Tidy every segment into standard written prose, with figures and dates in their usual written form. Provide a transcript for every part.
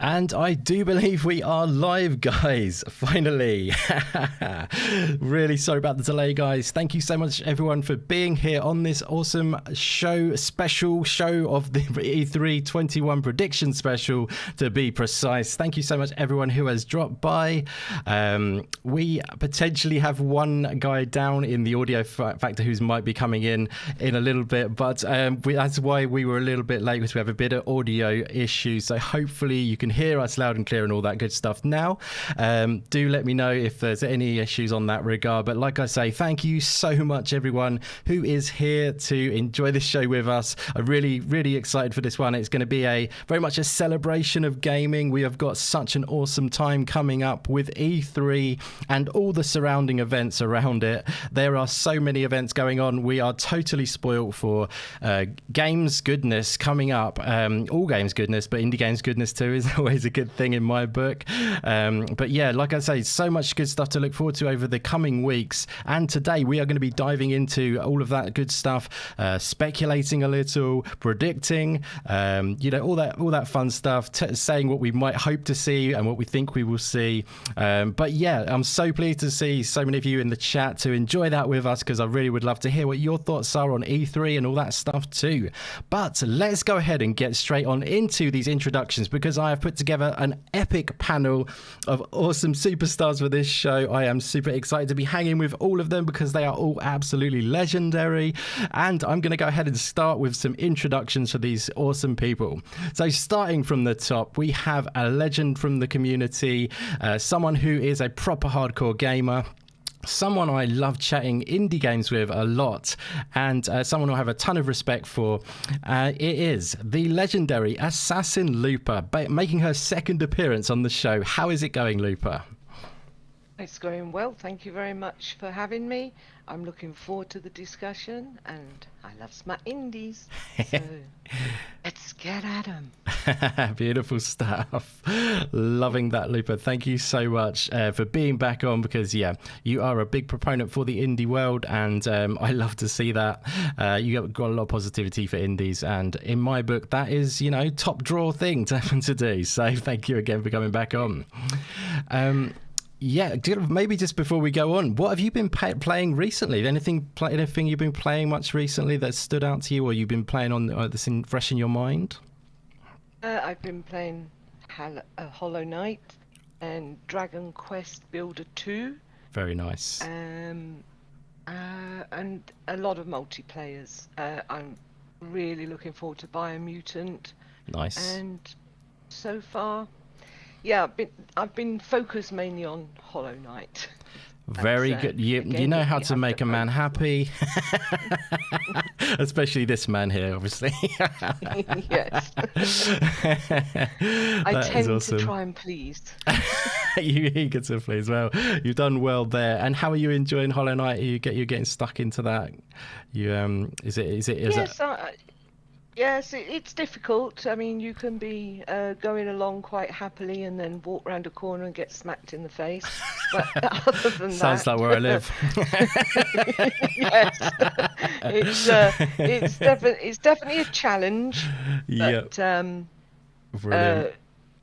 And I do believe we are live, guys. Finally. Really sorry about the delay, guys. Thank you so much, everyone, for being here on this awesome show, special show of the E3 21 prediction special, to be precise. Thank you so much, everyone who has dropped by. We potentially have one guy down in the audio factor who might be coming in a little bit, but that's why we were a little bit late, because we have a bit of audio issues. So hopefully you can hear us loud and clear and all that good stuff now. Do let me know if there's any issues on that regard. But like I say, thank you so much, everyone who is here to enjoy this show with us. I'm really excited for this one. It's going to be very much a celebration of gaming. We have got such an awesome time coming up with E3 and all the surrounding events around it. There are so many events going on. We are totally spoiled for games goodness coming up. All games goodness, but indie games goodness too is always a good thing in my book. But yeah, like I say, so much good stuff to look forward to over the coming weeks. And today we are going to be diving into all of that good stuff, speculating a little, predicting, all that fun stuff, saying what we might hope to see and what we think we will see. But yeah, I'm so pleased to see so many of you in the chat to enjoy that with us, because I really would love to hear what your thoughts are on E3 and all that stuff too. But let's go ahead and get straight on into these introductions, because I have put together an epic panel of awesome superstars for this show. I am super excited to be hanging with all of them because they are all absolutely legendary. And I'm going to go ahead and start with some introductions for these awesome people. So starting from the top, we have a legend from the community, someone who is a proper hardcore gamer, someone I love chatting indie games with a lot, and someone I have a ton of respect for. It is the legendary Assassin Looper, making her second appearance on the show. How is it going, Looper? It's going well. Thank you very much for having me. I'm looking forward to the discussion, and I love smart indies. So let's get at them. Beautiful stuff. Loving that, Lupa. Thank you so much for being back on, because yeah, you are a big proponent for the indie world, and I love to see that. You got a lot of positivity for indies, and in my book, that is, you know, top draw thing to happen to do. So thank you again for coming back on. Yeah, maybe just before we go on, what have you been playing recently? Anything you've been playing much recently that stood out to you, or you've been playing on that's fresh in your mind? I've been playing Hollow Knight and Dragon Quest Builder 2. Very nice. And a lot of multiplayers. I'm really looking forward to Biomutant. Nice. And so far, yeah, I've been focused mainly on Hollow Knight. Very good. You know how to make a man happy. Especially this man here, obviously. Yes. I tend to try and please. You're eager to please. Well, you've done well there. And how are you enjoying Hollow Knight? You're getting stuck into that. Yes, it's difficult. I mean, you can be going along quite happily and then walk around a corner and get smacked in the face. But other than Sounds like where I live. Yes, it's definitely a challenge. But a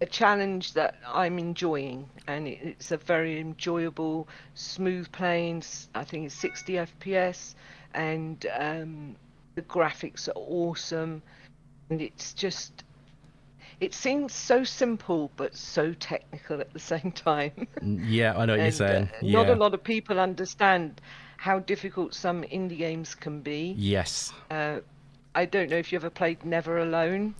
challenge that I'm enjoying, and it's a very enjoyable, smooth playing. I think it's 60 FPS, and the graphics are awesome, and it seems so simple but so technical at the same time. Yeah, I know what you're saying. Not a lot of people understand how difficult some indie games can be. Yes. I don't know if you ever played Never Alone.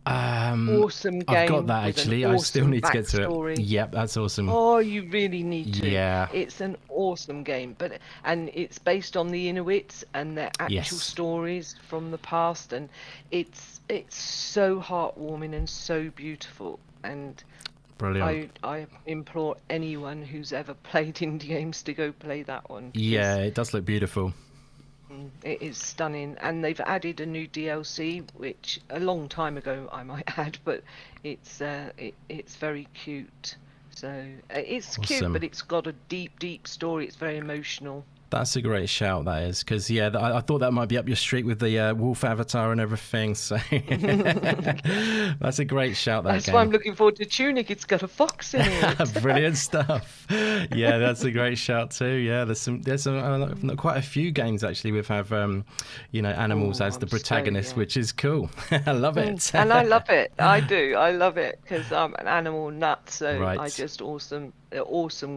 Awesome game. I've got that actually. I still need to get to it. Yep, that's awesome. Oh, you really need to. Yeah. It's an awesome game, and it's based on the Inuits and their actual stories from the past, and it's so heartwarming and so beautiful. And brilliant. I implore anyone who's ever played indie games to go play that one. Yeah, it does look beautiful. It is stunning, and they've added a new DLC, which a long time ago I might add, but it's very cute. So it's awesome. Cute, but it's got a deep story. It's very emotional. That's a great shout, that is, because yeah, I thought that might be up your street with the wolf avatar and everything. So that's a great shout. That's why I'm looking forward to Tunic. It's got a fox in it. Brilliant stuff. Yeah, that's a great shout too. Yeah, there's quite a few games actually with have animals as the protagonist, which is cool. I love it. And I love it. I do. I love it because I'm an animal nut. So right. I just awesome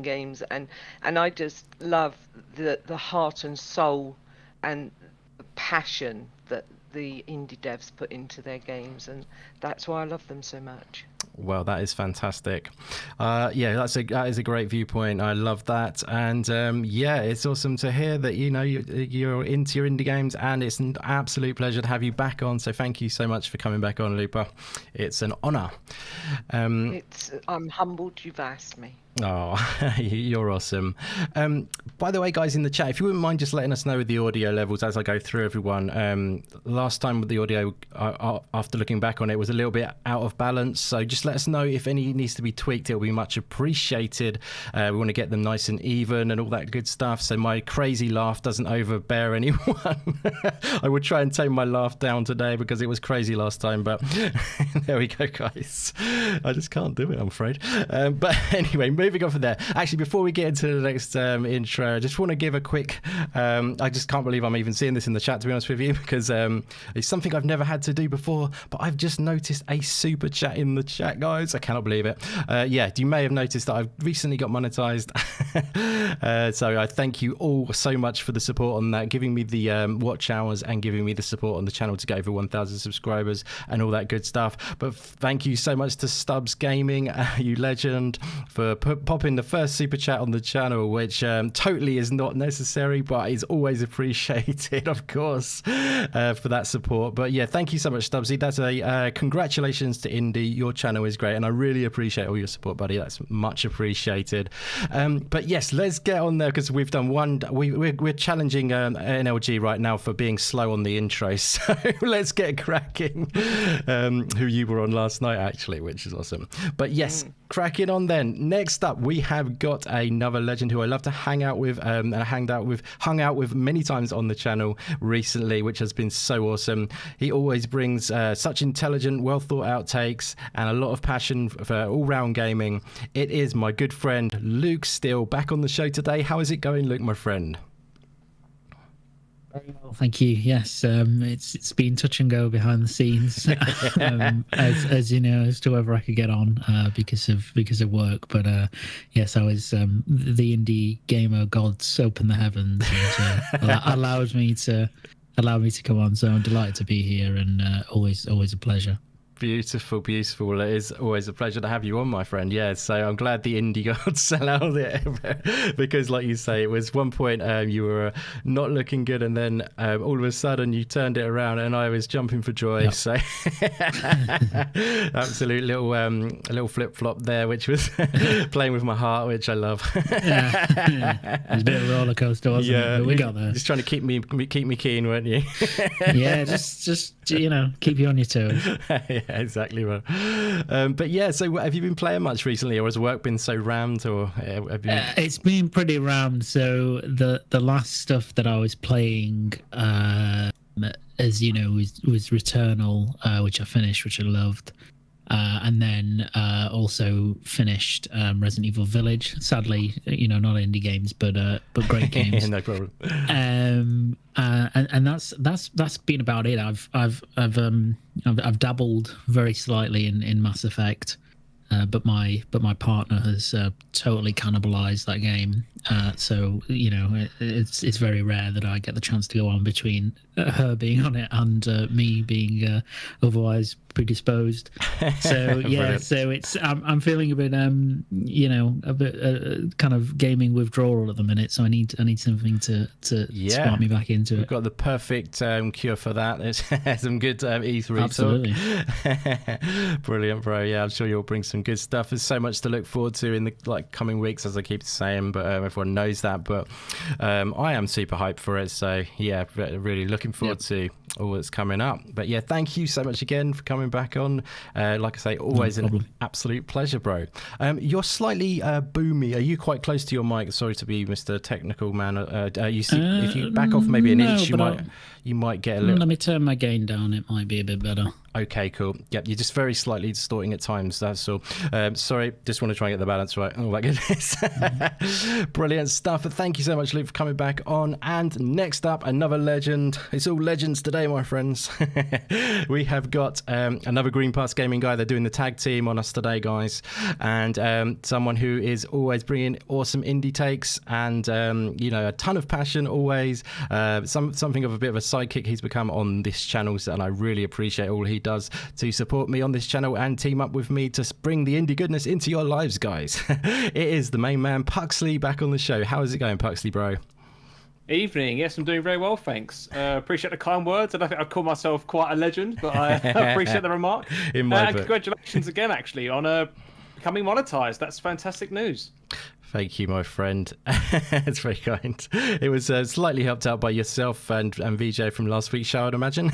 games, and I just love the heart and soul and the passion that the indie devs put into their games, and that's why I love them so much. Well, that is fantastic. That is a great viewpoint. I love that, and it's awesome to hear that you're into your indie games, and it's an absolute pleasure to have you back on. So thank you so much for coming back on, Lupa. It's an honour. I'm humbled you've asked me. Oh, you're awesome. By the way, guys, in the chat, if you wouldn't mind just letting us know with the audio levels as I go through everyone. Last time with the audio, after looking back on it, was a little bit out of balance. So just let us know if any needs to be tweaked. It'll be much appreciated. We want to get them nice and even and all that good stuff. So my crazy laugh doesn't overbear anyone. I would try and tame my laugh down today because it was crazy last time. But there we go, guys. I just can't do it, I'm afraid. But anyway, moving on from there. Actually, before we get into the next intro, I just want to give a quick... I just can't believe I'm even seeing this in the chat, to be honest with you, because it's something I've never had to do before, but I've just noticed a super chat in the chat, guys. I cannot believe it. You may have noticed that I've recently got monetized. So I thank you all so much for the support on that, giving me the watch hours and giving me the support on the channel to get over 1,000 subscribers and all that good stuff. But thank you so much to Stubbs Gaming, you legend, for popping the first super chat on the channel, which totally is not necessary, but is always appreciated, of course, for that support. But yeah, thank you so much, Stubbsy. That's a congratulations to Indy. Your channel is great, and I really appreciate all your support, buddy. That's much appreciated. But yes, let's get on there, because we've done one. We're challenging NLG right now for being slow on the intro, so let's get cracking. Who you were on last night, actually, which is awesome. But yes, cracking on then. Next up, we have got another legend who I love to hang out with, and I hung out with many times on the channel recently, which has been so awesome. He always brings such intelligent, well thought out takes and a lot of passion for all-round gaming. It is my good friend Luke Steele back on the show today. How is it going, Luke, my friend? Very well, thank you. Yes, it's been touch and go behind the scenes, as you know, as to whether I could get on because of work. But yes, I was the indie gamer gods opened the heavens and allowed me to come on. So I'm delighted to be here, and always a pleasure. Beautiful. It is always a pleasure to have you on, my friend. Yeah, so I'm glad the indie gods allowed it, because like you say, it was one point you were not looking good, and then all of a sudden you turned it around, and I was jumping for joy. Yep. So absolute little flip flop there, which was playing with my heart, which I love. Yeah. It was a bit of a roller coaster, wasn't it? But we got there. Just trying to keep me keen, weren't you? Yeah, just keep you on your toes. Yeah, exactly right. But yeah, so have you been playing much recently, or has work been so rammed, or have you... It's been pretty rammed. So the last stuff that I was playing, as you know, was Returnal, which I finished, which I loved. And then also finished Resident Evil Village. Sadly, not indie games, but great games. No problem. And that's been about it. I've dabbled very slightly in Mass Effect, but my partner has totally cannibalized that game. So it's very rare that I get the chance to go on between her being on it and me being otherwise predisposed. So yeah, so it's I'm feeling a bit a bit kind of gaming withdrawal at the minute. So I need something to spark me back into it. We've got the perfect cure for that. It's some good E3 Absolutely. talk. Brilliant, bro. Yeah, I'm sure you'll bring some good stuff. There's so much to look forward to in the coming weeks, as I keep saying, but everyone knows that. But I am super hyped for it. So yeah, really looking forward to all that's coming up. But yeah, thank you so much again for coming back on. Like I say, always an absolute pleasure, bro. You're slightly boomy. Are you quite close to your mic? Sorry to be Mr. Technical Man. If you back off maybe an inch, you might get a little... Let me turn my gain down. It might be a bit better. Okay, cool. Yep, you're just very slightly distorting at times, that's all. Sorry, just want to try and get the balance right. Oh my goodness. Brilliant stuff. Thank you so much, Luke, for coming back on. And next up, another legend. It's all legends today, my friends. We have got another Green Pass Gaming guy. They're doing the tag team on us today, guys. And someone who is always bringing awesome indie takes and, a ton of passion always. Something of a bit of a sidekick he's become on this channel, and I really appreciate all he does to support me on this channel and team up with me to bring the indie goodness into your lives, guys. It is the main man, Puxley, back on the show. How is it going, Puxley, bro? Evening. Yes, I'm doing very well, thanks. Appreciate the kind words. I don't think I'd call myself quite a legend, but I appreciate the remark. Congratulations again, actually, on becoming monetized. That's fantastic news. Thank you, my friend. It's very kind. It was slightly helped out by yourself and Vijay from last week's show, I'd imagine.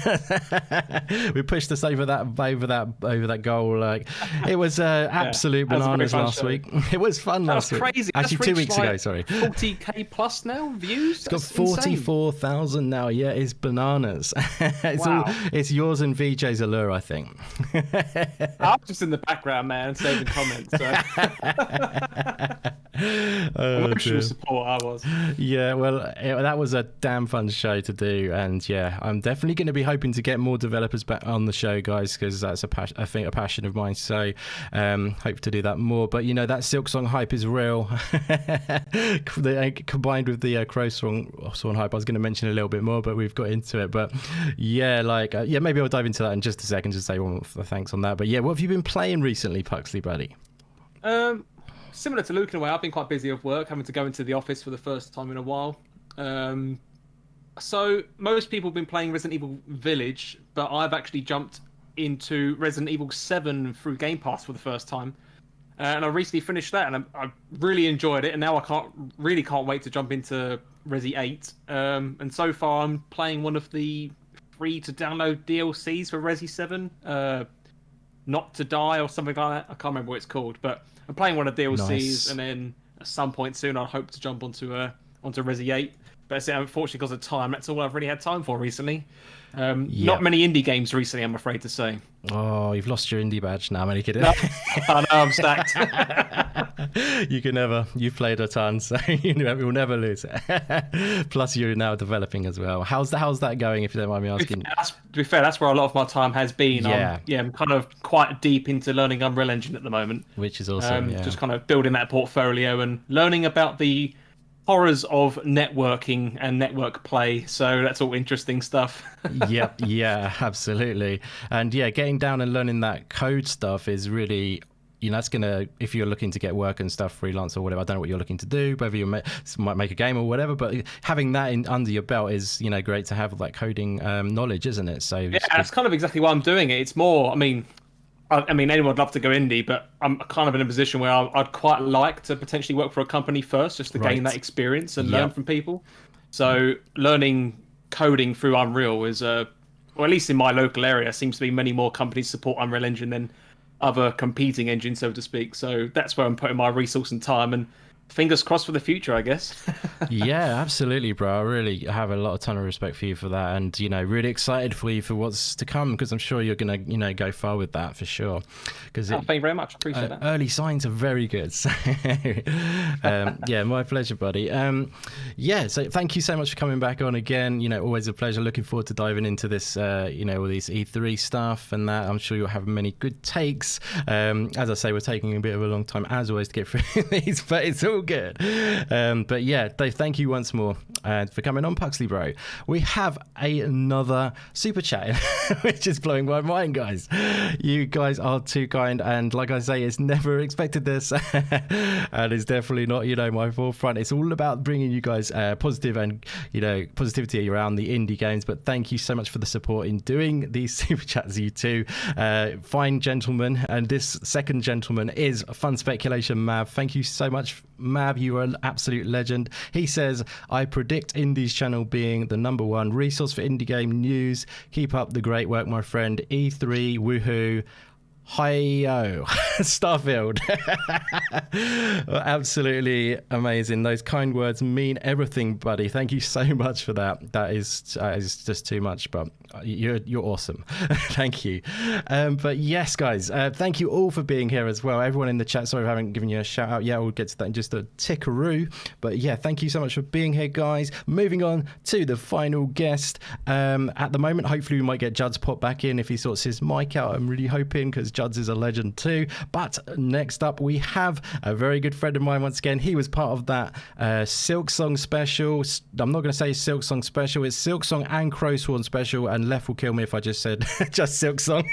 We pushed us over that goal. Like, it was absolute bananas last week. It was fun last week. Crazy. Actually, 2 weeks ago. Sorry. 40k plus now views. It's got 44,000 now. Yeah, it's bananas. It's yours and Vijay's allure, I think. I'm just in the background, man, saving comments. So. Emotional support, I was. Yeah, well, that was a damn fun show to do, and yeah, I'm definitely going to be hoping to get more developers back on the show, guys, because that's a passion of mine. So hope to do that more. But that Silksong hype is real. Combined with the Crowsong hype, I was going to mention a little bit more, but we've got into it. But yeah, maybe I'll dive into that in just a second to say one thanks on that. But yeah, what have you been playing recently, Puxley, buddy? similar to Luke in a way, I've been quite busy with work, having to go into the office for the first time in a while. So most people have been playing Resident Evil Village, but I've actually jumped into Resident Evil 7 through Game Pass for the first time. And I recently finished that, and I really enjoyed it. And now I can't wait to jump into Resi 8. And so far, I'm playing one of the free-to-download DLCs for Resi 7. Not to Die or something like that. I can't remember what it's called, but I'm playing one of the DLCs, nice. And then at some point soon, I hope to jump onto Resi 8. But unfortunately, because of time, that's all I've really had time for recently. Not many indie games recently, I'm afraid to say. Oh, you've lost your indie badge now. I'm only kidding. No, I'm stacked. You've played a ton, so you'll never lose it. Plus, you're now developing as well. How's that going, if you don't mind me asking? To be fair, that's where a lot of my time has been. I'm kind of quite deep into learning Unreal Engine at the moment. Which is awesome, Just kind of building that portfolio and learning about the horrors of networking and network play, so that's all interesting stuff. Yep, yeah, absolutely. And getting down and learning that code stuff is really, that's gonna, if you're looking to get work and stuff, freelance or whatever, I don't know what you're looking to do, whether you might make a game or whatever, but having that under your belt is great to have, like, coding knowledge, isn't it? So that's kind of exactly why I'm doing it. It's more, I mean, anyone would love to go indie, but I'm kind of in a position where I'd quite like to potentially work for a company first, just to gain that experience and learn from people. So learning coding through Unreal is, or at least in my local area, seems to be many more companies support Unreal Engine than other competing engines, so to speak. So that's where I'm putting my resource and time, and fingers crossed for the future, I guess. Yeah, absolutely, bro. I really have a ton of respect for you for that, and really excited for you for what's to come, because I'm sure you're gonna go far with that for sure. Thank you very much. Appreciate that. Early signs are very good. So, my pleasure, buddy. So thank you so much for coming back on again. Always a pleasure. Looking forward to diving into this. All these E3 stuff and that. I'm sure you'll have many good takes. As I say, we're taking a bit of a long time as always to get through these, but it's all good. Dave, thank you once more for coming on, Puxley bro. We have another super chat, which is blowing my mind, guys. You guys are too kind, and like I say, it's never expected this, and it's definitely not my forefront. It's all about bringing you guys positive and positivity around the indie games. But thank you so much for the support in doing these super chats, you two fine gentlemen. And this second gentleman is Fun Speculation Mav. Thank you so much, Mav. You are an absolute legend. He says, I predict Indies channel being the #1 resource for indie game news. Keep up the great work, my friend. E3 woohoo. Hi-yo, Starfield. Absolutely amazing. Those kind words mean everything, buddy. Thank you so much for that. That is just too much, but you're awesome. Thank you. But yes, guys, thank you all for being here as well. Everyone in the chat, sorry I haven't given you a shout out yet. We'll get to that in just a tickaroo. But yeah, thank you so much for being here, guys. Moving on to the final guest. At the moment, hopefully we might get Judds pop back in if he sorts his mic out. I'm really hoping, because Judds is a legend too. But next up, we have a very good friend of mine once again. He was part of that Silksong special. I'm not going to say Silksong special. It's Silksong and Crowsworn special, and Left will kill me if I just said just Silksong.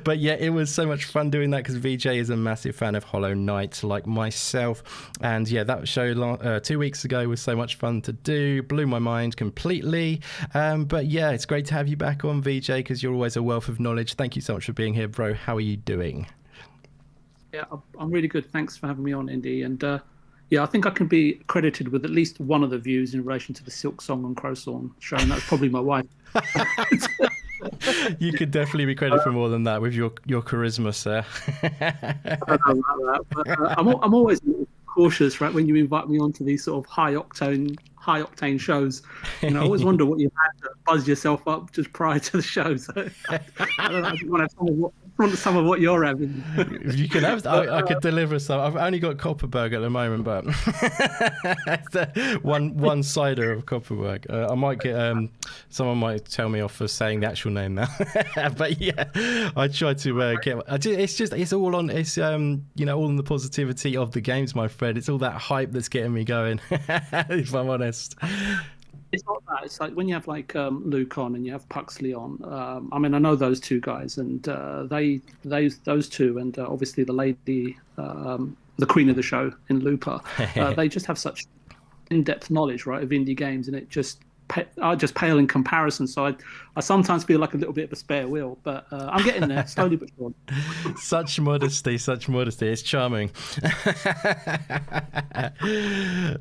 But yeah, it was so much fun doing that, because Vijay is a massive fan of Hollow Knight like myself. And yeah, that show 2 weeks ago was so much fun to do. Blew my mind completely. But yeah, it's great to have you back on, Vijay, because you're always a wealth of knowledge. Thank you so much for being here, bro. How are you doing? Yeah, I'm really good. Thanks for having me on, Indy. And I think I can be credited with at least one of the views in relation to the Silksong and Crowsworn show, and that's probably my wife. You could definitely be credited for more than that with your charisma, sir. I don't know about that, but I'm always cautious, right, when you invite me onto these sort of high octane shows. I always wonder what you've had to buzz yourself up just prior to the show. So I don't know, I just want to have some of what you're having. You can have. I could deliver some. I've only got Copperberg at the moment, but one cider of Copperberg. I might get someone might tell me off for saying the actual name now. But yeah, I try to get. It's all on. It's all on the positivity of the games, my friend. It's all that hype that's getting me going. If I'm honest. It's not that. It's like when you have like Luke on and you have Puxley on. I mean, I know those two guys, and those two, and obviously the lady the queen of the show in Looper. They just have such in-depth knowledge, right, of indie games, and it just are just pale in comparison. So I sometimes feel like a little bit of a spare wheel, but I'm getting there slowly but surely. Such modesty. It's charming.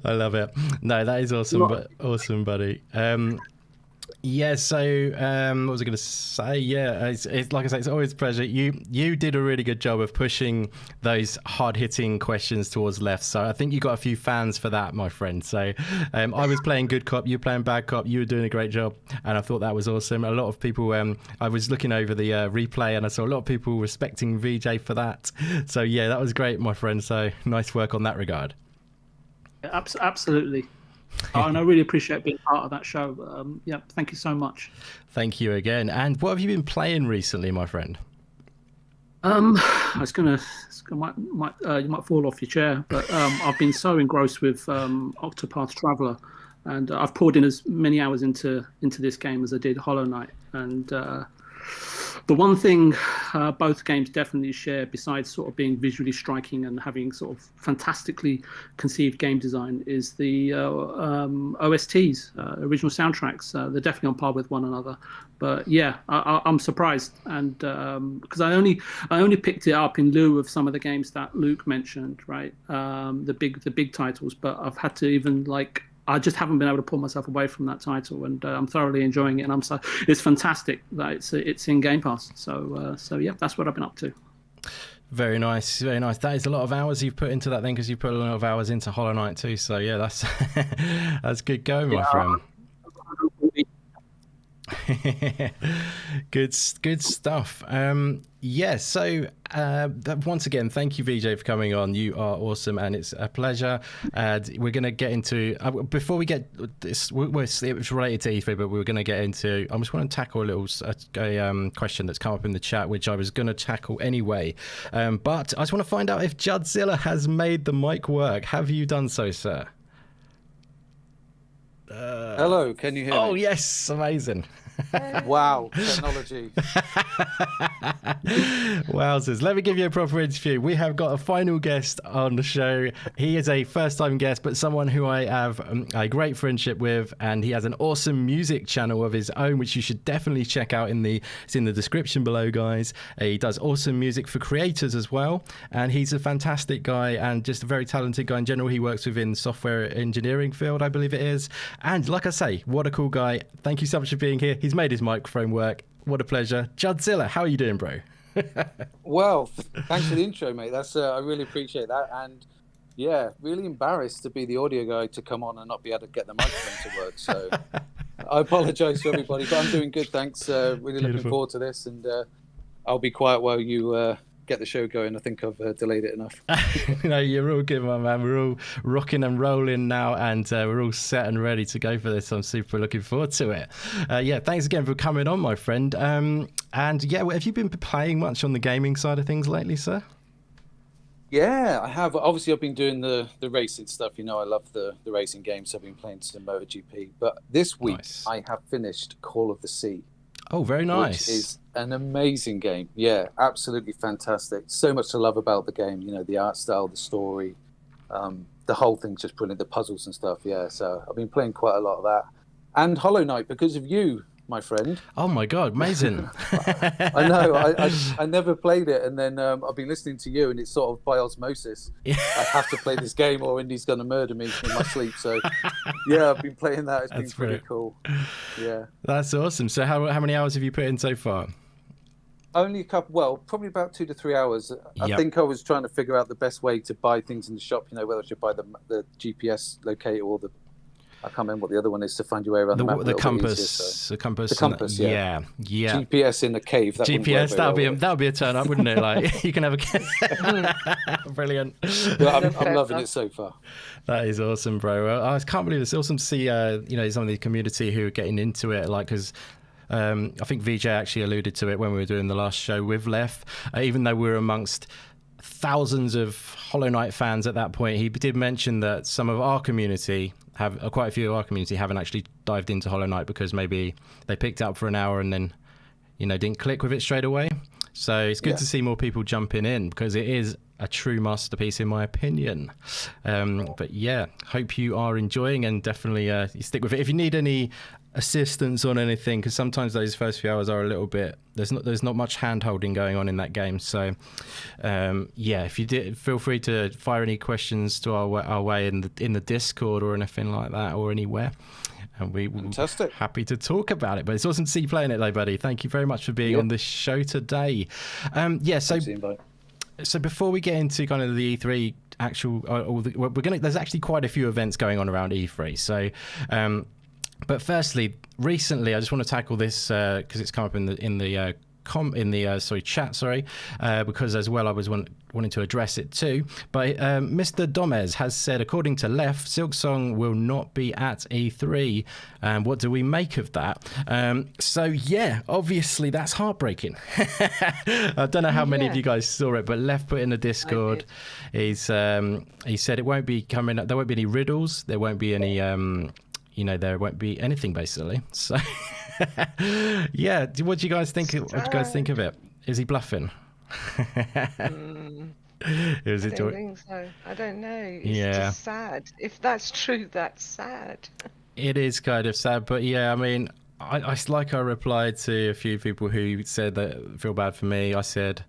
I love it. No, that is awesome, awesome, buddy. Yeah, so what was I going to say? Yeah, it's like I say, it's always a pleasure. You did a really good job of pushing those hard-hitting questions towards left, so I think you got a few fans for that, my friend. So I was playing good cop, you were playing bad cop, you were doing a great job, and I thought that was awesome. A lot of people, I was looking over the replay, and I saw a lot of people respecting Vijay for that. So yeah, that was great, my friend. So nice work on that regard. Absolutely. And I really appreciate being part of that show. Yeah, thank you so much. Thank you again. And what have you been playing recently, my friend? I was gonna you might fall off your chair, but I've been so engrossed with Octopath Traveler, and I've poured in as many hours into this game as I did Hollow Knight. And the one thing both games definitely share, besides sort of being visually striking and having sort of fantastically conceived game design, is the OSTs, original soundtracks. They're definitely on par with one another. But yeah, I'm surprised, and because I only picked it up in lieu of some of the games that Luke mentioned, right? The big titles, but I've had to even I just haven't been able to pull myself away from that title, and I'm thoroughly enjoying it. And it's fantastic that it's in Game Pass. So yeah, that's what I've been up to. Very nice, very nice. That is a lot of hours you've put into that thing, because you put a lot of hours into Hollow Knight too. So yeah, that's that's good going, my friend. Good stuff. Yeah, so once again, thank you, Vijay, for coming on. You are awesome, and it's a pleasure. We're going to get into before we get this, it was related to E3, but we're going to get into, I just want to tackle a little question that's come up in the chat, which I was going to tackle anyway, but I just want to find out if Joddzilla has made the mic work. Have you done so, sir? Hello, can you hear me? Oh yes, amazing. Wow, technology. Wowzers. Let me give you a proper interview. We have got a final guest on the show. He is a first-time guest, but someone who I have a great friendship with, and he has an awesome music channel of his own, which you should definitely check out. It's in the description below, guys. He does awesome music for creators as well, and he's a fantastic guy and just a very talented guy in general. He works within software engineering field, I believe it is. And like I say, what a cool guy. Thank you so much for being here. He's made his microphone work. What a pleasure. Joddzilla, how are you doing, bro? Well, thanks for the intro, mate. That's I really appreciate that. And yeah, really embarrassed to be the audio guy to come on and not be able to get the microphone to work. So I apologize to everybody, but I'm doing good. Thanks. Really looking forward to this, and I'll be quiet while you get the show going. I think I've delayed it enough. No, you're all good, my man. We're all rocking and rolling now, and we're all set and ready to go for this. I'm super looking forward to it. Yeah, thanks again for coming on, my friend. And yeah, have you been playing much on the gaming side of things lately, sir? Yeah, I have. Obviously, I've been doing the racing stuff. You know, I love the racing games. I've been playing some MotoGP. But this week, I have finished Call of the Sea. Oh, very nice. Which is an amazing game. Yeah, absolutely fantastic. So much to love about the game. You know, the art style, the story, the whole thing's just brilliant. The puzzles and stuff. Yeah, so I've been playing quite a lot of that. And Hollow Knight, because of you, my friend. Oh my God, amazing. I know. I never played it, and then I've been listening to you, and it's sort of by osmosis. I have to play this game or Indy's going to murder me in my sleep. So yeah, I've been playing that. It's been pretty cool. Yeah. That's awesome. So how many hours have you put in so far? Only a couple, well, probably about 2 to 3 hours. I think I was trying to figure out the best way to buy things in the shop, you know, whether I should buy the GPS locator or I can't remember what the other one is to find your way around the map. The compass. Easier, so. The compass. The compass, yeah. GPS in a cave. That GPS, that would be a turn up, wouldn't it? Like, you can have a brilliant. Well, I'm loving it so far. That is awesome, bro. I can't believe it's awesome to see, you know, some of the community who are getting into it, like, because I think Vijay actually alluded to it when we were doing the last show with Lef. Even though we're amongst thousands of Hollow Knight fans at that point, he did mention that some of our community quite a few of our community haven't actually dived into Hollow Knight because maybe they picked it up for an hour and then, you know, didn't click with it straight away. So it's good to see more people jumping in, because it is a true masterpiece in my opinion. But yeah, hope you are enjoying, and definitely you stick with it. If you need any assistance on anything, because sometimes those first few hours are a little bit, there's not much hand holding going on in that game. So yeah, if you did, feel free to fire any questions to our way in the Discord or anything like that, or anywhere, and we will be happy to talk about it. But it's awesome to see you playing it though, buddy. Thank you very much for being on the show today. Yeah, so before we get into kind of the E3 actual, there's actually quite a few events going on around E3. So but firstly, recently, I just want to tackle this because it's come up in the chat, because as well I was wanting to address it too. But Mr. Domez has said, according to Left, Silksong will not be at E3. What do we make of that? So yeah, obviously that's heartbreaking. I don't know how many of you guys saw it, but Left put in the Discord, he said it won't be coming up. There won't be any riddles. There won't be any. There won't be anything basically. So, yeah. What do you guys think? What do you guys think of it? Is he bluffing? I don't think so. I don't know. It's just sad. If that's true, that's sad. It is kind of sad, but yeah, I mean, I replied to a few people who said that feel bad for me. I said,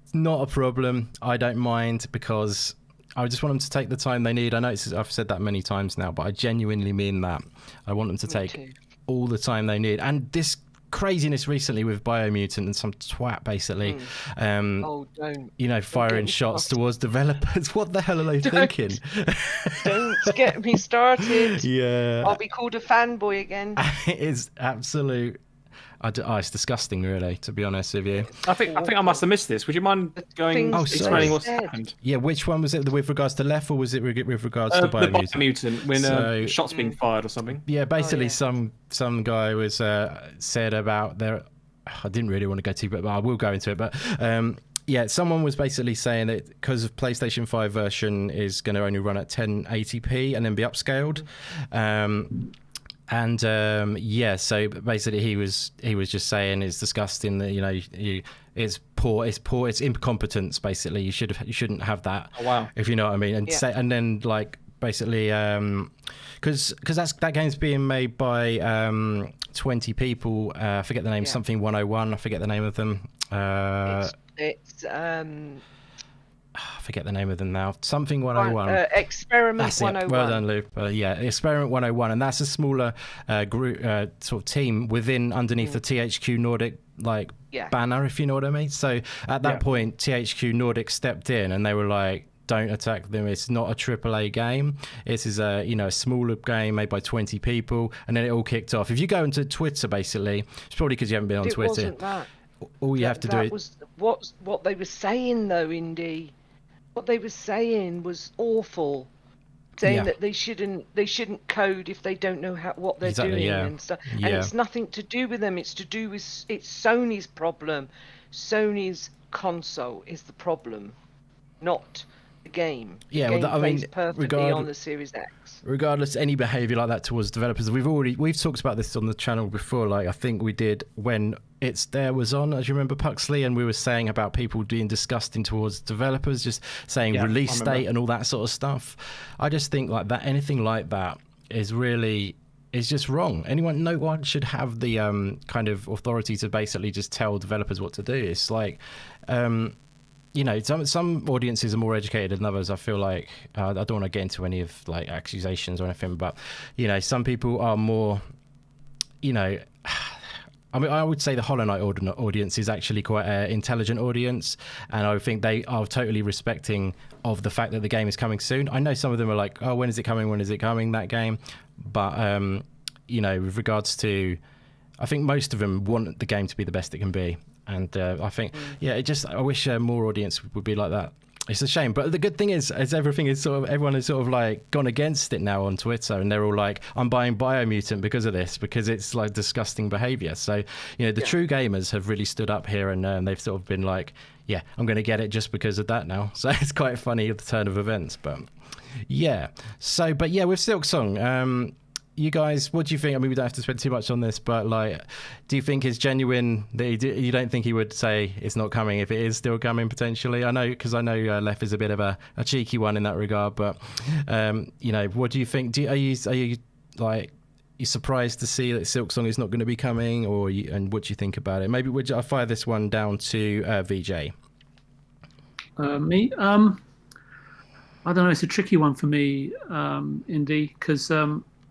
it's not a problem. I don't mind, because I just want them to take the time they need. I know I've said that many times now, but I genuinely mean that. I want them to take all the time they need. And this craziness recently with Biomutant and some twat basically, firing shots towards developers. What the hell are they thinking? Don't get me started. Yeah. I'll be called a fanboy again. It is absolute. It's disgusting, really, to be honest with you. I think I must have missed this. Would you mind explaining what's happened? Yeah, which one was it? With regards to Left, or was it with regards to Biomutant? The Biomutant, when shots being fired or something. Yeah, basically, some guy was said about their. I didn't really want to go to, but I will go into it. But yeah, someone was basically saying that because of PlayStation 5 version is going to only run at 1080p and then be upscaled. So basically he was just saying it's disgusting that it's poor, it's incompetence basically. You shouldn't have that. Oh, wow. If you know what I mean. And then like basically because that game's being made by 20 people. I forget the name. Something 101. I forget the name of them. I forget the name of them now. Something 101. Experiment 101. Well done, Lou. Experiment 101, and that's a smaller group, sort of team underneath the THQ Nordic banner, if you know what I mean. So at that point, THQ Nordic stepped in, and they were like, "Don't attack them. It's not a AAA game. This is a smaller game made by 20 people." And then it all kicked off. If you go into Twitter, basically, it's probably because you haven't been on Twitter. Wasn't that. All you have to do is. Was what they were saying though, Indy. What they were saying was awful, saying that they shouldn't code if they don't know what they're doing and stuff. And it's nothing to do with them. It's Sony's problem. Sony's console is the problem, not the game. The game plays perfectly on the Series X. Regardless, any behaviour like that towards developers, we've talked about this on the channel before. Like I think we did when It's There was on, as you remember, Puxley, and we were saying about people being disgusting towards developers, just saying release date and all that sort of stuff. I just think like that, anything like that is just wrong. No one should have the kind of authority to basically just tell developers what to do. It's like some audiences are more educated than others. I feel like I don't want to get into any of like accusations or anything, but some people are more I mean, I would say the Hollow Knight audience is actually quite an intelligent audience, and I think they are totally respecting of the fact that the game is coming soon. I know some of them are like, oh, when is it coming, that game? But, with regards to, I think most of them want the game to be the best it can be. And I think, I wish more audience would be like that. It's a shame, but the good thing is everyone is sort of like gone against it now on Twitter, and they're all like, I'm buying Biomutant because of this, because it's like disgusting behavior. So the true gamers have really stood up here, and they've sort of been like, yeah, I'm going to get it just because of that now. So it's quite funny at the turn of events, but with Silksong, you guys, what do you think? I mean, we don't have to spend too much on this, but like, do you think it's genuine that you don't think he would say it's not coming if it is still coming potentially? I know, because I know Lef is a bit of a cheeky one in that regard, but you know, what do you think? Are you like, you surprised to see that Silksong is not going to be coming, and what do you think about it? Maybe I'll fire this one down to Vijay. Me, I don't know. It's a tricky one for me, Indy, because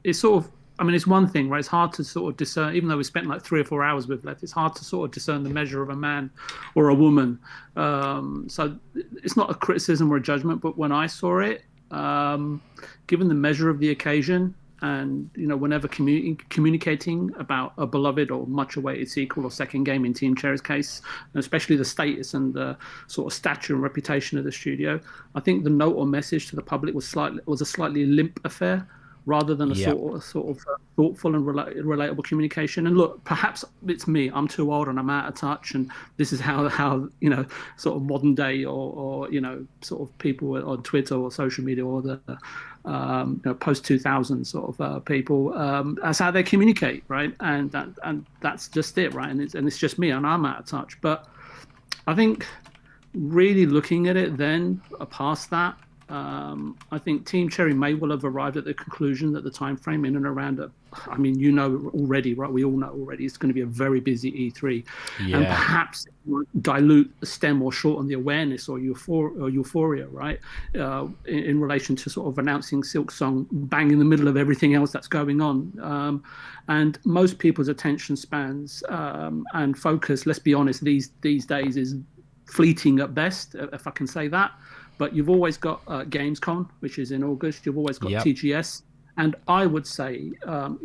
it's sort of, I mean, it's one thing, right? It's hard to sort of discern, even though we spent like 3 or 4 hours with Lef, it's hard to sort of discern the measure of a man or a woman. So it's not a criticism or a judgment, but when I saw it, given the measure of the occasion, and you know, whenever communicating about a beloved or much awaited sequel or second game in Team Cherry's case, and especially the status and the sort of stature and reputation of the studio, I think the note or message to the public was a slightly limp affair, rather than a sort of thoughtful and relatable communication. And look, perhaps it's me. I'm too old and I'm out of touch, and this is how you know, sort of modern day or you know, sort of people on Twitter or social media or the you know, post 2000 sort of people. That's how they communicate, right? And that's just it, right? And it's just me, and I'm out of touch. But I think really looking at it then past that, I think Team Cherry may well have arrived at the conclusion that the time frame in and around it, I mean, you know already, right? We all know already it's going to be a very busy E3, and perhaps dilute, stem, or shorten the awareness or euphoria, right? In relation to sort of announcing Silksong bang in the middle of everything else that's going on, and most people's attention spans and focus, let's be honest, these days is fleeting at best, if I can say that. But you've always got Gamescom, which is in August. You've always got TGS. And I would say,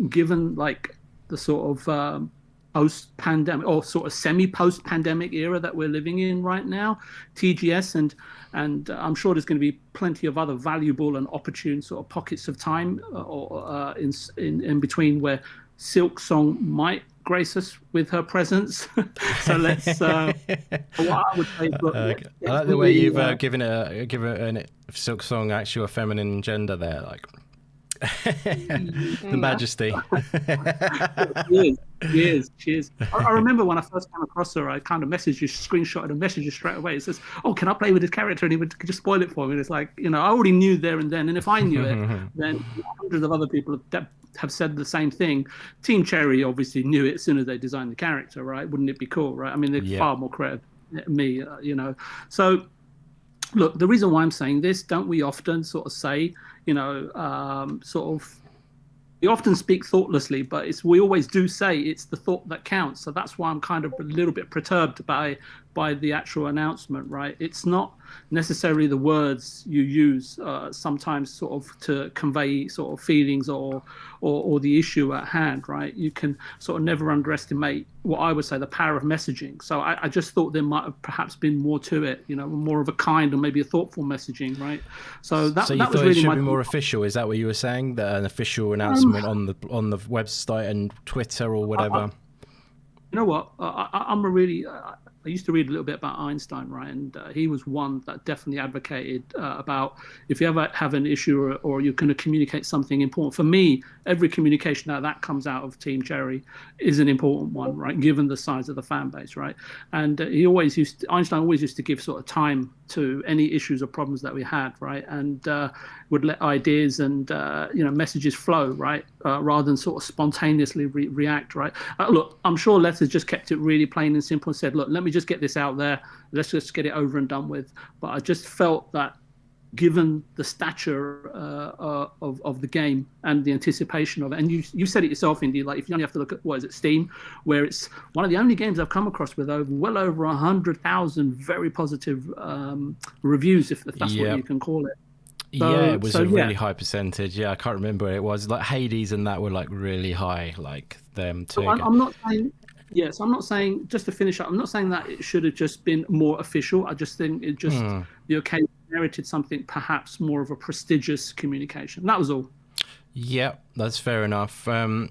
given like the sort of post-pandemic or sort of semi-post-pandemic era that we're living in right now, TGS and I'm sure there's going to be plenty of other valuable and opportune sort of pockets of time in between where Silksong might grace us with her presence. So let's what I would say, I like the way you've given a Silksong actual feminine gender there, like the majesty. She is. I remember when I first came across her, I kind of screenshotted a message straight away. It says, "Oh, can I play with this character?" And he would just spoil it for me. And it's like, you know, I already knew there and then. And if I knew it, then hundreds of other people have said the same thing. Team Cherry obviously knew it as soon as they designed the character, right? Wouldn't it be cool, right? I mean, they're far more creative than me, you know. So, look, the reason why I'm saying this, don't we often sort of say, you know, we often speak thoughtlessly, but we always do say it's the thought that counts. So that's why I'm kind of a little bit perturbed by the actual announcement, right? It's not necessarily the words you use sometimes sort of to convey sort of feelings or the issue at hand, right? You can sort of never underestimate what I would say the power of messaging. So I just thought there might have perhaps been more to it, you know, more of a kind or maybe a thoughtful messaging, right? So you thought was really it should be more official? Is that what you were saying? That an official announcement on the website and Twitter or whatever? You know what? I used to read a little bit about Einstein, right? And he was one that definitely advocated about if you ever have an issue or you're going to communicate something important. For me, every communication that comes out of Team Cherry is an important one, right? Given the size of the fan base, right? And Einstein always used to give sort of time to any issues or problems that we had, right? And would let ideas and you know, messages flow, right? Rather than sort of spontaneously react, right? Look, I'm sure Lef has just kept it really plain and simple and said, look, let me just get this out there. Let's just get it over and done with. But I just felt that given the stature of the game and the anticipation of it, and you said it yourself, Indy, like if you only have to look at, what is it, Steam, where it's one of the only games I've come across with well over 100,000 very positive reviews, if that's what you can call it. So, it was a really high percentage. Yeah, I can't remember what it was. Like Hades and that were like really high, like them too. So I'm not saying... Yes, I'm not saying, just to finish up, I'm not saying that it should have just been more official. I just think it just, the occasion merited something perhaps more of a prestigious communication. That was all. Yeah, that's fair enough. No,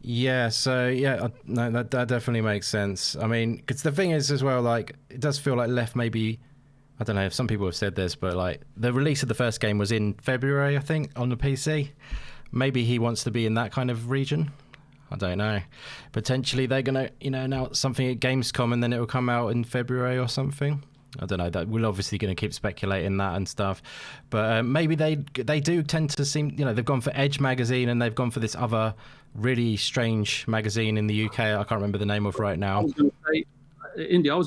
that definitely makes sense. I mean, because the thing is as well, like, it does feel like Lef maybe, I don't know if some people have said this, but like the release of the first game was in February, I think, on the PC. maybe he wants to be in that kind of region. I don't know. Potentially they're going to, announce something at Gamescom and then it will come out in February or something. I don't know. That we're obviously going to keep speculating that and stuff, but maybe they do tend to seem, they've gone for Edge magazine and they've gone for this other really strange magazine in the UK. I can't remember the name of right now. I was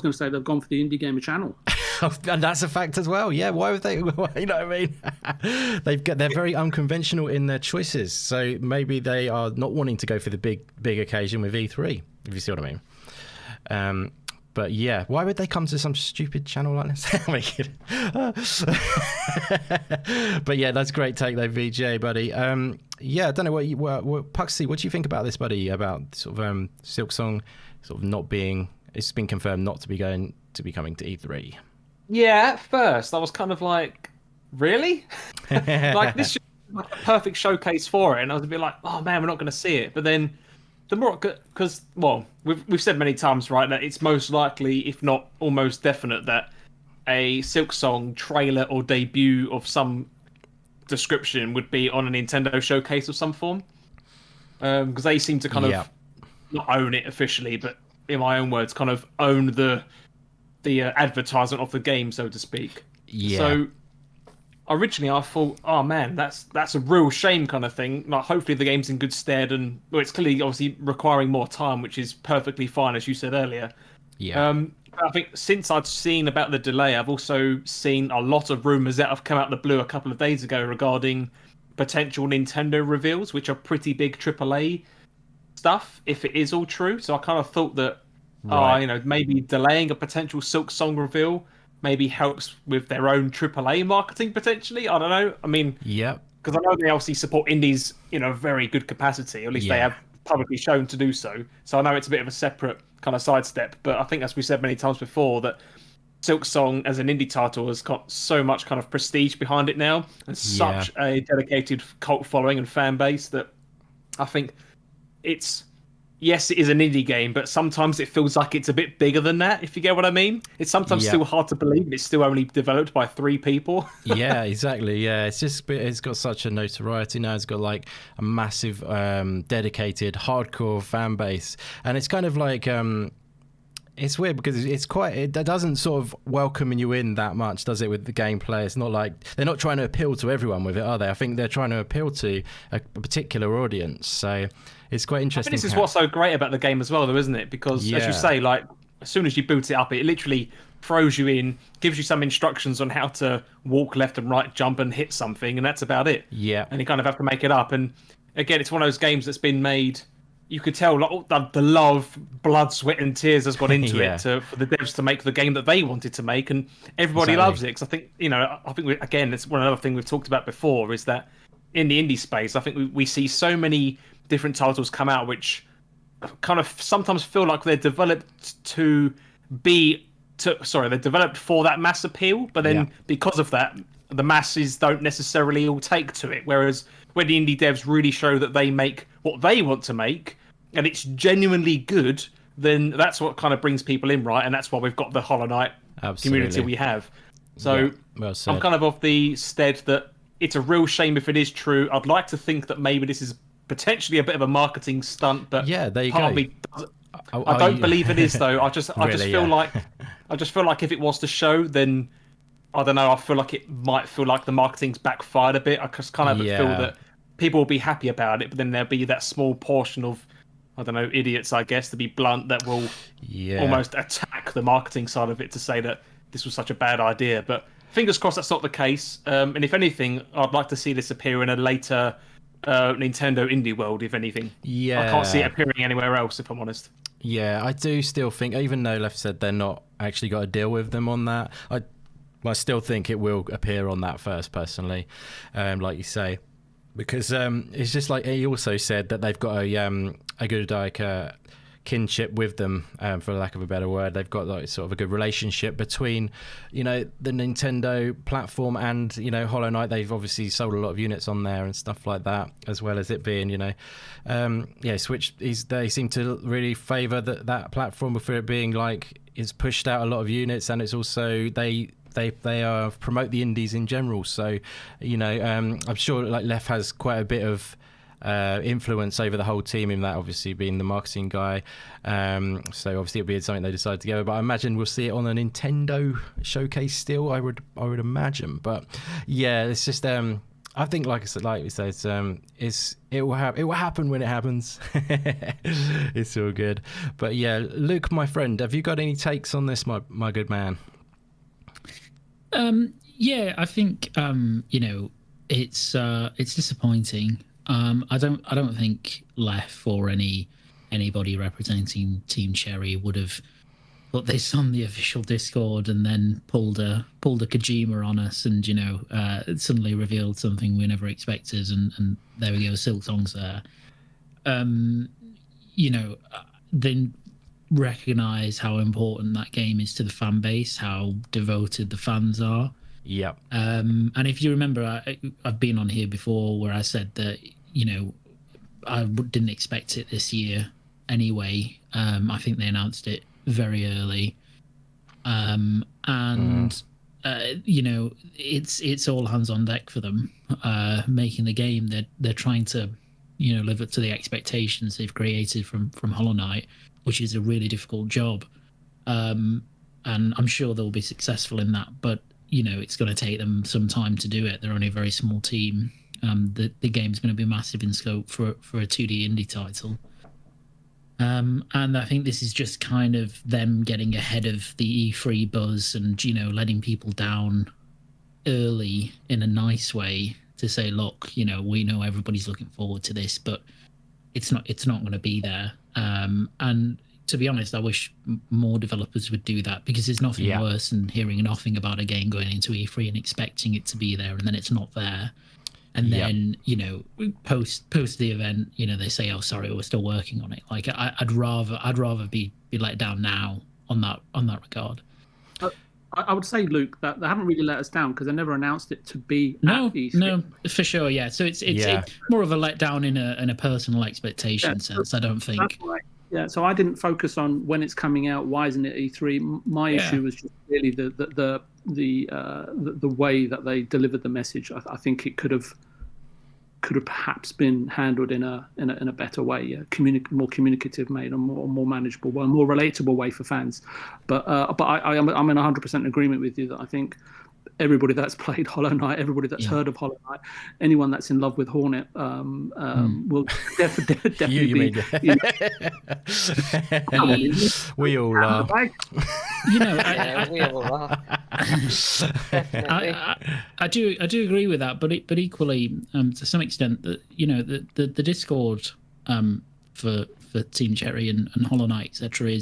going to say they've gone for the Indie Gamer channel. And that's a fact as well. Yeah, why would they? You know what I mean? They're very unconventional in their choices. So maybe they are not wanting to go for the big occasion with E3, if you see what I mean. But yeah, why would they come to some stupid channel like this? But yeah, that's a great take though, Vijay, buddy. Yeah, I don't know what Puxley, what do you think about this, buddy? About sort of Silksong sort of not being, it's been confirmed not to be coming to E3. Yeah, at first I was kind of like, really? Like this should be like a perfect showcase for it, and I was a bit like, oh man, we're not going to see it. But then the more, because we've said many times, right, that it's most likely, if not almost definite, that a Silksong trailer or debut of some description would be on a Nintendo showcase of some form, because they seem to kind of not own it officially, but in my own words, kind of own the advertisement of the game, so to speak. Yeah. So originally I thought, oh man, that's a real shame kind of thing. Like hopefully the game's in good stead, and it's clearly obviously requiring more time, which is perfectly fine, as you said earlier. Yeah. I think since I'd seen about the delay, I've also seen a lot of rumours that have come out of the blue a couple of days ago regarding potential Nintendo reveals, which are pretty big AAA stuff, if it is all true. So I kind of thought that, maybe delaying a potential Silksong reveal maybe helps with their own AAA marketing potentially. I don't know. I mean, because I know they obviously support indies in a very good capacity. At least they have publicly shown to do so. So I know it's a bit of a separate kind of sidestep. But I think, as we said many times before, that Silksong as an indie title has got so much kind of prestige behind it now, and such a dedicated cult following and fan base that I think it's. Yes, it is an indie game, but sometimes it feels like it's a bit bigger than that, if you get what I mean. It's sometimes still hard to believe it's still only developed by 3 people. Yeah, exactly. Yeah, it's got such a notoriety now. It's got like a massive, dedicated, hardcore fan base. And it's kind of like... it's weird because it doesn't sort of welcome you in that much, does it, with the gameplay? It's not like they're not trying to appeal to everyone with it, are they? I think they're trying to appeal to a particular audience. So it's quite interesting. I think this is what's so great about the game as well, though, isn't it? Because as you say, like as soon as you boot it up, it literally throws you in, gives you some instructions on how to walk left and right, jump and hit something, and that's about it. Yeah. And you kind of have to make it up. And again, it's one of those games that's been made. You could tell the love, blood, sweat, and tears has gone into it for the devs to make the game that they wanted to make, and everybody loves it. Because I think, again, it's one other thing we've talked about before is that in the indie space, I think we see so many different titles come out which kind of sometimes feel like they're developed they're developed for that mass appeal, but then because of that, the masses don't necessarily all take to it. Whereas when the indie devs really show that they make what they want to make, and it's genuinely good, then that's what kind of brings people in, right? And that's why we've got the Hollow Knight community we have. So I'm kind of the stead that it's a real shame if it is true. I'd like to think that maybe this is potentially a bit of a marketing stunt, but there you part go. of me I don't believe it is, though. I just feel like if it was to show, then I don't know. I feel like it might feel like the marketing's backfired a bit. I just kind of feel that people will be happy about it, but then there'll be that small portion of, I don't know, idiots, I guess, to be blunt, that will almost attack the marketing side of it to say that this was such a bad idea. But fingers crossed that's not the case. And if anything, I'd like to see this appear in a later Nintendo indie world, if anything. I can't see it appearing anywhere else, if I'm honest. Yeah, I do still think, even though Left said they're not actually got a deal with them on that, I still think it will appear on that first, personally, like you say, because it's just like he also said that they've got a good kinship with them, for lack of a better word. They've got like sort of a good relationship between, the Nintendo platform and Hollow Knight. They've obviously sold a lot of units on there and stuff like that, as well as it being Switch. They seem to really favour that platform for it being like it's pushed out a lot of units, and it's also they promote the indies in general. So I'm sure like Left has quite a bit of influence over the whole team, in that obviously being the marketing guy. So obviously it'll be something they decide together. But I imagine we'll see it on a Nintendo showcase still. I would imagine. But yeah, it's just I think, like we said, it will happen when it happens. It's all good. But yeah, Luke, my friend, have you got any takes on this, my good man? Yeah, I think it's disappointing. I don't think Lef or anybody representing Team Cherry would have put this on the official Discord and then pulled a Kojima on us and suddenly revealed something we never expected, and there we go, Silksong's there. Then recognize how important that game is to the fan base, how devoted the fans are. Yep. And if you remember, I've been on here before where I said that I didn't expect it this year anyway. I think they announced it very early, it's all hands on deck for them making the game. They're trying to live up to the expectations they've created from Hollow Knight, which is a really difficult job, and I'm sure they'll be successful in that, but it's going to take them some time to do it. They're only a very small team. The game's going to be massive in scope for a 2D indie title. And I think this is just kind of them getting ahead of the E3 buzz and, letting people down early in a nice way to say, look, we know everybody's looking forward to this, but it's not going to be there. And to be honest, I wish more developers would do that, because there's nothing worse than hearing nothing about a game going into E3 and expecting it to be there, and then it's not there. And then, post the event, they say, "Oh, sorry, we're still working on it." Like, I'd rather be let down now on that regard. I would say, Luke, that they haven't really let us down because they never announced it to be. No, for sure, yeah. So it's more of a letdown in a personal expectation sense. I don't think. That's right. Yeah, so I didn't focus on when it's coming out. Why isn't it E3? My issue was just really the way that they delivered the message. I think it could have perhaps been handled in a better way, more communicative, made a more manageable, a more relatable way for fans. But I'm in 100% agreement with you that I think everybody that's played Hollow Knight, everybody that's heard of Hollow Knight, anyone that's in love with Hornet will definitely be. We all are. I do agree with that, but equally, to some extent, that the Discord for Team Cherry and Hollow Knight, etc.,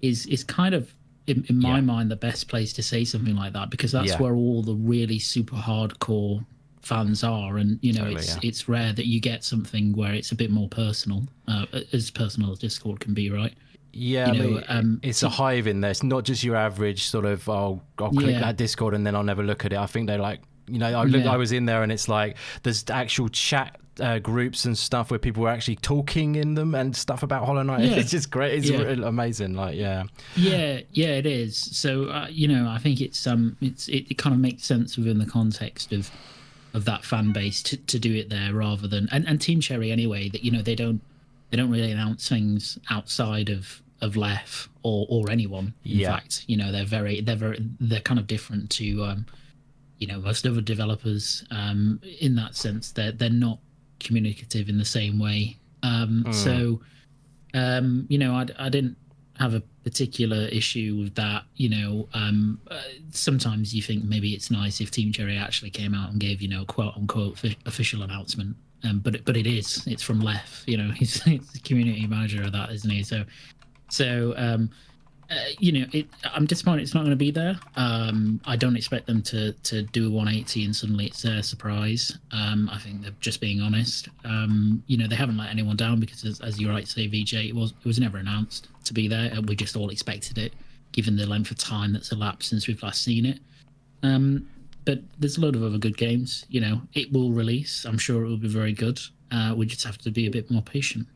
is kind of, in my mind, the best place to say something like that, because that's where all the really super hardcore fans are, and it's rare that you get something where it's a bit more personal as Discord can be, right? It's a hive in there. It's not just your average sort of, I'll click that Discord and then I'll never look at it. I think they're like, I was in there and it's like there's actual chat groups and stuff where people were actually talking in them and stuff about Hollow Knight. It's just great. It's really amazing. It is. So I think it kind of makes sense within the context of that fan base to do it there, rather than and Team Cherry anyway, that they don't really announce things outside of Lef or anyone. In fact, they're kind of different to most other developers in that sense. They're not communicative in the same way. So I didn't have a particular issue with that. Sometimes you think maybe it's nice if Team Cherry actually came out and gave quote unquote official announcement, but it's from Lef. He's the community manager of that, isn't he? I'm disappointed it's not going to be there. I don't expect them to do a 180 and suddenly it's their surprise. I think they're just being honest. They haven't let anyone down because, as you right say, Vijay, it was never announced to be there, and we just all expected it, given the length of time that's elapsed since we've last seen it. But there's a load of other good games. It will release. I'm sure it will be very good. We just have to be a bit more patient.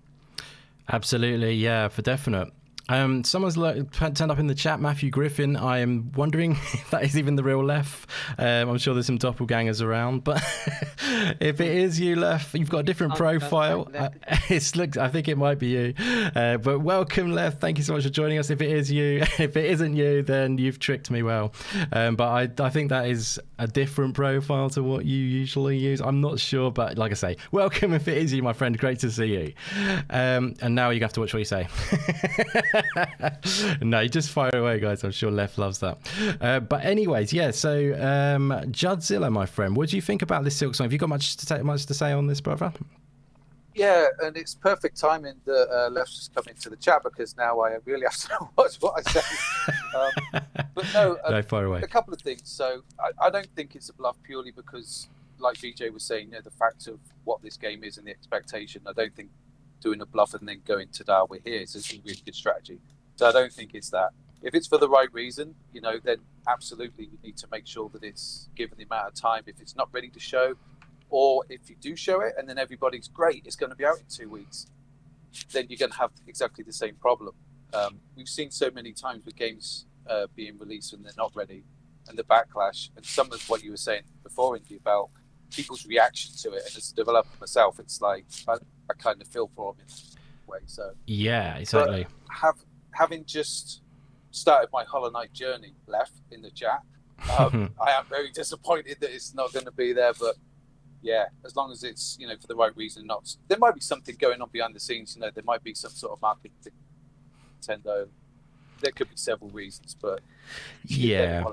Absolutely, yeah, for definite. Someone's turned up in the chat, Matthew Griffin. I am wondering if that is even the real Lef. I'm sure there's some doppelgangers around, but if it is you, Lef, you've got a different profile. I think it might be you. But welcome, Lef. Thank you so much for joining us. If it is you, if it isn't you, then you've tricked me well. But I think that is a different profile to what you usually use. I'm not sure, but like I say, welcome if it is you, my friend. Great to see you. And now you have to watch what you say. No, you just fire away, guys. I'm sure Lef loves that. But anyways, yeah. So Joddzilla, my friend, what do you think about this Silksong? Have you got much to say on this, brother? Yeah, and it's perfect timing that Lef's just come into the chat, because now I really have to watch what I say. But no, fire away. A couple of things. So I don't think it's a bluff purely because, like Vijay was saying, the fact of what this game is and the expectation. I don't think doing a bluff and then going to dial we're here is a really good strategy. So I don't think it's that. If it's for the right reason, then absolutely you need to make sure that it's given the amount of time. If it's not ready to show, or if you do show it and then everybody's great, it's going to be out in 2 weeks, then you're going to have exactly the same problem. We've seen so many times with games being released when they're not ready, and the backlash, and some of what you were saying before, Indy, about people's reaction to it. And as a developer myself, it's like I kind of feel for them in a way. So yeah, exactly. Having just started my Hollow Knight journey, Left in the chat, I am very disappointed that it's not going to be there. But yeah, as long as it's for the right reason, there might be something going on behind the scenes. There might be some sort of marketing Nintendo. There could be several reasons, but yeah.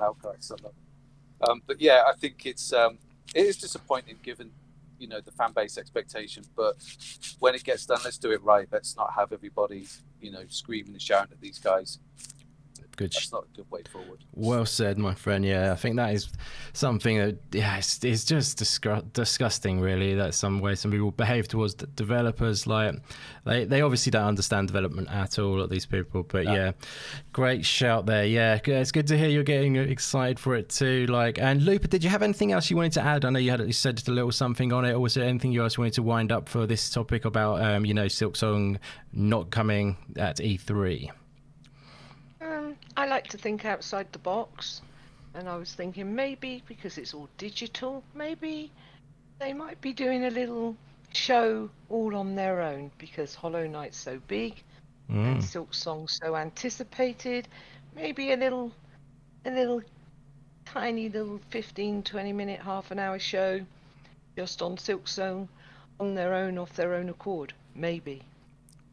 But yeah, I think it is disappointing given the fan base expectation. But when it gets done, let's do it right. Let's not have everybody screaming and shouting at these guys. That's not a good way forward. Well said, my friend. Yeah, I think that is something that it's just disgusting, really. That's some way some people behave towards developers. Like they obviously don't understand development at all, at these people. But yeah, great shout there. Yeah, it's good to hear you're getting excited for it too. And Looper, did you have anything else you wanted to add? I know you said just a little something on it. Or was there anything you else wanted to wind up for this topic about Silksong not coming at E3? I like to think outside the box, and I was thinking maybe because it's all digital, maybe they might be doing a little show all on their own, because Hollow Knight's so big and Silksong so anticipated. Maybe a little tiny little 15-20 minute, half an hour show just on Silksong on their own, off their own accord, maybe.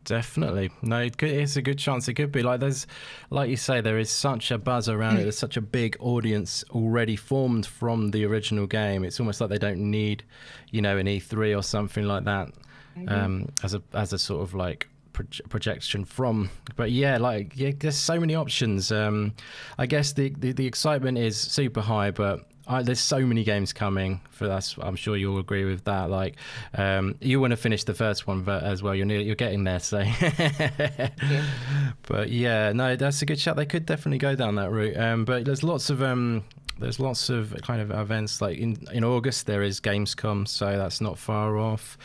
Definitely. No, it's a good chance it could be. Like you say, there is such a buzz around it. There's such a big audience already formed from the original game. It's almost like they don't need, an E3 or something like that, as a sort of like projection from. But there's so many options. I guess the excitement is super high, but there's so many games coming for us. I'm sure you'll agree with that. You want to finish the first one as well. You're getting there. So, yeah. But yeah, no, that's a good shout. They could definitely go down that route. But there's lots of kind of events. Like in August there is Gamescom, so that's not far off.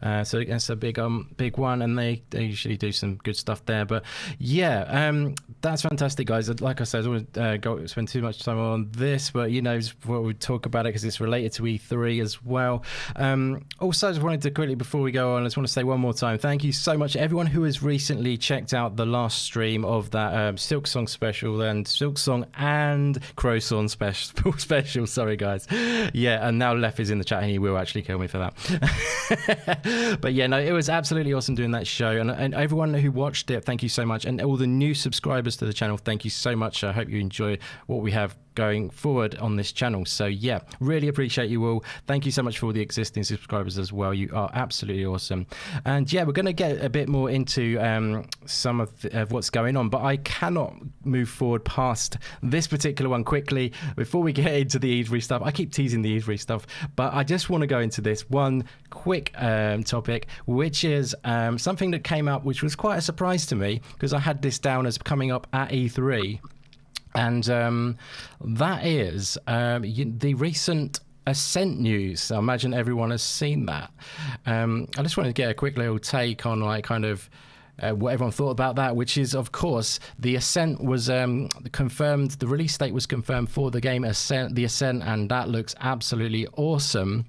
So it's a big one, and they usually do some good stuff there. But yeah, that's fantastic, guys. Like I said, I don't want to spend too much time on this, but what we talk about it because it's related to E3 as well. Also, I just wanted to quickly, before we go on, I just want to say one more time, thank you so much everyone who has recently checked out the last stream of that Silksong special and Silksong and Croissant special. Sorry, guys. Yeah, and now Lef is in the chat and he will actually kill me for that. But yeah, no, it was absolutely awesome doing that show, and everyone who watched it, thank you so much, and all the new subscribers to the channel, thank you so much. I hope you enjoy what we have going forward on this channel. So yeah, really appreciate you all. Thank you so much for all the existing subscribers as well. You are absolutely awesome. And yeah, we're going to get a bit more into some of what's going on, but I cannot move forward past this particular one quickly before we get into the E3 stuff. I keep teasing the E3 stuff, but I just want to go into this one quick topic, which is something that came up, which was quite a surprise to me because I had this down as coming up at E3. And that is the recent Ascent news. I imagine everyone has seen that. I just wanted to get a quick little take on what everyone thought about that, which is, of course, the Ascent was confirmed. The release date was confirmed for the game the Ascent, and that looks absolutely awesome.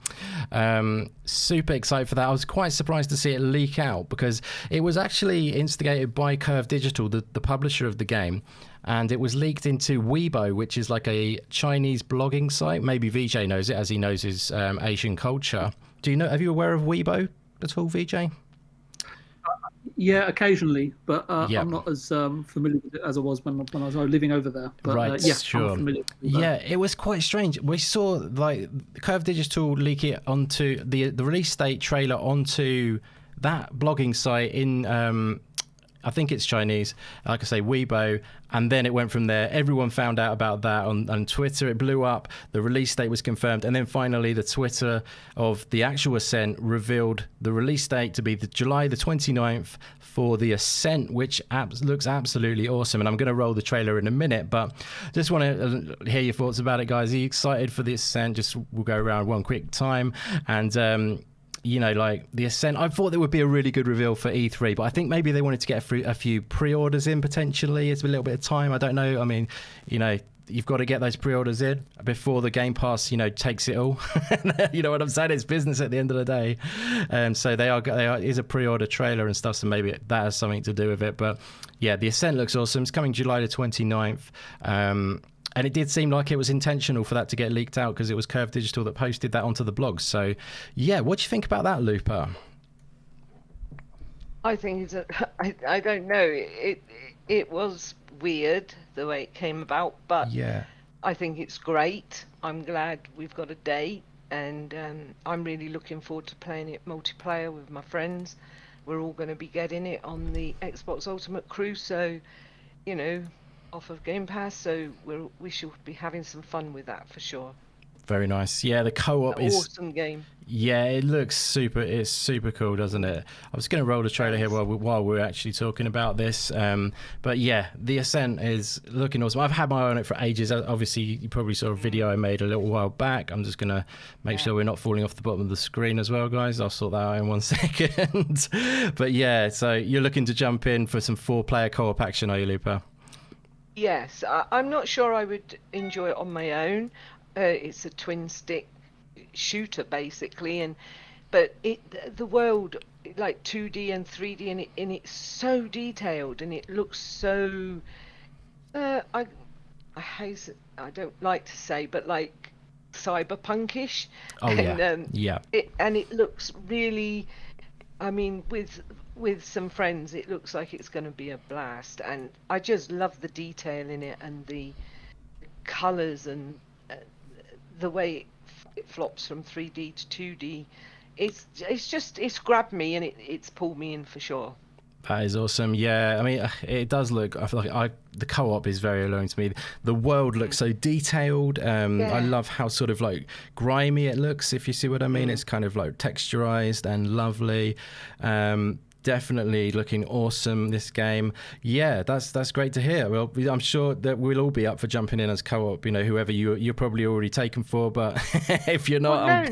Super excited for that. I was quite surprised to see it leak out, because it was actually instigated by Curve Digital, the publisher of the game, and it was leaked into Weibo, which is like a Chinese blogging site. Maybe Vijay knows it, as he knows his Asian culture. Have you aware of Weibo at all, Vijay? Yeah, occasionally, but I'm not as familiar with it as I was when I was living over there. But, right, yeah, sure. I'm familiar with yeah, it was quite strange. We saw like Curve Digital leak it onto the release date trailer onto that blogging site in I think it's Chinese, like I say, Weibo, and then it went from there. Everyone found out about that on Twitter. It blew up. The release date was confirmed, and then finally the Twitter of the actual Ascent revealed the release date to be July the 29th for the Ascent, which looks absolutely awesome. And I'm going to roll the trailer in a minute, but just want to hear your thoughts about it, guys. Are you excited for the Ascent? We'll go around one quick time, and like the Ascent, I thought there would be a really good reveal for E3, but I think maybe they wanted to get a few pre-orders in potentially. It's a little bit of time. I don't know. I mean, you've got to get those pre-orders in before the Game Pass, takes it all. You know what I'm saying? It's business at the end of the day. So they are is a pre-order trailer and stuff, so maybe that has something to do with it. But yeah, the Ascent looks awesome. It's coming July the 29th. And it did seem like it was intentional for that to get leaked out, because it was Curve Digital that posted that onto the blog. So, yeah, what do you think about that, Looper? I think I don't know. It was weird the way it came about, but yeah, I think it's great. I'm glad we've got a date, and I'm really looking forward to playing it multiplayer with my friends. We're all going to be getting it on the Xbox Ultimate Crew, so, off of Game Pass, so we should be having some fun with that for sure. Very nice. Yeah, the co-op is awesome game. Yeah, it looks super. It's super cool, doesn't it? I was going to roll the trailer here while we're actually talking about this. But yeah, the Ascent is looking awesome. I've had my eye on it for ages. Obviously, you probably saw a video I made a little while back. I'm just going to make sure we're not falling off the bottom of the screen as well, guys. I'll sort that out in 1 second. But yeah, so you're looking to jump in for some 4-player co-op action, are you, Lupa? Yes, I'm not sure I would enjoy it on my own. It's a twin stick shooter basically, but the world, like 2D and 3D, and it's so detailed, and it looks so I don't like to say, but like cyberpunkish. It looks really, I mean, with some friends, it looks like it's going to be a blast, and I just love the detail in it, and the colors, and the way it flops from 3D to 2D. It's grabbed me, and it's pulled me in for sure. That is awesome. Yeah, I mean, it does look, I feel like the co-op is very alluring to me. The world looks so detailed. I love how sort of like grimy it looks, if you see what I mean. It's kind of like texturized and lovely. Definitely looking awesome, this game. Yeah, that's great to hear. Well, I'm sure that we'll all be up for jumping in as co-op, whoever you're probably already taken for, but if you're not,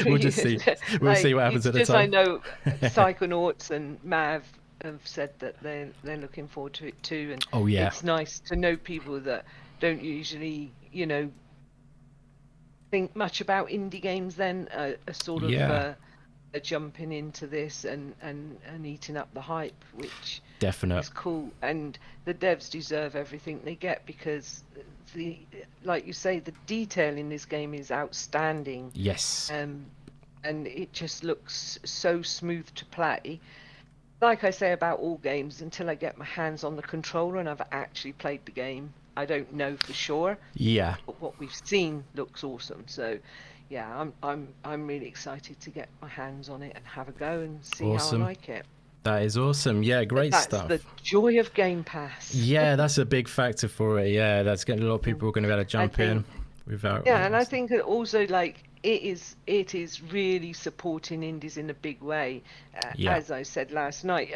we'll just see. We'll see what happens at the time. I know Psychonauts and Mav have said that they're looking forward to it too, and it's nice to know people that don't usually, think much about indie games then are sort of jumping into this and eating up the hype, which is cool. And the devs deserve everything they get, because like you say, the detail in this game is outstanding. Yes. And it just looks so smooth to play. Like I say about all games, until I get my hands on the controller and I've actually played the game, I don't know for sure. Yeah. But what we've seen looks awesome. So yeah, I'm really excited to get my hands on it and have a go and see how I like it. That is awesome. Yeah, great stuff. That's the joy of Game Pass. Yeah, that's a big factor for it. Yeah, that's getting a lot of people are going to be able to jump in without. Yeah, and I think that also, like, it is really supporting indies in a big way. As I said last night,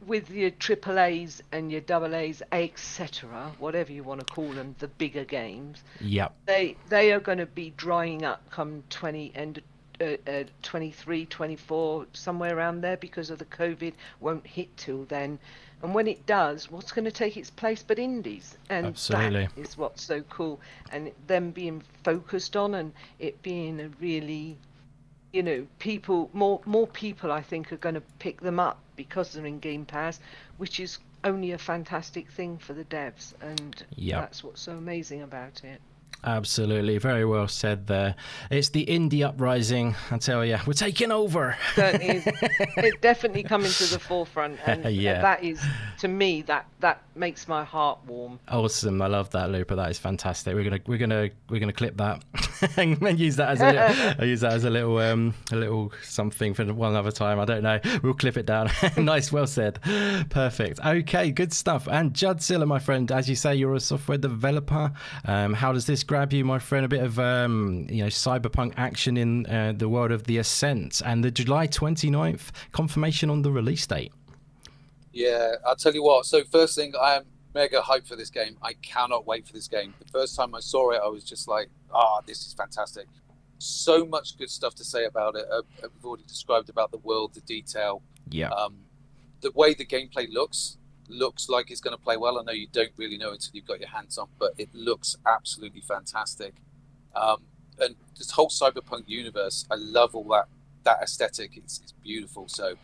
with your AAAs and your AA's, etc., whatever you want to call them, the bigger games. Yep. They are going to be drying up come end 23, 24, somewhere around there, because of the COVID, won't hit till then. And when it does, what's going to take its place but indies? And Absolutely. that is what's so cool. And them being focused on, and it being a really, you know, more people I think are going to pick them up because they're in Game Pass, which is only a fantastic thing for the devs. And that's what's so amazing about it. Absolutely, very well said there. It's the indie uprising, I tell you, we're taking over. It's definitely coming to the forefront, and that is, to me, that makes my heart warm. Awesome, I love that, Looper. That is fantastic. We're gonna clip that and use that as a little something for one other time. I don't know. We'll clip it down. Nice, well said. Perfect. Okay, good stuff. And Joddzilla, my friend, as you say, you're a software developer. How does this grab you, my friend? A bit of cyberpunk action in the world of the Ascent, and the July 29th confirmation on the release date. Yeah, I'll tell you what. So first thing, I am mega hyped for this game. I cannot wait for this game. The first time I saw it, I was just like, this is fantastic. So much good stuff to say about it. We've already described about the world, the detail. Yeah. The way the gameplay looks like it's going to play well. I know you don't really know until you've got your hands on, but it looks absolutely fantastic. And this whole cyberpunk universe, I love all that aesthetic. It's beautiful. So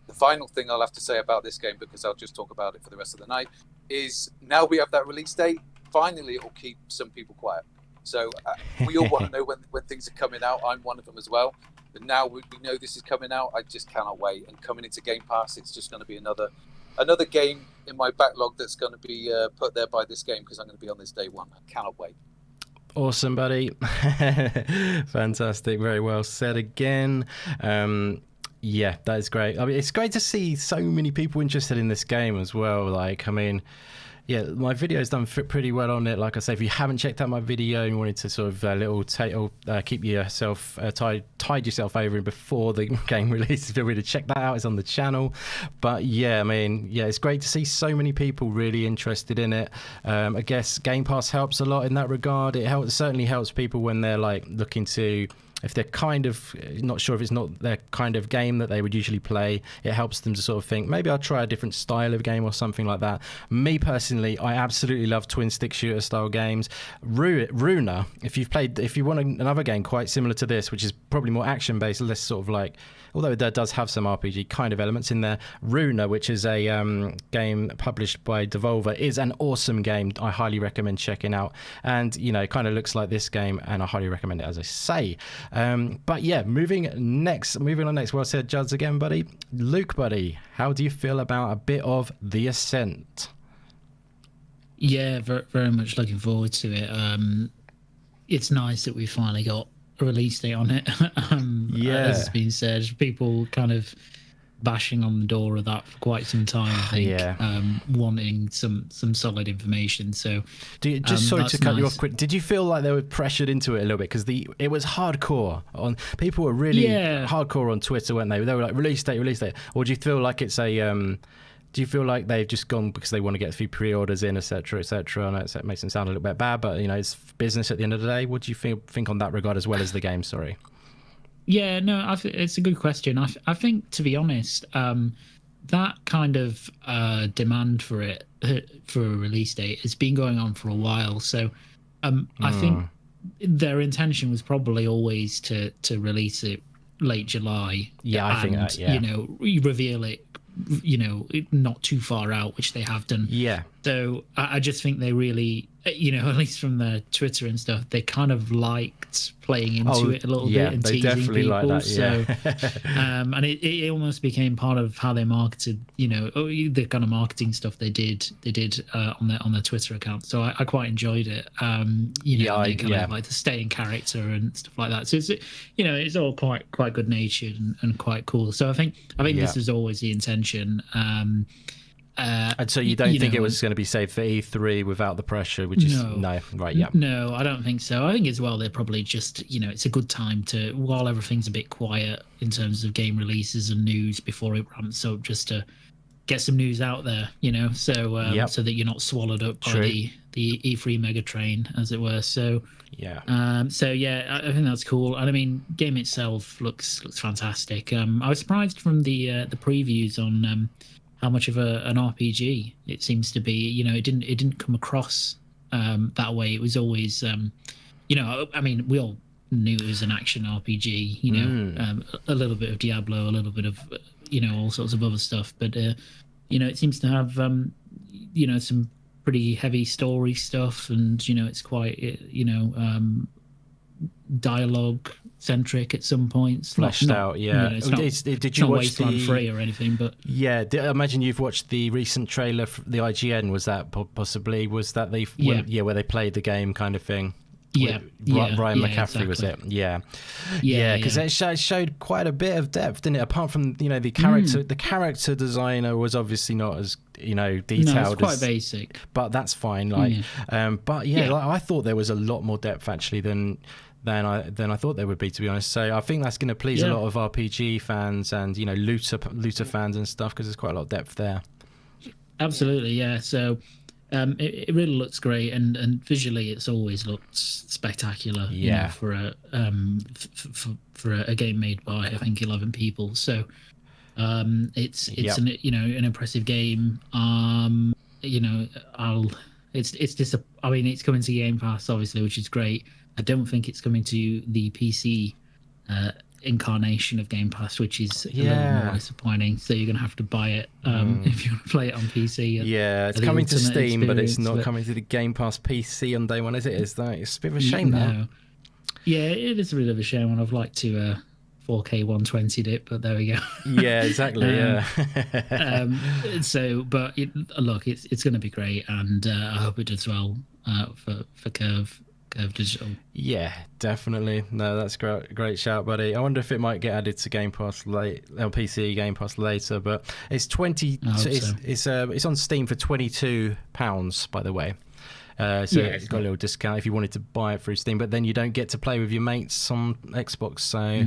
the final thing I'll have to say about this game, because I'll just talk about it for the rest of the night, is now we have that release date. Finally, it will keep some people quiet. So we all want to know when things are coming out. I'm one of them as well. But now we know this is coming out. I just cannot wait. And coming into Game Pass, it's just going to be another game in my backlog that's going to be put there by this game, because I'm going to be on this day one. I cannot wait. Awesome, buddy. Fantastic. Very well said again. Yeah, that is great. I mean, it's great to see so many people interested in this game as well. Like, I mean, yeah, my video's done pretty well on it. Like I say, if you haven't checked out my video and you wanted to sort of keep yourself tide yourself over before the game releases, feel free to check that out. It's on the channel. But yeah, I mean, yeah, it's great to see so many people really interested in it. I guess Game Pass helps a lot in that regard. It certainly helps people when they're like looking to, if they're kind of not sure if it's not their kind of game that they would usually play, it helps them to sort of think, maybe I'll try a different style of game or something like that. Me personally, I absolutely love twin stick shooter style games. Runa, if you want another game quite similar to this, which is probably more action based, less sort of like, although it does have some RPG kind of elements in there. Runa, which is a game published by Devolver, is an awesome game. I highly recommend checking out. And, you know, it kind of looks like this game, and I highly recommend it, as I say. But yeah, moving on next. Well said, Judds, again, buddy. Luke, buddy, how do you feel about a bit of The Ascent? Yeah, very, very much looking forward to it. It's nice that we finally got a release date on it. As it's been said, people kind of bashing on the door of that for quite some time, I think, wanting some solid information. So sorry to cut you off quick, did you feel like they were pressured into it a little bit, because it was hardcore on people were really hardcore on Twitter, weren't they? They were like, release date, or do you feel like it's a do you feel like they've just gone because they want to get a few pre-orders in, etc., etc.? I know it makes them sound a little bit bad, but you know, it's business at the end of the day. What do you think on that regard, as well as the game? Sorry. Yeah, no, it's a good question. I think, to be honest, that kind of demand for it, for a release date, has been going on for a while. So I think their intention was probably always to release it late July. Yeah, I think that, yeah. You know, reveal it, you know, not too far out, which they have done. Yeah. So I just think they really, you know, at least from their Twitter and stuff, they kind of liked playing into it a little bit and teasing people. Like that, yeah. So, and it almost became part of how they marketed, you know, the kind of marketing stuff they did on their Twitter account. So I quite enjoyed it. You know, they kind of like to stay in character and stuff like that. So it's, you know, it's all quite good natured and quite cool. So I think this is always the intention. And so you don't think it was going to be saved for E3 without the pressure, which is no, right? Yeah. No, I don't think so. I think as well, they're probably just, you know, it's a good time to, while everything's a bit quiet in terms of game releases and news before it ramps up, just to get some news out there, so so that you're not swallowed up by the E3 mega train, as it were. So I think that's cool. And I mean, game itself looks fantastic. I was surprised from the previews on how much of an RPG it seems to be. It didn't come across that way. It was always I mean, we all knew it was an action RPG, a little bit of Diablo, a little bit of all sorts of other stuff, but it seems to have some pretty heavy story stuff, and it's quite dialogue centric at some points, fleshed out. Did you watch Wasteland 3 or anything? But I imagine you've watched the recent trailer for the IGN. Was that possibly where they played the game kind of thing? Ryan McCaffrey, exactly. was it? Because it showed quite a bit of depth, didn't it? Apart from the character, the character designer was obviously not as detailed. No, it's quite basic, but that's fine. I thought there was a lot more depth actually than I thought there would be, to be honest. So I think that's going to please a lot of RPG fans and looter fans and stuff, because there's quite a lot of depth there. Absolutely, yeah. So. It really looks great, and visually it's always looked spectacular. For a game made by I think 11 people. So it's an impressive game. It's coming to Game Pass obviously, which is great. I don't think it's coming to the PC incarnation of Game Pass, which is a little more disappointing. So you're going to have to buy it if you want to play it on PC. It's coming to Steam, but it's not coming to the Game Pass PC on day one, is it? It's a bit of a shame, no. Yeah, it is a bit of a shame, and I'd like to 4K 120'd it, but there we go. Yeah, exactly. But it's going to be great, and I hope it does well for Curve Digital. Yeah, definitely. No, that's great shout, buddy. I wonder if it might get added to Game Pass PC Game Pass later, but it's it's on Steam for £22, by the way. It's got a little discount if you wanted to buy it through Steam, but then you don't get to play with your mates on Xbox, so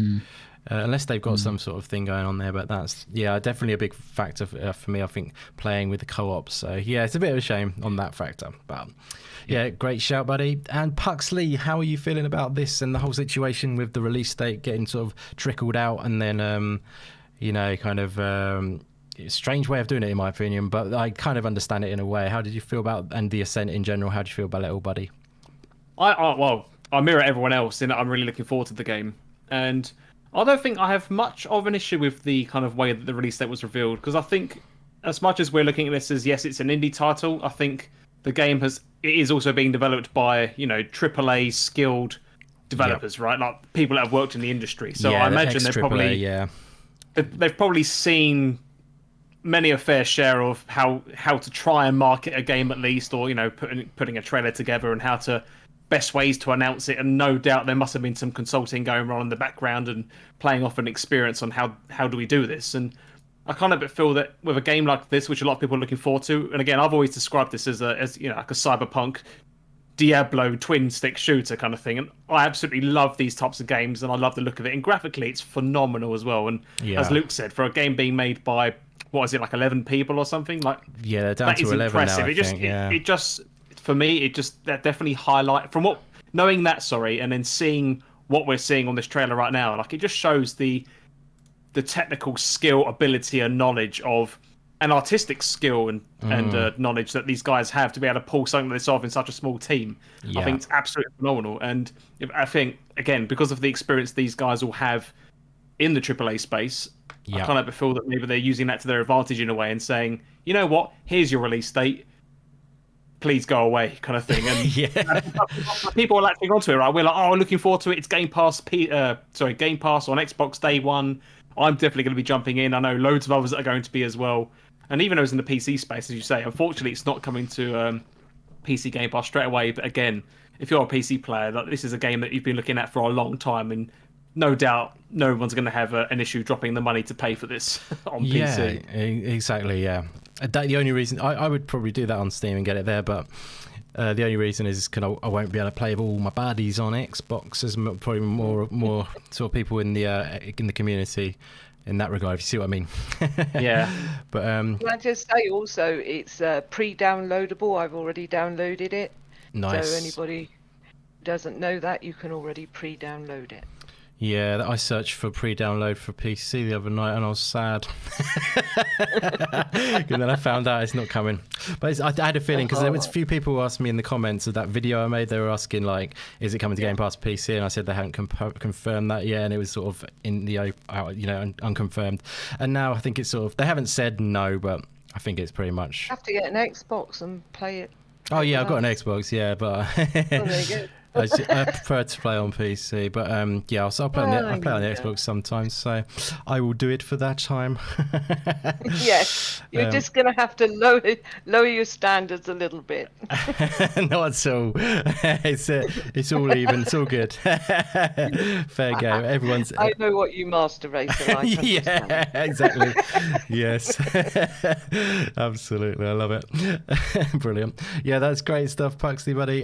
unless they've got some sort of thing going on there. But that's definitely a big factor for me, I think, playing with the co-op. So it's a bit of a shame on that factor, but great shout, buddy. And Puxley, how are you feeling about this and the whole situation with the release date getting sort of trickled out, and then strange way of doing it in my opinion, but I kind of understand it in a way. How did you feel about, and the Ascent in general, how did you feel about it all, buddy? I mirror everyone else in that I'm really looking forward to the game, and I don't think I have much of an issue with the kind of way that the release date was revealed, because I think as much as we're looking at this as it's an indie title, I think the game is also being developed by AAA skilled developers, right? Like people that have worked in the industry. So I imagine they've probably seen many a fair share of how to try and market a game at least, or putting a trailer together and how to best ways to announce it. And no doubt there must have been some consulting going on in the background and playing off an experience on how do we do this. And I kind of feel that with a game like this, which a lot of people are looking forward to, and again, I've always described this as like a cyberpunk Diablo twin stick shooter kind of thing, and I absolutely love these types of games, and I love the look of it, and graphically it's phenomenal as well. And as Luke said, for a game being made by like 11 people or something, like they're down to 11 impressive. now, it just for me, that definitely highlight from knowing that, and then seeing what we're seeing on this trailer right now, like it just shows the technical skill, ability, and knowledge of an artistic skill and knowledge that these guys have to be able to pull something like this off in such a small team. I think it's absolutely phenomenal. And I think, again, because of the experience these guys all have in the AAA space, I kind of feel that maybe they're using that to their advantage in a way and saying, you know what, here's your release date, please go away, kind of thing. And people are latching onto it, right? We're like, looking forward to it. It's Game Pass on Xbox day one. I'm definitely going to be jumping in. I know loads of others that are going to be as well. And even those in the PC space, as you say, unfortunately, it's not coming to PC Game Pass straight away. But again, if you're a PC player, this is a game that you've been looking at for a long time, and no doubt no one's going to have an issue dropping the money to pay for this on PC. Yeah, exactly, yeah. The only reason... I would probably do that on Steam and get it there, but... the only reason is because I won't be able to play with all my baddies on Xbox. There's probably more sort of people in the community in that regard, if you see what I mean. Yeah. But Can I just say also, it's pre-downloadable. I've already downloaded it. Nice. So anybody who doesn't know that, you can already pre-download it. Yeah, I searched for pre-download for PC the other night and I was sad. And then I found out it's not coming. But I had a feeling, because there was a few people who asked me in the comments of that video I made, they were asking, like, is it coming to Game Pass PC? And I said they hadn't confirmed that yet, and it was sort of in the, unconfirmed. And now I think it's sort of, they haven't said no, but I think it's pretty much... You have to get an Xbox and play it. Oh, yeah, I've got an Xbox, yeah, but... Well, there you go. I prefer to play on PC, but yeah, I'll play on the Xbox sometimes, so I will do it for that time. Yes, you're just going to have to lower your standards a little bit. Not at all. It's all even. It's all good. Fair game. Everyone's. I know what you master racer like. Yeah, exactly. Yes, absolutely. I love it. Brilliant. Yeah, that's great stuff, Puxley, buddy.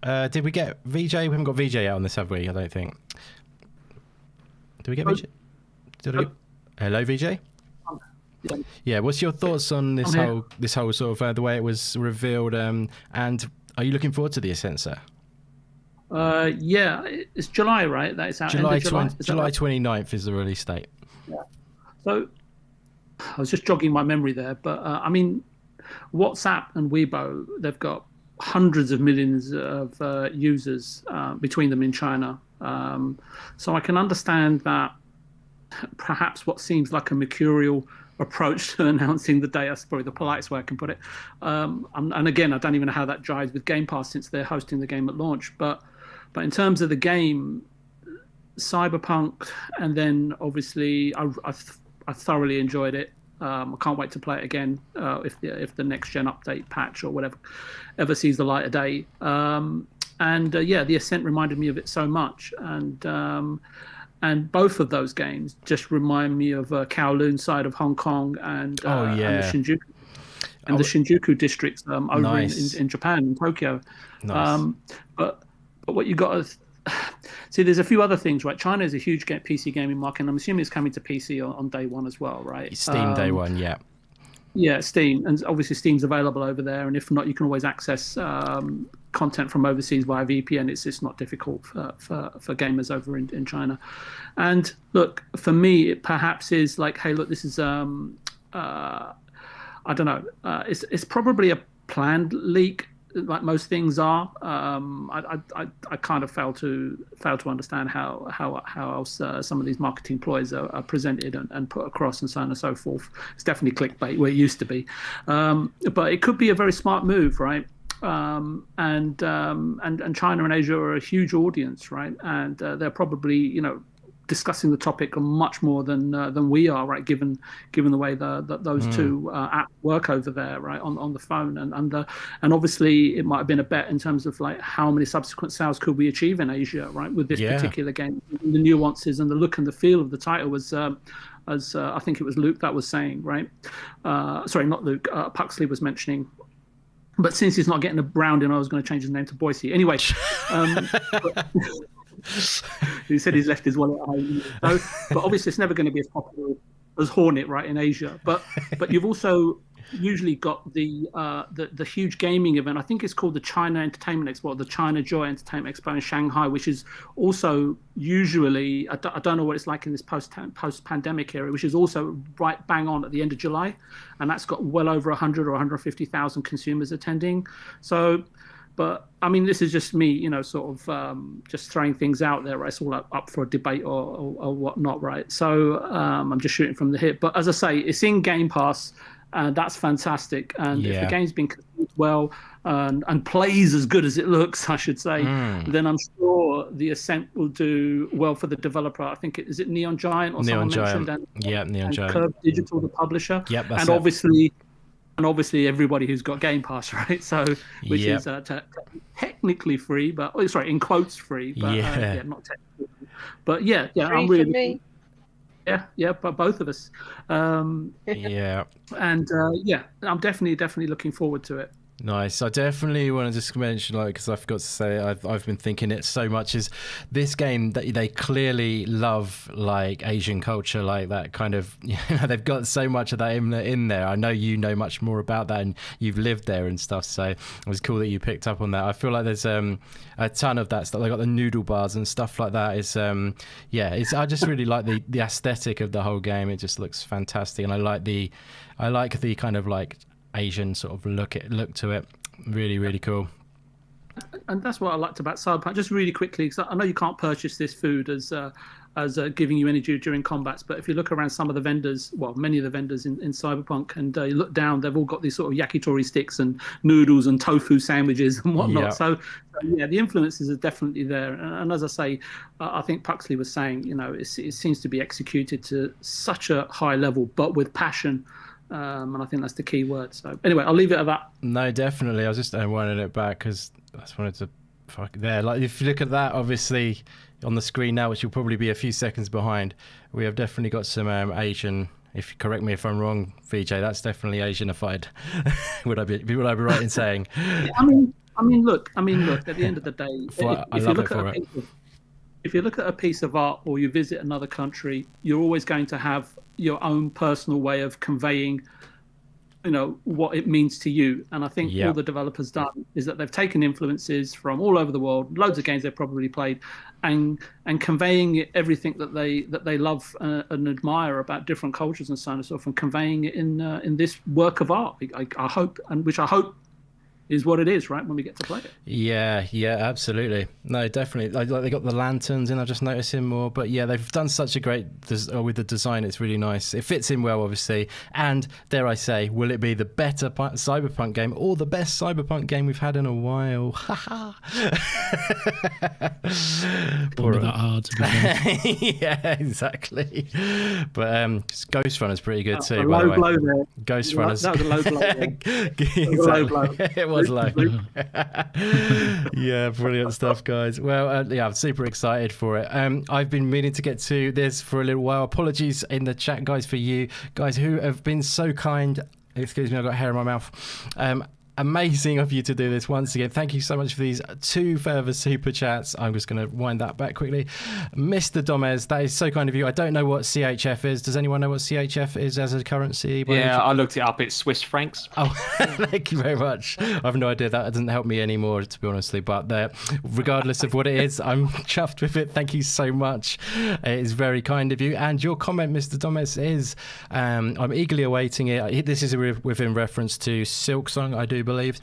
Did we get Vijay? We haven't got Vijay out on this, have we? I don't think. Did we get Vijay? Hello, Vijay. Yeah. What's your thoughts on this whole sort of the way it was revealed? And are you looking forward to the Ascent, sir? Yeah, it's July, right? That is out. July 29th is the release date. Yeah. So I was just jogging my memory there, but I mean, WhatsApp and Weibo, they've got hundreds of millions of users between them in China. So I can understand that perhaps what seems like a mercurial approach to announcing the date, that's probably the politest way I can put it. And again, I don't even know how that jives with Game Pass since they're hosting the game at launch. But in terms of the game, Cyberpunk, and then obviously I thoroughly enjoyed it. I can't wait to play it again if the next gen update patch or whatever ever sees the light of day. Yeah, the Ascent reminded me of it so much, and both of those games just remind me of Kowloon side of Hong Kong and the Shinjuku districts over in Japan, in Tokyo. Nice. But what you got to see, there's a few other things, right? China is a huge PC gaming market, and I'm assuming it's coming to PC on day one as well, right? Steam day one, yeah. Yeah, Steam, and obviously Steam's available over there, and if not, you can always access content from overseas via VPN. It's not difficult for gamers over in China. And look, for me, it perhaps is like, hey, look, this is I don't know, it's probably a planned leak, like most things are. I kind of fail to understand how else some of these marketing ploys are presented and put across and so on and so forth. It's definitely clickbait where it used to be, but it could be a very smart move, right? And China and Asia are a huge audience, right? And they're probably discussing the topic much more than we are, right? Given the way that those two apps work over there, right, on the phone, and obviously it might have been a bet in terms of like how many subsequent sales could we achieve in Asia, right, with this particular game. The nuances and the look and the feel of the title was, as I think it was Luke that was saying, right? Sorry, not Luke. Puxley was mentioning. But since he's not getting around, I was going to change his name to Boise. Anyway. He said he's left his wallet at home. So, but obviously it's never going to be as popular as Hornet, right, in Asia. But you've also usually got the huge gaming event. I think it's called the China Entertainment Expo, the China Joy Entertainment Expo in Shanghai, which is also usually, I don't know what it's like in this post-pandemic era, which is also right bang on at the end of July, and that's got well over 100 or 150,000 consumers attending. So. But I mean, this is just me, sort of just throwing things out there, right? It's all up for a debate or whatnot, right? So I'm just shooting from the hip. But as I say, it's in Game Pass, and that's fantastic. And if the game's been conceived well and plays as good as it looks, I should say, then I'm sure the Ascent will do well for the developer. I think is it Neon Giant or Neon someone Giant. mentioned? Neon Giant. Curve Digital, the publisher. Yep, that's it. And obviously everybody who's got Game Pass, right? So, which is technically free, but in quotes free, but not technically. But yeah, free I'm really. For me. Yeah, but both of us. Yeah. And I'm definitely looking forward to it. Nice. I definitely want to just mention, like, because I forgot to say, I've been thinking it so much, is this game that they clearly love, like, Asian culture, like that kind of, you know, they've got so much of that in there. I know you know much more about that and you've lived there and stuff, so it was cool that you picked up on that. I feel like there's a ton of that stuff. They got the noodle bars and stuff like that. It's I just really like the aesthetic of the whole game. It just looks fantastic, and I like the kind of like Asian sort of look to it. Really, really cool. And that's what I liked about Cyberpunk. Just really quickly, because I know you can't purchase this food as giving you energy during combats, but if you look around some of the vendors, well, many of the vendors in Cyberpunk, and you look down, they've all got these sort of yakitori sticks and noodles and tofu sandwiches and whatnot. Yeah. So yeah, the influences are definitely there. And as I say, I think Puxley was saying, you know, it seems to be executed to such a high level, but with passion. And I think that's the key word. So anyway, I'll leave it at that. No, definitely. I was just winding it back because I just wanted to there. Like, if you look at that, obviously on the screen now, which will probably be a few seconds behind, we have definitely got some Asian. If you correct me if I'm wrong, Vijay, that's definitely Asianified. would I be right in saying? I mean, look. At the end of the day, if you look at a piece of art or you visit another country, you're always going to have your own personal way of conveying, you know, what it means to you. And I think all the developers done is that they've taken influences from all over the world, loads of games they've probably played, and conveying everything that they love and admire about different cultures and so on and so forth, and conveying it in this work of art. I hope, and which I hope is what it is, right, when we get to play it. Yeah, absolutely. No, definitely. Like they got the lanterns in, I'm just noticing more. But yeah, they've done such a great, with the design, it's really nice. It fits in well, obviously. And dare I say, will it be the better Cyberpunk game or the best Cyberpunk game we've had in a while? Probably that hard to be honest. Yeah, exactly. But Ghost Runner's pretty good too, a by the way. Low blow there. Ghost Runner's. That was a low blow there. Exactly. Low blow. It was low. Yeah, brilliant stuff, guys. Well, I'm super excited for it. I've been meaning to get to this for a little while. Apologies in the chat, guys, for you guys who have been so kind. Excuse me, I've got hair in my mouth. Amazing of you to do this once again. Thank you so much for these 2 further super chats. I'm just going to wind that back quickly. Mr. Domez, that is so kind of you. I don't know what CHF is. Does anyone know what CHF is as a currency? Yeah, I looked it up. It's Swiss francs. Oh, thank you very much. I have no idea. That doesn't help me anymore, to be honestly. But regardless of what it is, I'm chuffed with it. Thank you so much. It is very kind of you. And your comment, Mr. Domez, is I'm eagerly awaiting it. This is within reference to Silksong, I do believe.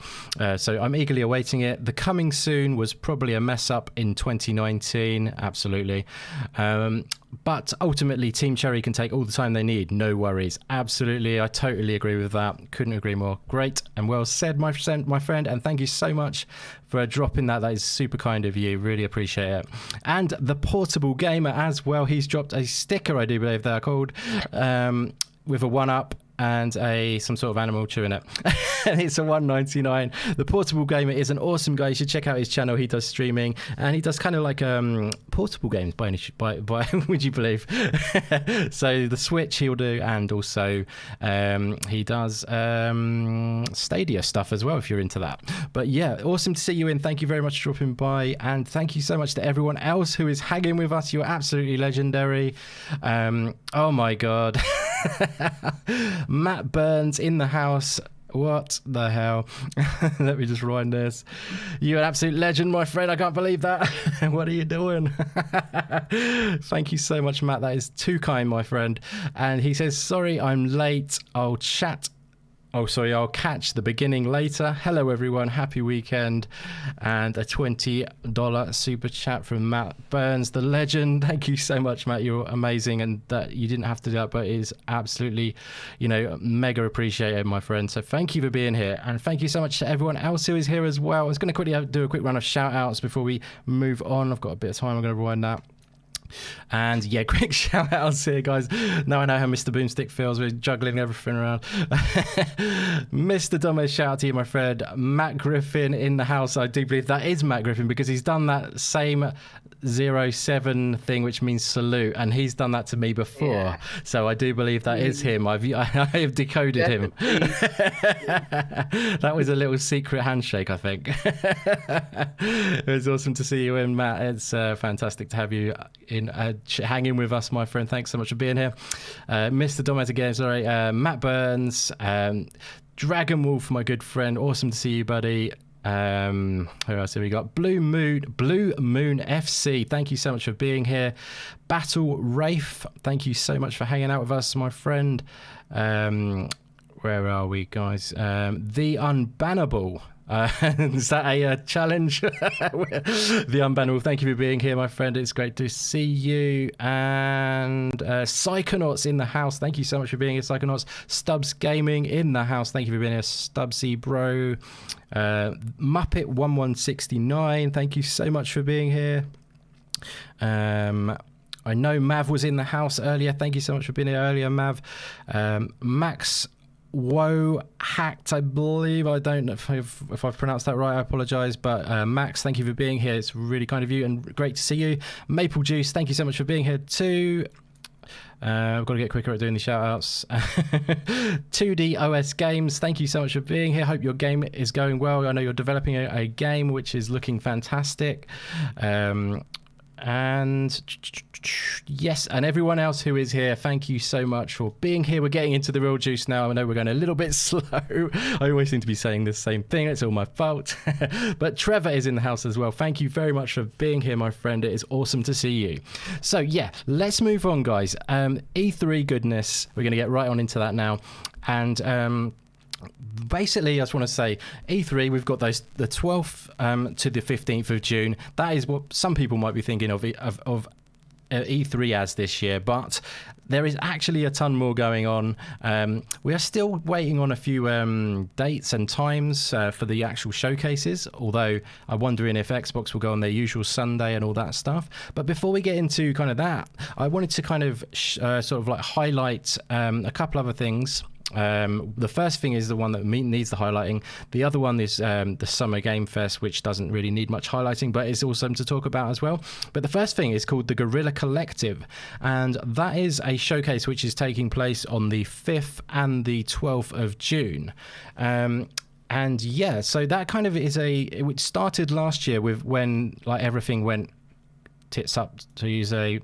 So I'm eagerly awaiting it. The coming soon was probably a mess up in 2019. Absolutely. But ultimately, Team Cherry can take all the time they need. No worries. Absolutely. I totally agree with that. Couldn't agree more. Great and well said, my friend. And thank you so much for dropping that. That is super kind of you. Really appreciate it. And the Portable Gamer as well. He's dropped a sticker, I do believe they're called, with a 1-up and some sort of animal chewing it. And it's a $1.99. The Portable Gamer is an awesome guy. You should check out his channel. He does streaming and he does kind of like portable games by would you believe? So the Switch he'll do, and also he does Stadia stuff as well if you're into that. But yeah, awesome to see you in. Thank you very much for dropping by, and thank you so much to everyone else who is hanging with us. You're absolutely legendary. Oh my god. Matt Burns in the house. What the hell? Let me just rewind this. You're an absolute legend, my friend. I can't believe that. What are you doing? Thank you so much, Matt. That is too kind, my friend. And he says, sorry, I'm late. I'll catch the beginning later. Hello, everyone. Happy weekend. And a $20 super chat from Matt Burns, the legend. Thank you so much, Matt. You're amazing. And that you didn't have to do that, but it is absolutely, mega appreciated, my friend. So thank you for being here. And thank you so much to everyone else who is here as well. I was going to quickly do a quick run of shout outs before we move on. I've got a bit of time. I'm going to rewind that. And yeah, quick shout outs here, guys. Now I know how Mr. Boomstick feels. We're juggling everything around. Mr. Domo, shout out to you, my friend. Matt Griffin in the house. I do believe that is Matt Griffin because he's done that same 07 thing, which means salute, and he's done that to me before. Yeah. So I do believe that is him. I have decoded him. That was a little secret handshake, I think. It was awesome to see you in, Matt. It's fantastic to have you in hanging with us, my friend. Thanks so much for being here. Mr. Domet again, sorry. Matt Burns, Dragon Wolf, my good friend. Awesome to see you, buddy. Who else have we got? Blue Moon FC, thank you so much for being here. Battle Rafe, thank you so much for hanging out with us, my friend. Where are we, guys? The Unbannable. Is that a challenge? The Unbannable, thank you for being here, my friend. It's great to see you. And Psychonauts in the house, thank you so much for being here, Psychonauts. Stubbs Gaming in the house, thank you for being here, Stubbsy bro. Muppet 1169, thank you so much for being here. I know Mav was in the house earlier, thank you so much for being here earlier, Mav. Max Woe Hacked, I believe. I don't know if I've pronounced that right. I apologize. But Max, thank you for being here. It's really kind of you and great to see you. Maple Juice, thank you so much for being here too. I've got to get quicker at doing the shout outs. 2D OS Games, thank you so much for being here. Hope your game is going well. I know you're developing a game which is looking fantastic. And yes, and everyone else who is here, thank you so much for being here. We're getting into the real juice now. I know we're going a little bit slow. I always seem to be saying the same thing. It's all my fault. But Trevor is in the house as well. Thank you very much for being here, my friend. It is awesome to see you. So yeah, let's move on, guys. E3 goodness. We're going to get right on into that now. And basically, I just want to say E3, we've got the 12th to the 15th of June. That is what some people might be thinking of E3 as this year, but there is actually a ton more going on. We are still waiting on a few dates and times for the actual showcases, although I'm wondering if Xbox will go on their usual Sunday and all that stuff. But before we get into kind of that, I wanted to kind of sort of like highlight a couple other things. The first thing is the one that needs the highlighting. The other one is the Summer Game Fest, which doesn't really need much highlighting, but it's awesome to talk about as well. But the first thing is called the Guerrilla Collective, and that is a showcase which is taking place on the 5th and the 12th of June. And yeah, so that kind of is it started last year with when like everything went tits up, to use a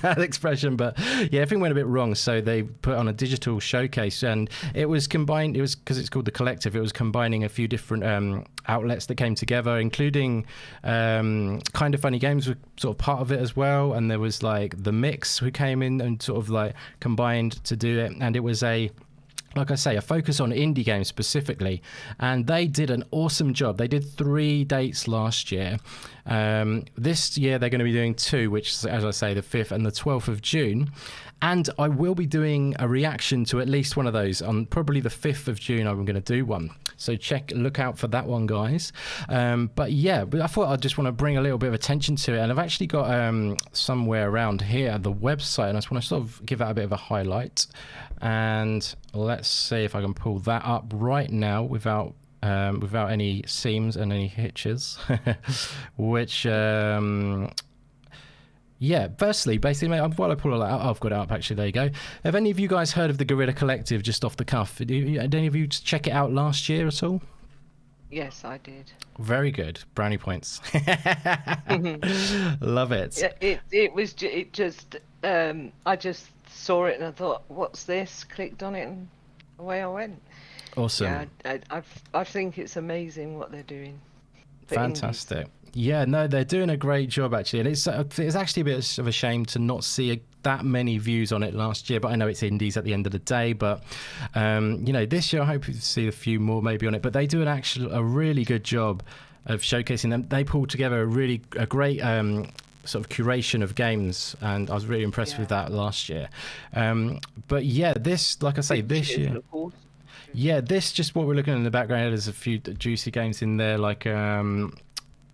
bad expression, but yeah, everything went a bit wrong, so they put on a digital showcase, and it was combined, it was because it's called the Collective, it was combining a few different outlets that came together, including Kind of Funny Games were sort of part of it as well, and there was like The Mix who came in and sort of like combined to do it, and it was like I say, a focus on indie games specifically, and they did an awesome job. They did 3 dates last year. This year they're going to be doing 2, which is, as I say, the 5th and the 12th of June. And I will be doing a reaction to at least one of those. On probably the 5th of June, I'm going to do one. So look out for that one, guys. But yeah, I thought I'd just want to bring a little bit of attention to it. And I've actually got somewhere around here, the website, and I just want to sort of give that a bit of a highlight. And let's see if I can pull that up right now without any seams and any hitches. Which... yeah, firstly, basically, mate, while I pull all that out, I've got it up, actually, there you go. Have any of you guys heard of the Guerrilla Collective just off the cuff? Did any of you check it out last year at all? Yes, I did. Very good. Brownie points. Love it. I just saw it and I thought, what's this? Clicked on it and away I went. Awesome. Yeah, I think it's amazing what they're doing. Fantastic. Yeah, no, they're doing a great job, actually. And it's actually a bit of a shame to not see that many views on it last year, but I know it's indies at the end of the day. But, this year I hope to see a few more maybe on it. But they do a really good job of showcasing them. They pulled together a great sort of curation of games, and I was really impressed with that last year. But yeah, this, like I say, this year... Yeah, this just what we're looking at in the background. There's a few juicy games in there, like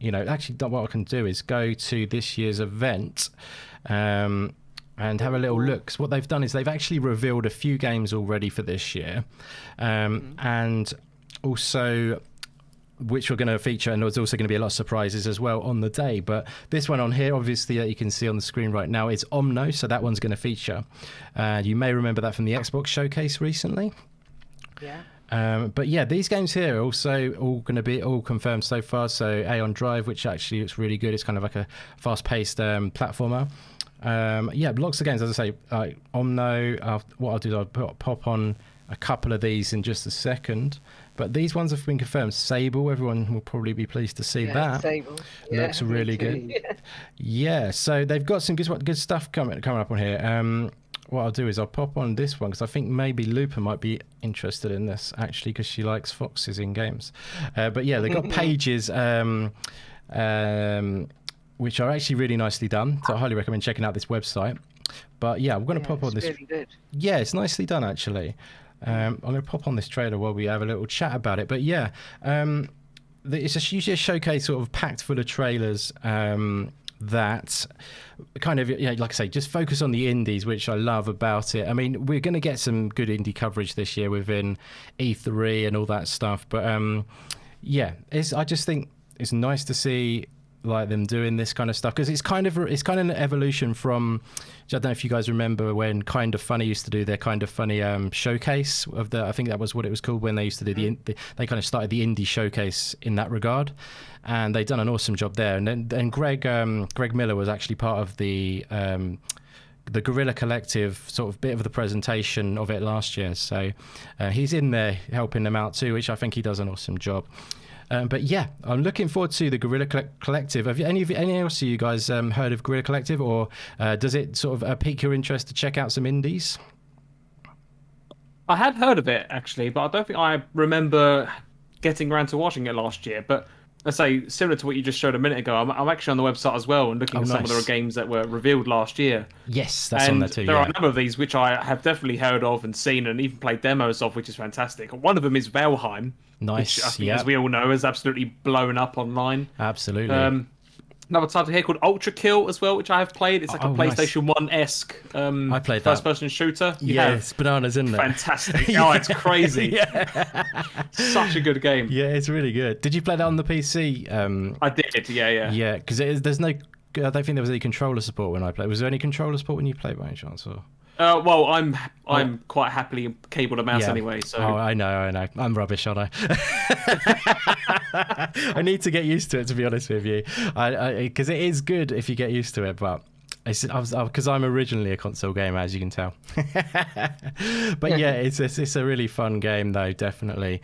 actually what I can do is go to this year's event and have a little look. So what they've done is they've actually revealed a few games already for this year, and also which we're going to feature, and there's also going to be a lot of surprises as well on the day. But this one on here, obviously, that you can see on the screen right now, is Omno, so that one's going to feature. You may remember that from the Xbox showcase recently. Yeah. But yeah, these games here are also all going to be all confirmed so far. So Aeon Drive, which actually looks really good. It's kind of like a fast-paced platformer. Yeah, lots of games, as I say. Omno, what I'll do is I'll pop on a couple of these in just a second. But these ones have been confirmed. Sable, everyone will probably be pleased to see that. Sable. Looks really good. Yeah, so they've got some good stuff coming up on here. What I'll do is I'll pop on this one because I think maybe Lupa might be interested in this actually because she likes foxes in games. But yeah, they've got pages which are actually really nicely done. So I highly recommend checking out this website. But yeah, I'm going to pop on this. Really good. Yeah, it's nicely done actually. I'm going to pop on this trailer while we have a little chat about it. But yeah, it's usually a showcase sort of packed full of trailers that kind of, like I say, just focus on the indies, which I love about it. I mean, we're going to get some good indie coverage this year within E3 and all that stuff. But yeah, I just think it's nice to see like them doing this kind of stuff because it's kind of an evolution from, I don't know if you guys remember when Kind of Funny used to do their Kind of Funny showcase of I think that was what it was called when they used to do they kind of started the indie showcase in that regard, and they've done an awesome job there. And then Greg Miller was actually part of the Guerrilla Collective sort of bit of the presentation of it last year, so he's in there helping them out too, which I think he does an awesome job. But yeah, I'm looking forward to the Guerrilla Collective. Have any else of you guys heard of Guerrilla Collective, or does it sort of pique your interest to check out some indies? I had heard of it actually, but I don't think I remember getting around to watching it last year. But let's say similar to what you just showed a minute ago, I'm actually on the website as well and looking at some of the games that were revealed last year. Yes, that's on there too. There are a number of these which I have definitely heard of and seen and even played demos of, which is fantastic. One of them is Valheim. Nice. Which I think, as we all know, is absolutely blown up online. Absolutely. Another title here called Ultra Kill as well, which I have played. It's like a PlayStation 1-esque I played first-person shooter. It's bananas, isn't it? Fantastic. Oh, it's crazy. Such a good game. Yeah, it's really good. Did you play that on the PC? I did, yeah. Yeah, because there's no... I don't think there was any controller support when I played. Was there any controller support when you played by any chance? Or... well, I'm quite happily cable to mouse anyway. So I know. I'm rubbish, aren't I? I need to get used to it, to be honest with you. Because it is good if you get used to it, but because I'm originally a console gamer, as you can tell. But yeah, it's a really fun game though, definitely.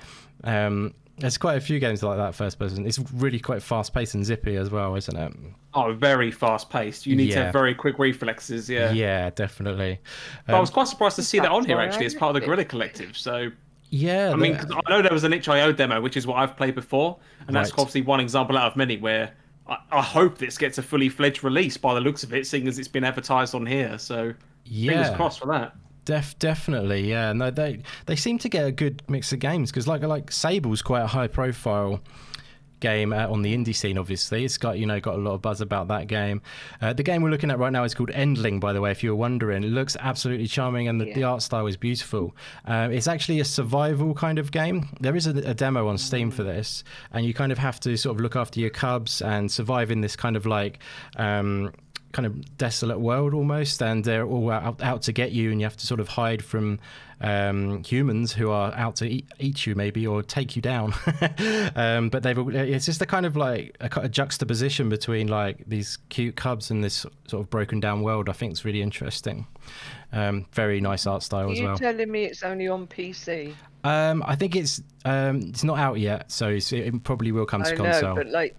There's quite a few games like that first person. It's really quite fast paced and zippy as well, isn't it? Oh, very fast paced. You need to have very quick reflexes, yeah. Yeah, definitely. But I was quite surprised to see that on here actually as part of the Guerrilla Collective. So yeah, I mean, 'cause I know there was an itch.io demo, which is what I've played before, and that's obviously one example out of many where I hope this gets a fully fledged release by the looks of it, seeing as it's been advertised on here. So fingers crossed for that. Definitely, yeah. No, they seem to get a good mix of games because like Sable's quite a high profile game on the indie scene. Obviously, it's got a lot of buzz about that game. The game we're looking at right now is called Endling, by the way, if you're wondering. It looks absolutely charming and the art style is beautiful. It's actually a survival kind of game. There is a demo on Steam for this, and you kind of have to sort of look after your cubs and survive in this kind of like kind of desolate world almost, and they're all out to get you, and you have to sort of hide from humans who are out to eat you maybe or take you down. But it's just a kind of like a juxtaposition between like these cute cubs and this sort of broken down world. I think it's really interesting. Very nice art style as well. Are you telling me it's only on PC? I think it's not out yet, so it probably will come to console. I know, but like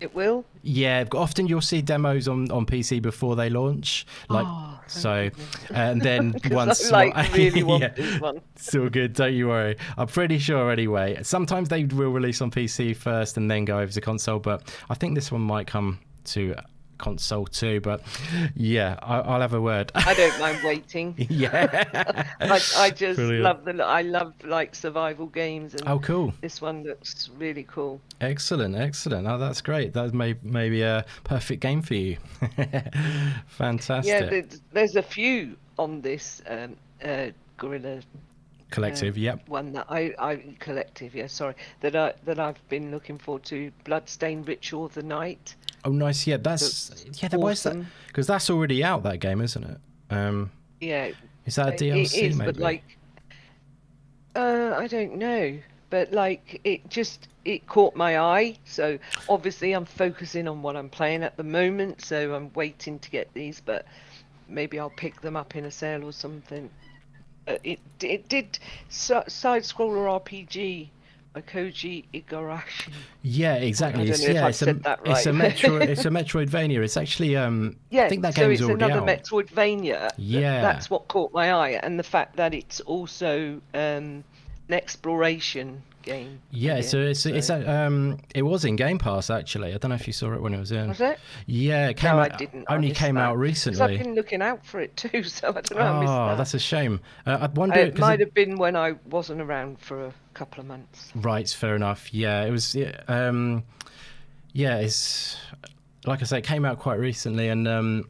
it will? Yeah, often you'll see demos on PC before they launch. And then once I really want this one. It's all good, don't you worry. I'm pretty sure anyway. Sometimes they will release on PC first and then go over to console, but I think this one might come to console too. But yeah, I'll have a word. I don't mind waiting. Yeah. I just Brilliant. I love like survival games, and oh, cool. this one looks really cool. Excellent. Oh, that's great. That may be a perfect game for you. Fantastic. Yeah, there's a few on this Guerrilla Collective, yep. one that I collective, yeah, sorry, that I've been looking forward to. Bloodstained Ritual of the Night. Oh, nice. Yeah, that's why is that? Because that's already out, that game, isn't it? Yeah. Is that a DLC? It is, maybe? but like, I don't know, but like it caught my eye. So obviously I'm focusing on what I'm playing at the moment. So I'm waiting to get these, but maybe I'll pick them up in a sale or something. It did side-scroller RPG by Koji Igarashi. Yeah, exactly. I don't know if I said that right. It's a Metroidvania. It's actually I think that so game's it's already another out. Metroidvania. Yeah, that's what caught my eye, and the fact that it's also an exploration game. Yeah, so it was in Game Pass actually. I don't know if you saw it when it was in. Was it? Yeah, it came no, out. I didn't. Only came out recently. Because I've been looking out for it too, so I don't know. I missed that. That's a shame. I wonder. It might have been when I wasn't around for a couple of months. Right, fair enough. Yeah, it was. It's like I say, it came out quite recently, and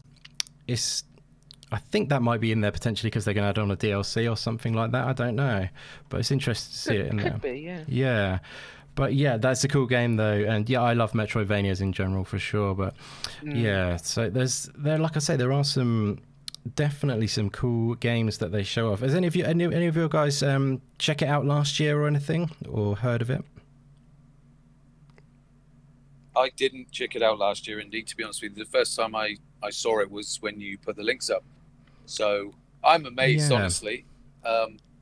it's. I think that might be in there potentially because they're going to add on a DLC or something like that. I don't know, but it's interesting to see it in there. Could be, yeah. Yeah, but yeah, that's a cool game though, and yeah, I love Metroidvanias in general for sure. But yeah, so like I say, there are definitely some cool games that they show off. Has any of you guys check it out last year or anything, or heard of it? I didn't check it out last year, indeed, to be honest with you. The first time I saw it was when you put the links up. So I'm amazed, honestly.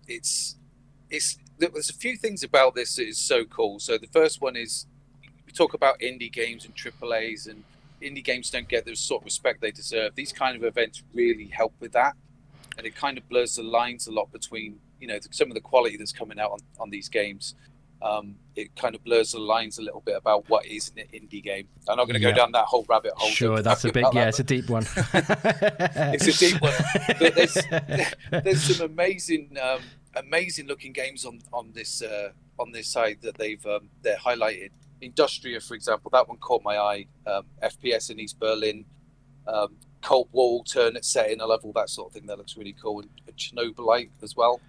There's a few things about this that is so cool. So the first one is, we talk about indie games and AAAs, and indie games don't get the sort of respect they deserve. These kind of events really help with that. And it kind of blurs the lines a lot between, some of the quality that's coming out on these games. It kind of blurs the lines a little bit about what is an indie game. I'm not going to go down that whole rabbit hole. Sure, that's it's a deep one. It's a deep one. But there's some amazing looking games on this side that they're highlighted. Industria, for example, that one caught my eye. FPS in East Berlin, Cold War alternate setting, a level, that sort of thing. That looks really cool. And Chernobylite as well.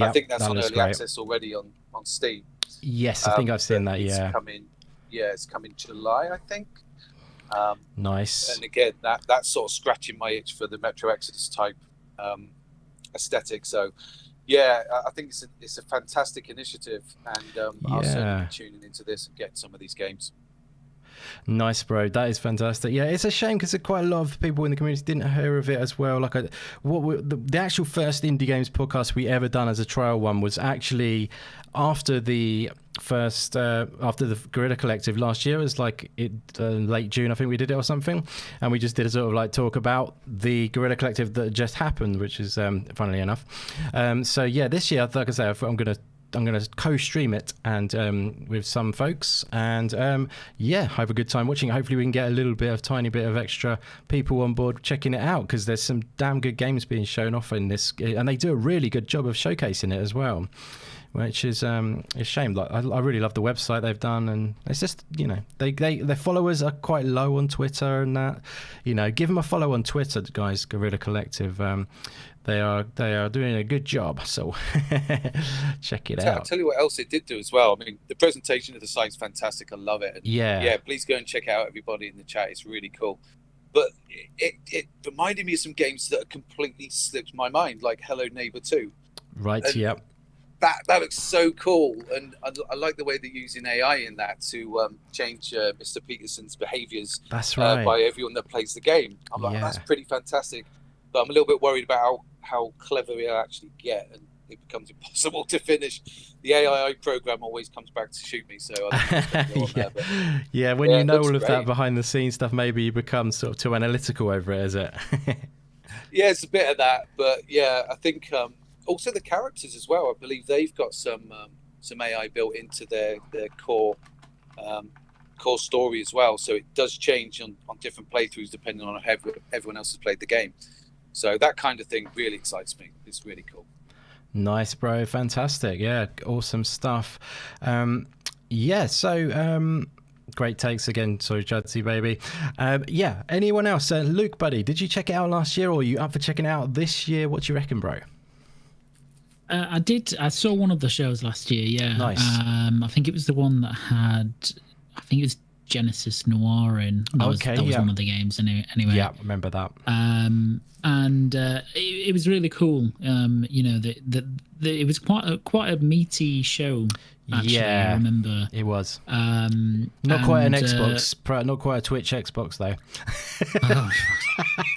I think that's on early access already on Steam. Yes, I think I've seen that. It's coming July, I think. Nice. And again, that's sort of scratching my itch for the Metro Exodus type aesthetic. So, yeah, I think it's a fantastic initiative, and I'll certainly be tuning into this and getting some of these games. Nice, bro. That is fantastic. Yeah, it's a shame because quite a lot of people in the community didn't hear of it as well. Like, the actual first indie games podcast we ever done as a trial one was actually after the Guerrilla Collective last year. It was like late June, I think we did it or something, and we just did a sort of like talk about the Guerrilla Collective that just happened, which is funnily enough. So yeah, this year, like I say, I'm going to co-stream it and with some folks, and have a good time watching it. Hopefully we can get a tiny bit of extra people on board checking it out, because there's some damn good games being shown off in this, and they do a really good job of showcasing it as well, which is a shame. Like I really love the website they've done, and it's just their followers are quite low on Twitter and that. Give them a follow on Twitter, guys. Guerrilla Collective. They are doing a good job, so check it out. I'll tell you what else it did do as well. I mean, the presentation of the site's fantastic. I love it. And yeah, please go and check out everybody in the chat. It's really cool. But it reminded me of some games that completely slipped my mind, like Hello Neighbor 2. Right, yep. That looks so cool, and I like the way they're using AI in that to change Mr. Peterson's behaviours. That's right. By everyone that plays the game. I'm like, that's pretty fantastic. But I'm a little bit worried about how clever it'll actually get, and it becomes impossible to finish. The AI program always comes back to shoot me, so I don't know when you know all of that behind the scenes stuff, maybe you become sort of too analytical over it, is it? Yeah, it's a bit of that, but yeah, I think also the characters as well. I believe they've got some AI built into their core core story as well. So it does change on different playthroughs depending on how everyone else has played the game. So that kind of thing really excites me. It's really cool. Nice, bro. Fantastic. Yeah, awesome stuff. Great takes again. Sorry, Juddsy, baby. Yeah, anyone else? Luke, buddy, did you check it out last year, or are you up for checking it out this year? What do you reckon, bro? I did. I saw one of the shows last year. Yeah, nice. I think it was the one that had. I think it was Genesis Noir in. That was one of the games. Anyway. Yeah, remember that. It was really cool. It was quite a meaty show. Actually, yeah, I remember it was. Not quite an Xbox, not quite a Twitch Xbox though.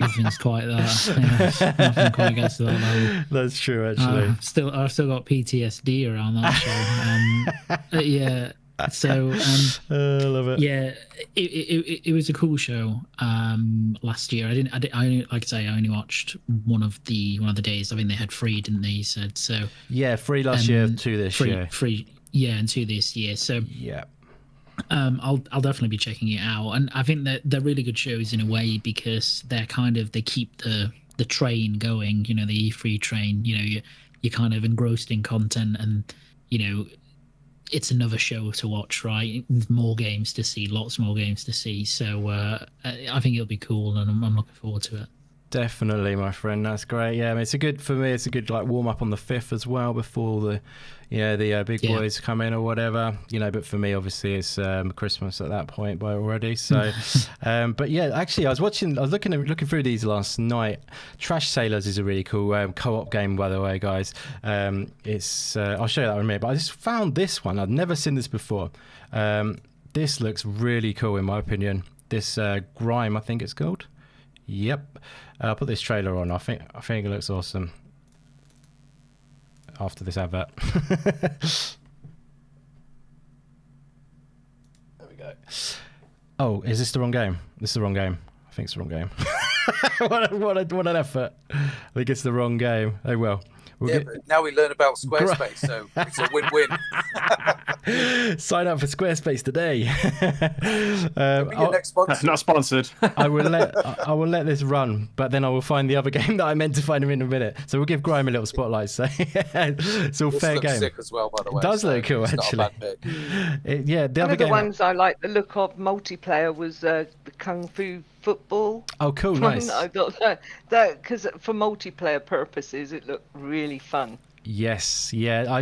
Nothing's quite that. Yeah, nothing quite gets to that level. That's true, actually. I've still got PTSD around that show. Yeah. So I love it. Yeah, it was a cool show. Last year, I like I say, I only watched one of the days. I mean, they had free, didn't they? You said so. Yeah, free last year, 2 this year. Free, yeah, and 2 this year. So yeah. I'll definitely be checking it out, and I think that they're really good shows in a way because they keep the train going. You know, the E3 train. You know, you're kind of engrossed in content, and you know, it's another show to watch, right? More games to see, lots more games to see. So I think it'll be cool, and I'm looking forward to it. Definitely, my friend. That's great. Yeah, I mean, it's a good like warm up on the 5th as well before the big boys come in or whatever. You know, but for me, obviously, it's Christmas at that point by already. So, but yeah, actually, I was looking through these last night. Trash Sailors is a really cool co-op game, by the way, guys. It's I'll show you that in a minute. But I just found this one. I've never seen this before. This looks really cool, in my opinion. This Grime, I think it's called. Yep. I'll put this trailer on. I think it looks awesome. After this advert. There we go. Oh, is this the wrong game? This is the wrong game. I think it's the wrong game. what an effort. I think it's the wrong game. Oh well. But now we learn about Squarespace, so it's a win-win. Sign up for Squarespace today. Next sponsor. Not sponsored. I will let this run, but then I will find the other game that I meant to find him in a minute. So we'll give Grime a little spotlight. So it's all fair game. Sick as well, by the way. It does look cool, actually. The other game. Ones I like the look of multiplayer was the Kung Fu Football. Oh, cool, nice. I thought that because for multiplayer purposes, it looked really fun. Yes, yeah, I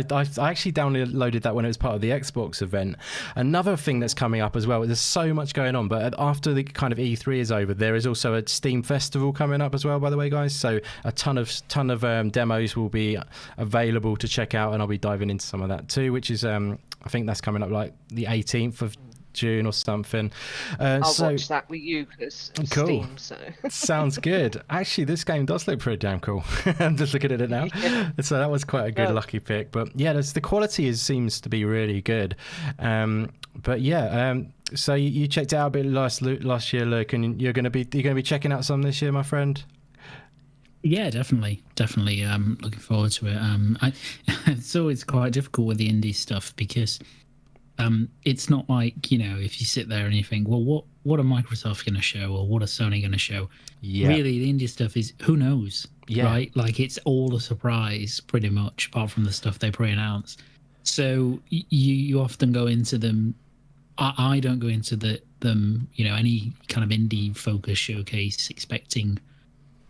actually downloaded that when it was part of the Xbox event. Another thing that's coming up as well, there's so much going on, but after the kind of E3 is over, there is also a Steam Festival coming up as well, by the way, guys. So a ton of demos will be available to check out, and I'll be diving into some of that too, which is I think that's coming up like the 18th of June or something. I'll watch that with you because cool. Steam, so. Sounds good. Actually, this game does look pretty damn cool. I'm just looking at it now. Yeah. So that was quite a good lucky pick. But yeah, the quality seems to be really good. But yeah, so you checked it out a bit last year, Luke, and you're going to be checking out some this year, my friend. Yeah, definitely. Looking forward to it. It's always quite difficult with the indie stuff because. It's not like, you know, if you sit there and you think, well, what are Microsoft going to show or what are Sony going to show? Yeah. Really, the indie stuff is who knows, right? Like it's all a surprise pretty much, apart from the stuff they pre-announce. So you often go into them. I don't go into them, you know, any kind of indie focus showcase expecting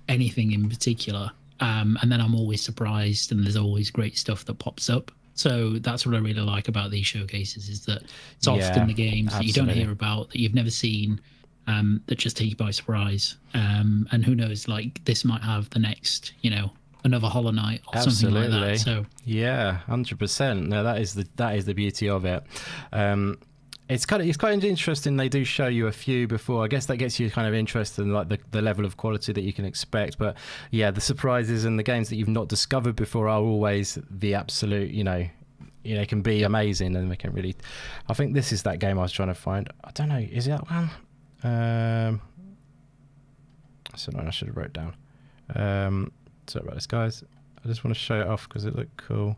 anything in particular. And then I'm always surprised, and there's always great stuff that pops up. So that's what I really like about these showcases is that it's often the games that you don't hear about, that you've never seen, that just take you by surprise. And who knows, like this might have the next, you know, another Hollow Knight or something like that. So yeah, 100%. No, that is the beauty of it. It's kind of interesting. They do show you a few before. I guess that gets you kind of interested in like the level of quality that you can expect. But yeah, the surprises and the games that you've not discovered before are always the absolute. You know, can be amazing, and we can really. I think this is that game I was trying to find. I don't know. Is it that one? I should have wrote down. Sorry about this, guys. I just want to show it off because it looked cool.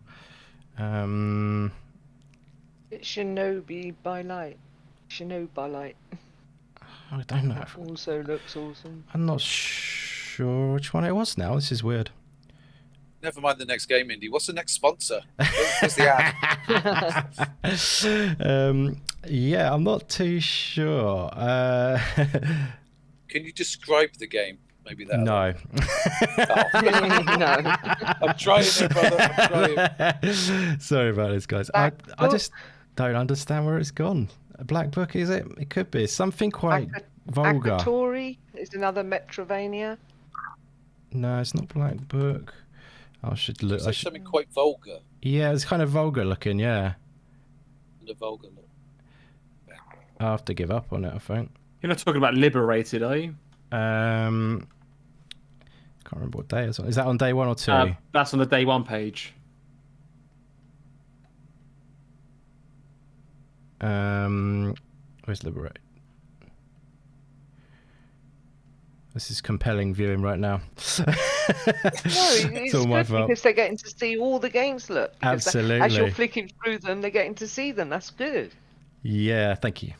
It's Shinobi by Light. Shinobi. I don't know. Also looks awesome. I'm not sure which one it was now. This is weird. Never mind the next game, Indy. What's the next sponsor? Where's the ad? Yeah, I'm not too sure. Can you describe the game? Maybe that. No. No. I'm trying it, brother. I'm trying. Sorry about this, guys. I just don't understand where it's gone. A black book, is it? It could be something quite vulgar. Akatori is another Metrovania. No, it's not black book. I should look. It's something quite vulgar. Yeah, it's kind of vulgar looking. Yeah. The vulgar look. I have to give up on it, I think. You're not talking about Liberated, are you? Can't remember what day it's on. Is that on day 1 or 2? That's on the day 1 page. Where's Liberate? This is compelling viewing right now. It's all my fault. Because they're getting to see all the games. Look, absolutely. As you're flicking through them, they're getting to see them. That's good. Yeah, thank you.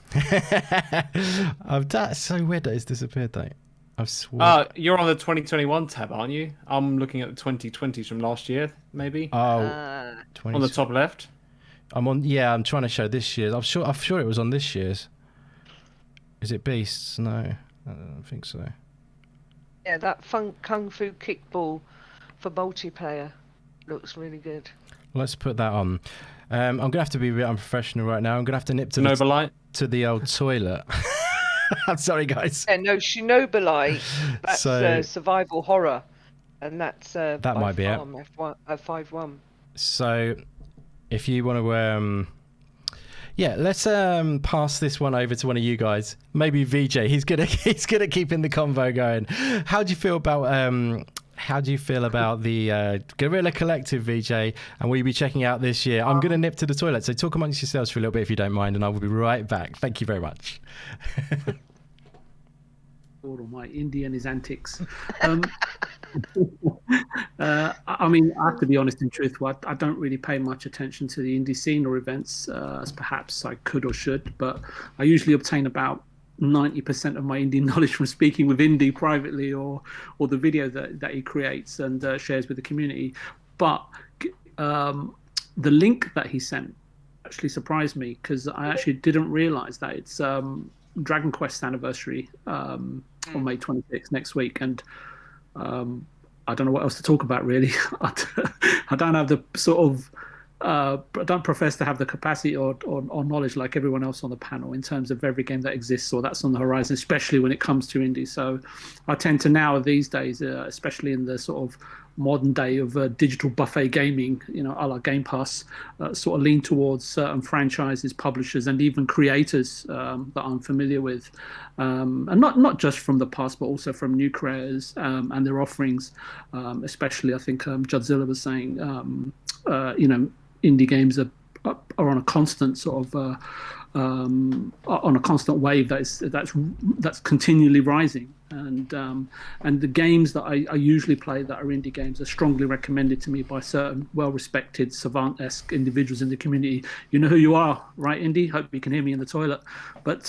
That's so weird that it's disappeared, though. I've sworn. You're on the 2021 tab, aren't you? I'm looking at the 2020s from last year, maybe. On the top left. I'm on. Yeah, I'm trying to show this year's. I'm sure it was on this year's. Is it Beasts? No, I don't think so. Yeah, that Kung Fu Kickball for multiplayer looks really good. Let's put that on. I'm going to have to be a bit unprofessional right now. I'm going to have to nip to the old toilet. I'm sorry, guys. Yeah, no, Shinobi. That's survival horror. And that's that might be it. 5-1. So if you want to... yeah, let's pass this one over to one of you guys. Maybe Vijay. He's good at keeping the convo going. How do you feel about the Guerrilla Collective, Vijay? And will you be checking out this year? I'm going to nip to the toilet, so talk amongst yourselves for a little bit if you don't mind, and I will be right back. Thank you very much. All my Indy and his antics. I mean, I have to be honest and truthful. I don't really pay much attention to the indie scene or events as perhaps I could or should, but I usually obtain about 90% of my indie knowledge from speaking with Indy privately or the video that he creates and shares with the community. But the link that he sent actually surprised me because I actually didn't realize that it's Dragon Quest anniversary on May 26th next week, and I don't know what else to talk about really. I don't have the sort of I don't profess to have the capacity or knowledge like everyone else on the panel in terms of every game that exists or that's on the horizon, especially when it comes to indie. So I tend to now these days, especially in the sort of modern day of digital buffet gaming, a la Game Pass, sort of lean towards certain franchises, publishers, and even creators that I'm familiar with, and not just from the past, but also from new creators and their offerings. Especially, I think Joddzilla was saying, indie games are on a constant sort of on a constant wave that's continually rising, and the games that I usually play that are indie games are strongly recommended to me by certain well-respected savant-esque individuals in the community. You know who you are, right, Indy? Hope you can hear me in the toilet. But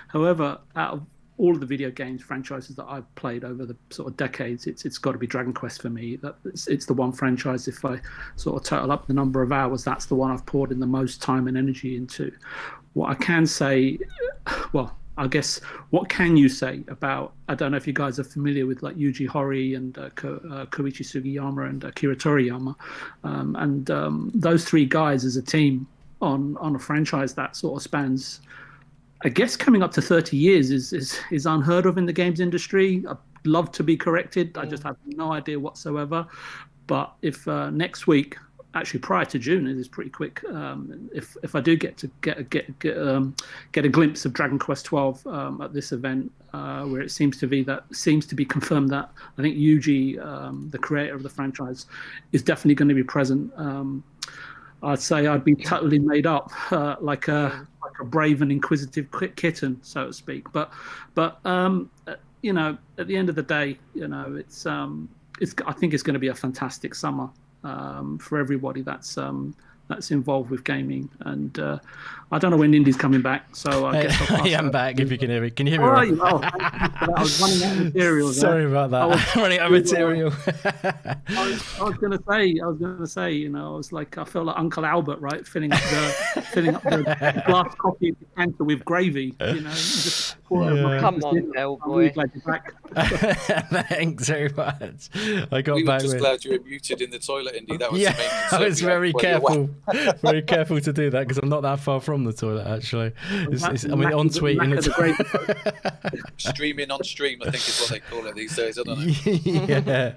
however, out of all of the video games franchises that I've played over the sort of decades, it's got to be Dragon Quest for me. It's the one franchise, if I sort of total up the number of hours, that's the one I've poured in the most time and energy into. What I can say, well, I guess, what can you say about, I don't know if you guys are familiar with like Yuji Horii and Koichi Sugiyama and Akira Toriyama, and those three guys as a team on a franchise that sort of spans, I guess, coming up to 30 years is unheard of in the games industry. I'd love to be corrected. I just have no idea whatsoever. But if next week, actually prior to June, it is pretty quick. If I do get a glimpse of Dragon Quest 12 at this event, where it seems to be confirmed that I think Yuji, the creator of the franchise, is definitely going to be present. I'd say I'd be totally made up, like a brave and inquisitive kitten, so to speak. But at the end of the day, it's I think it's going to be a fantastic summer for everybody that's that's involved with gaming. And I don't know when Indy's coming back, so I guess I'll pass I'm back. If you can hear me, can you hear me? Oh, Right? I was running out of material. Sorry about that. Running out of material. I was gonna say, you know, I felt like Uncle Albert, right, filling up the glass coffee decanter with gravy, you know. Just come on, boy. Glad you're back. Thanks very much. I got we back. were just glad you were muted in the toilet, Indy. That was yeah, the main concern. I was very careful to do that because I'm not that far from the toilet actually. On tweeting streaming on stream, I think is what they call it these days. I don't know. Yeah,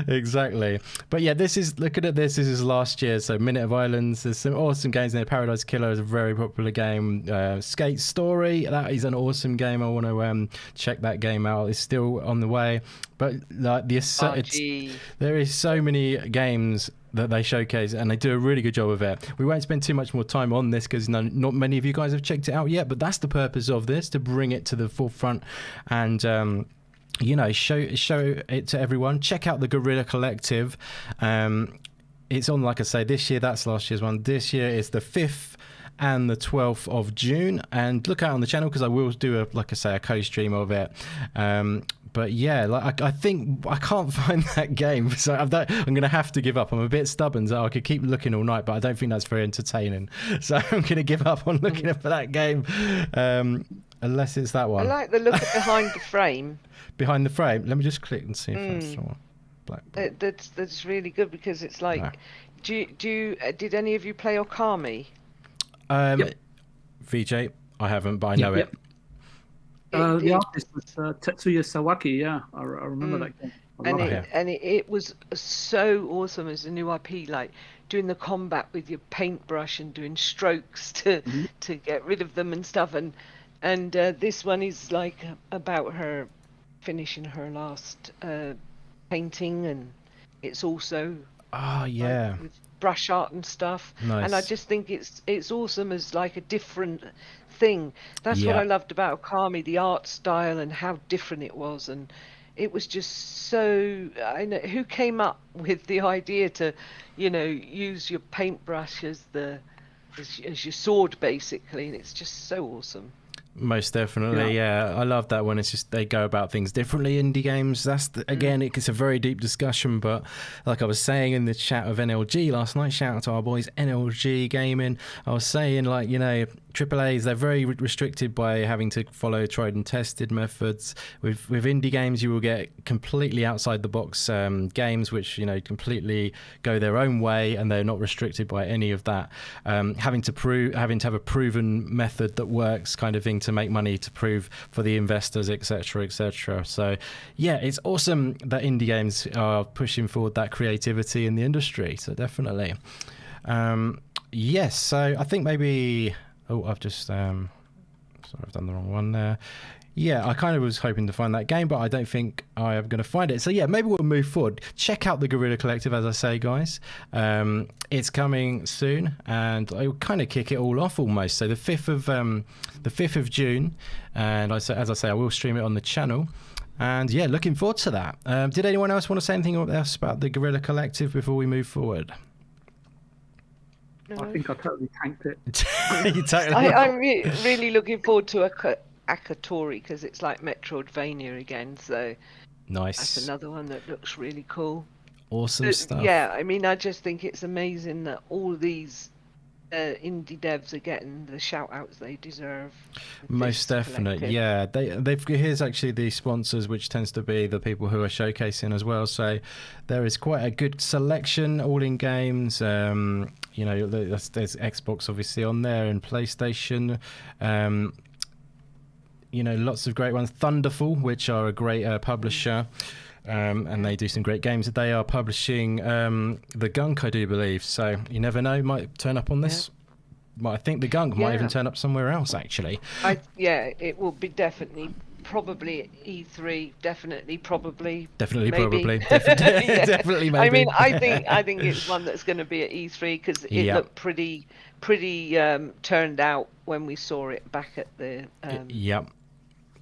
exactly. But yeah, looking at this. This is last year. So Minute of Islands. There's some awesome games in there. Paradise Killer is a very popular game. Skate Story. That is an awesome game. I want to check that game out. It's still on the way. But like there is so many games that they showcase, and they do a really good job of it. We won't spend too much more time on this because not many of you guys have checked it out yet, but that's the purpose of this, to bring it to the forefront and you know, show it to everyone. Check out the Guerrilla Collective. It's on, like I say, this year. That's last year's one. This year is the 5th and the 12th of June, and look out on the channel because I will do a co-stream of it. But yeah, like I think I can't find that game, so I'm going to have to give up. I'm a bit stubborn, so I could keep looking all night, but I don't think that's very entertaining. So I'm going to give up on looking for that game, unless it's that one. I like the look at behind the frame. Behind the frame. Let me just click and see if that's the one. That's really good because it's like, did any of you play Okami? Yep. Vijay, I haven't, but I know it. The artist was Tetsuya Sawaki. Yeah, I remember that game. And it was so awesome as a new IP, like doing the combat with your paintbrush and doing strokes to get rid of them and stuff. And this one is like about her finishing her last painting, and it's also with brush art and stuff. Nice. And I just think it's awesome as like a different thing. That's what I loved about Okami, the art style and how different it was. And it was just so, I know who came up with the idea to, you know, use your paintbrush as your sword basically, and it's just so awesome. Most definitely, yeah. I love that one. It's just they go about things differently. Indie games. Again, it's a very deep discussion. But like I was saying in the chat of NLG last night, shout out to our boys NLG Gaming. I was saying, like, you know, AAAs, they're very restricted by having to follow tried and tested methods. With indie games, you will get completely outside the box games which, you know, completely go their own way, and they're not restricted by any of that. Having to have a proven method that works, kind of thing, to make money, to prove for the investors, etc., etc. So yeah, it's awesome that indie games are pushing forward that creativity in the industry. So definitely, yes. So I think maybe. Oh, I've just sorry, I've done the wrong one there. Yeah, I kind of was hoping to find that game, but I don't think I am going to find it. So yeah, maybe we'll move forward. Check out the Guerrilla Collective, as I say, guys. It's coming soon, and I will kind of kick it all off almost. So the 5th of June, and as I say, I will stream it on the channel. And yeah, looking forward to that. Did anyone else want to say anything else about the Guerrilla Collective before we move forward? I think I totally tanked it. I'm really looking forward to Akatori because it's like Metroidvania again. So nice. That's another one that looks really cool. Awesome stuff. Yeah, I mean, I just think it's amazing that all these indie devs are getting the shout outs they deserve. Most definitely, yeah. Here's actually the sponsors, which tends to be the people who are showcasing as well. So there is quite a good selection, all in games. You know, there's Xbox obviously on there, and PlayStation. You know, lots of great ones. Thunderful, which are a great publisher. And they do some great games. They are publishing the Gunk, I do believe. So you never know, might turn up on this. I think the Gunk might even turn up somewhere else, actually. It will be probably at E3. Definitely, probably. Definitely, maybe. probably. Definitely, maybe. I mean, I think it's one that's going to be at E3 because it looked pretty turned out when we saw it back at the.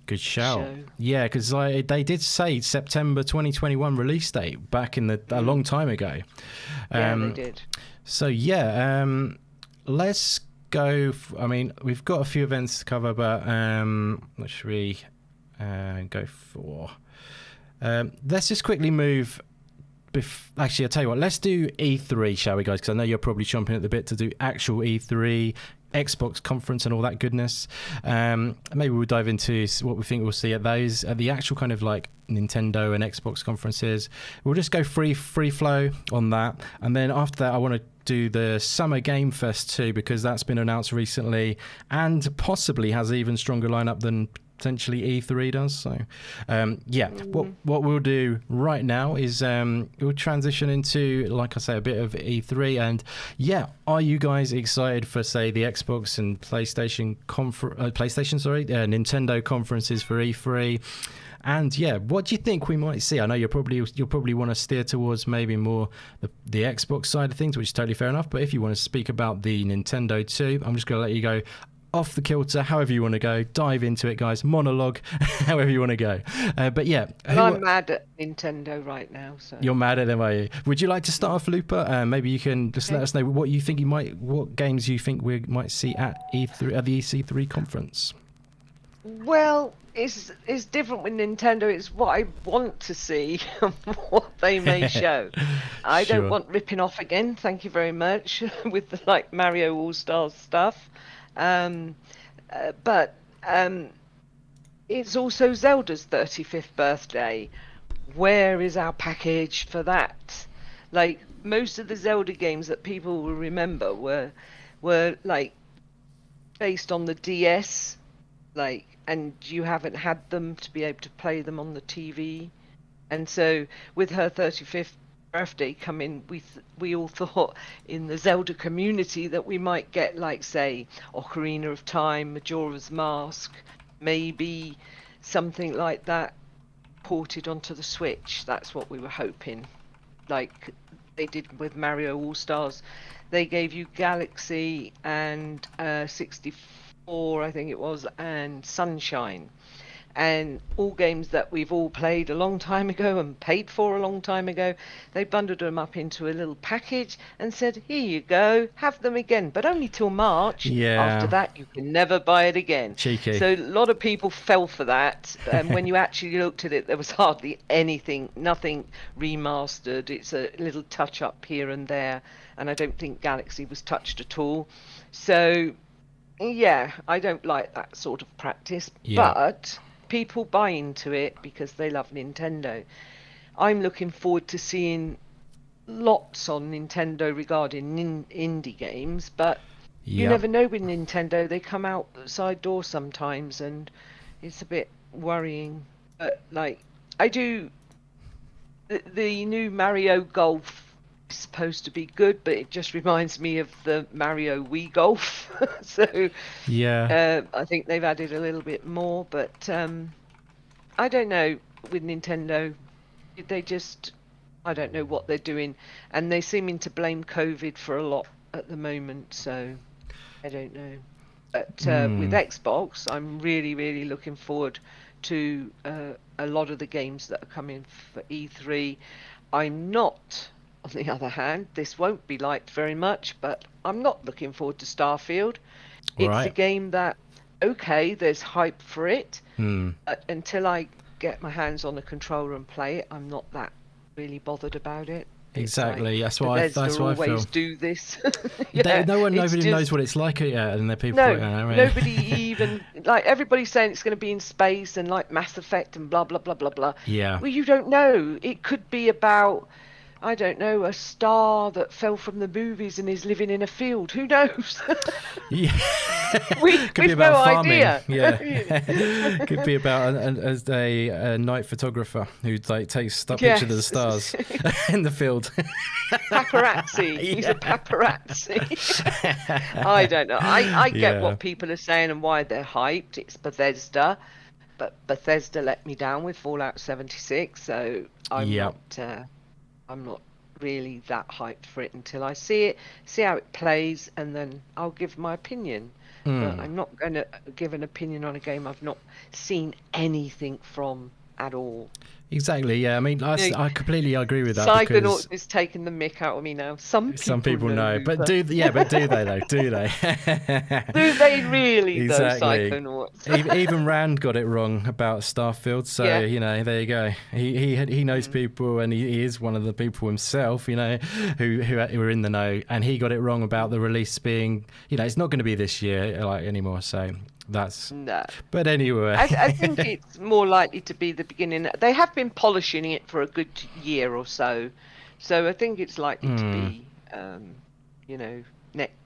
Good shout. Yeah, because they did say September 2021 release date back in a long time ago. Yeah, they did. So yeah, let's go. I mean, we've got a few events to cover, but what should we go for? Let's just quickly move. Actually, I'll tell you what. Let's do E3, shall we, guys? Because I know you're probably chomping at the bit to do actual E3, Xbox conference, and all that goodness. Maybe we'll dive into what we think we'll see at those, at the actual kind of like Nintendo and Xbox conferences. We'll just go free flow on that, and then after that, I want to do the Summer Game Fest too, because that's been announced recently and possibly has an even stronger lineup than potentially E3 does. So what we'll do right now is we'll transition into, like I say, a bit of E3. And are you guys excited for, say, the Xbox and Nintendo conferences for E3? And what do you think we might see? I know you'll probably want to steer towards maybe more the Xbox side of things, which is totally fair enough. But if you want to speak about the Nintendo too, I'm just going to let you go off the kilter, however you want to go. Dive into it, guys. Monologue, however you want to go. But I'm mad at Nintendo right now. So you're mad at them, are you? Would you like to start off, Lupa? Maybe you can just let us know what you think what games you think we might see at E3 at the EC3 conference. Well, it's different with Nintendo. It's what I want to see and what they may show. I don't want ripping off again. Thank you very much with the Mario All-Stars stuff. But it's also Zelda's 35th birthday. Where is our package for that? Like, most of the Zelda games that people will remember were like based on the DS, and you haven't had them to be able to play them on the TV. And so with her 35th birthday coming, we all thought in the Zelda community that we might get, say, Ocarina of Time, Majora's Mask, maybe something like that ported onto the Switch. That's what we were hoping, like they did with Mario All-Stars. They gave you Galaxy and 64, I think it was, and Sunshine. And all games that we've all played a long time ago and paid for a long time ago, they bundled them up into a little package and said, here you go, have them again, but only till March. After that, you can never buy it again. Cheeky. So a lot of people fell for that. And when you actually looked at it, there was hardly nothing remastered. It's a little touch up here and there. And I don't think Galaxy was touched at all. So, I don't like that sort of practice. But people buy into it because they love Nintendo. I'm looking forward to seeing lots on Nintendo regarding indie games, but you never know with Nintendo. They come out the side door sometimes, and it's a bit worrying. But I do, the new Mario Golf is supposed to be good, but it just reminds me of the Mario Wii Golf. So I think they've added a little bit more, but I don't know with Nintendo. I don't know what they're doing, and they're seeming to blame COVID for a lot at the moment, so I don't know. But with Xbox, I'm really, really looking forward to a lot of the games that are coming for E3. I'm not, on the other hand, this won't be liked very much, but I'm not looking forward to Starfield. It's a game that, there's hype for it, but until I get my hands on the controller and play it, I'm not that really bothered about it. Exactly. That's why I feel. Always do this. Nobody knows what it's like yet, and the people. Nobody even everybody's saying it's going to be in space and like Mass Effect and blah blah blah blah blah. Yeah. Well, you don't know. It could be about, I don't know, a star that fell from the movies and is living in a field. Who knows? Could be about farming. Idea. Yeah. Could be about a night photographer who takes pictures of the stars in the field. Paparazzi. He's a paparazzi. I don't know. I get what people are saying and why they're hyped. It's Bethesda, but Bethesda let me down with Fallout 76, so I'm not really that hyped for it until I see it, see how it plays, and then I'll give my opinion. But I'm not going to give an opinion on a game I've not seen anything from at all. Exactly. Yeah. I mean, I completely agree with that. Psychonauts is taking the mick out of me now. Some people know, but do they though? Do they? Do they really? Exactly. Though, Psychonauts. Even Rand got it wrong about Starfield. So there you go. He knows people, and he is one of the people himself. Who are in the know, and he got it wrong about the release being. It's not going to be this year anymore. So. That's no. But anyway, I think it's more likely to be the beginning. They have been polishing it for a good year or so, so I think it's likely to be,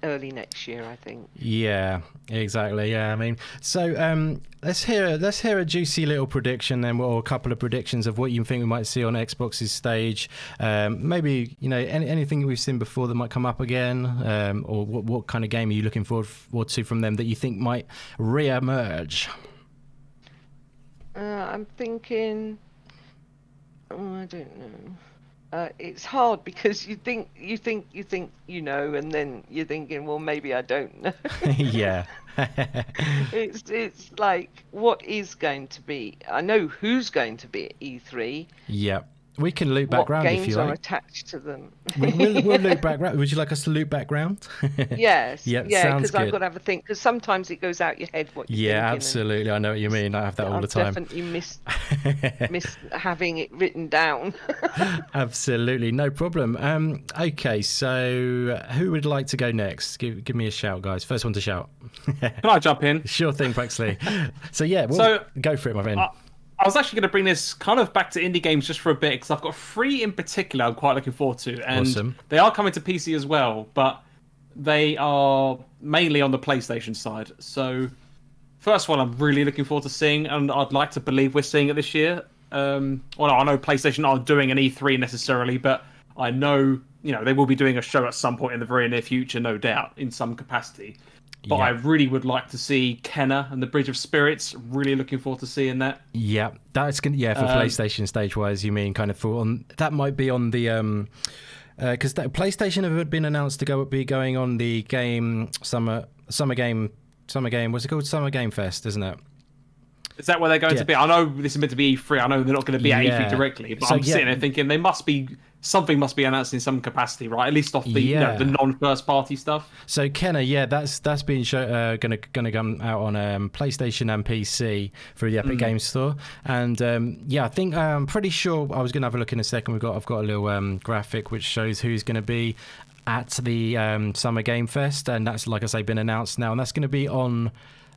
early next year. I think. Yeah, exactly. Yeah, I mean, so let's hear a juicy little prediction then, or a couple of predictions of what you think we might see on Xbox's stage. Maybe anything we've seen before that might come up again, or what kind of game are you looking forward to from them that you think might re-emerge? I'm thinking. Oh, I don't know. It's hard because you think, and then you're thinking, well, maybe I don't know. Yeah. It's like, what is going to be? I know who's going to be at E3. Yeah. We can loop back round if you like. What games are attached to them? We'll loop back round. Would you like us to loop back round? Yes. Yep, yeah, because I've got to have a think. Because sometimes it goes out your head what you're thinking. Absolutely. I know what you mean. I have that all the time. I definitely miss having it written down. Absolutely. No problem. Okay, so who would like to go next? Give me a shout, guys. First one to shout. Can I jump in? Sure thing, Puxley. So, go for it, my friend. I was actually going to bring this kind of back to indie games just for a bit, because I've got 3 in particular I'm quite looking forward to. And awesome. They are coming to PC as well, but they are mainly on the PlayStation side. So, first one I'm really looking forward to seeing, and I'd like to believe we're seeing it this year. I know PlayStation aren't doing an E3 necessarily, but I know they will be doing a show at some point in the very near future, no doubt, in some capacity. But I really would like to see Kenna and the Bridge of Spirits. Really looking forward to seeing that. Yeah, that's gonna. Yeah, for PlayStation stage wise, you mean kind of that might be on the because PlayStation have been announced to be going on the game summer game. What's it called? Summer Game Fest, isn't it? Is that where they're going to be? I know this is meant to be E3. I know they're not going to be at E3 directly, but I'm sitting there thinking something must be announced in some capacity, right? At least off the the non-first party stuff. So Kenna, that's been going to come out on PlayStation and PC through the Epic Games Store, and I think I'm pretty sure I was going to have a look in a second. I've got a little graphic which shows who's going to be at the Summer Game Fest, and that's, like I say, been announced now, and that's going to be on.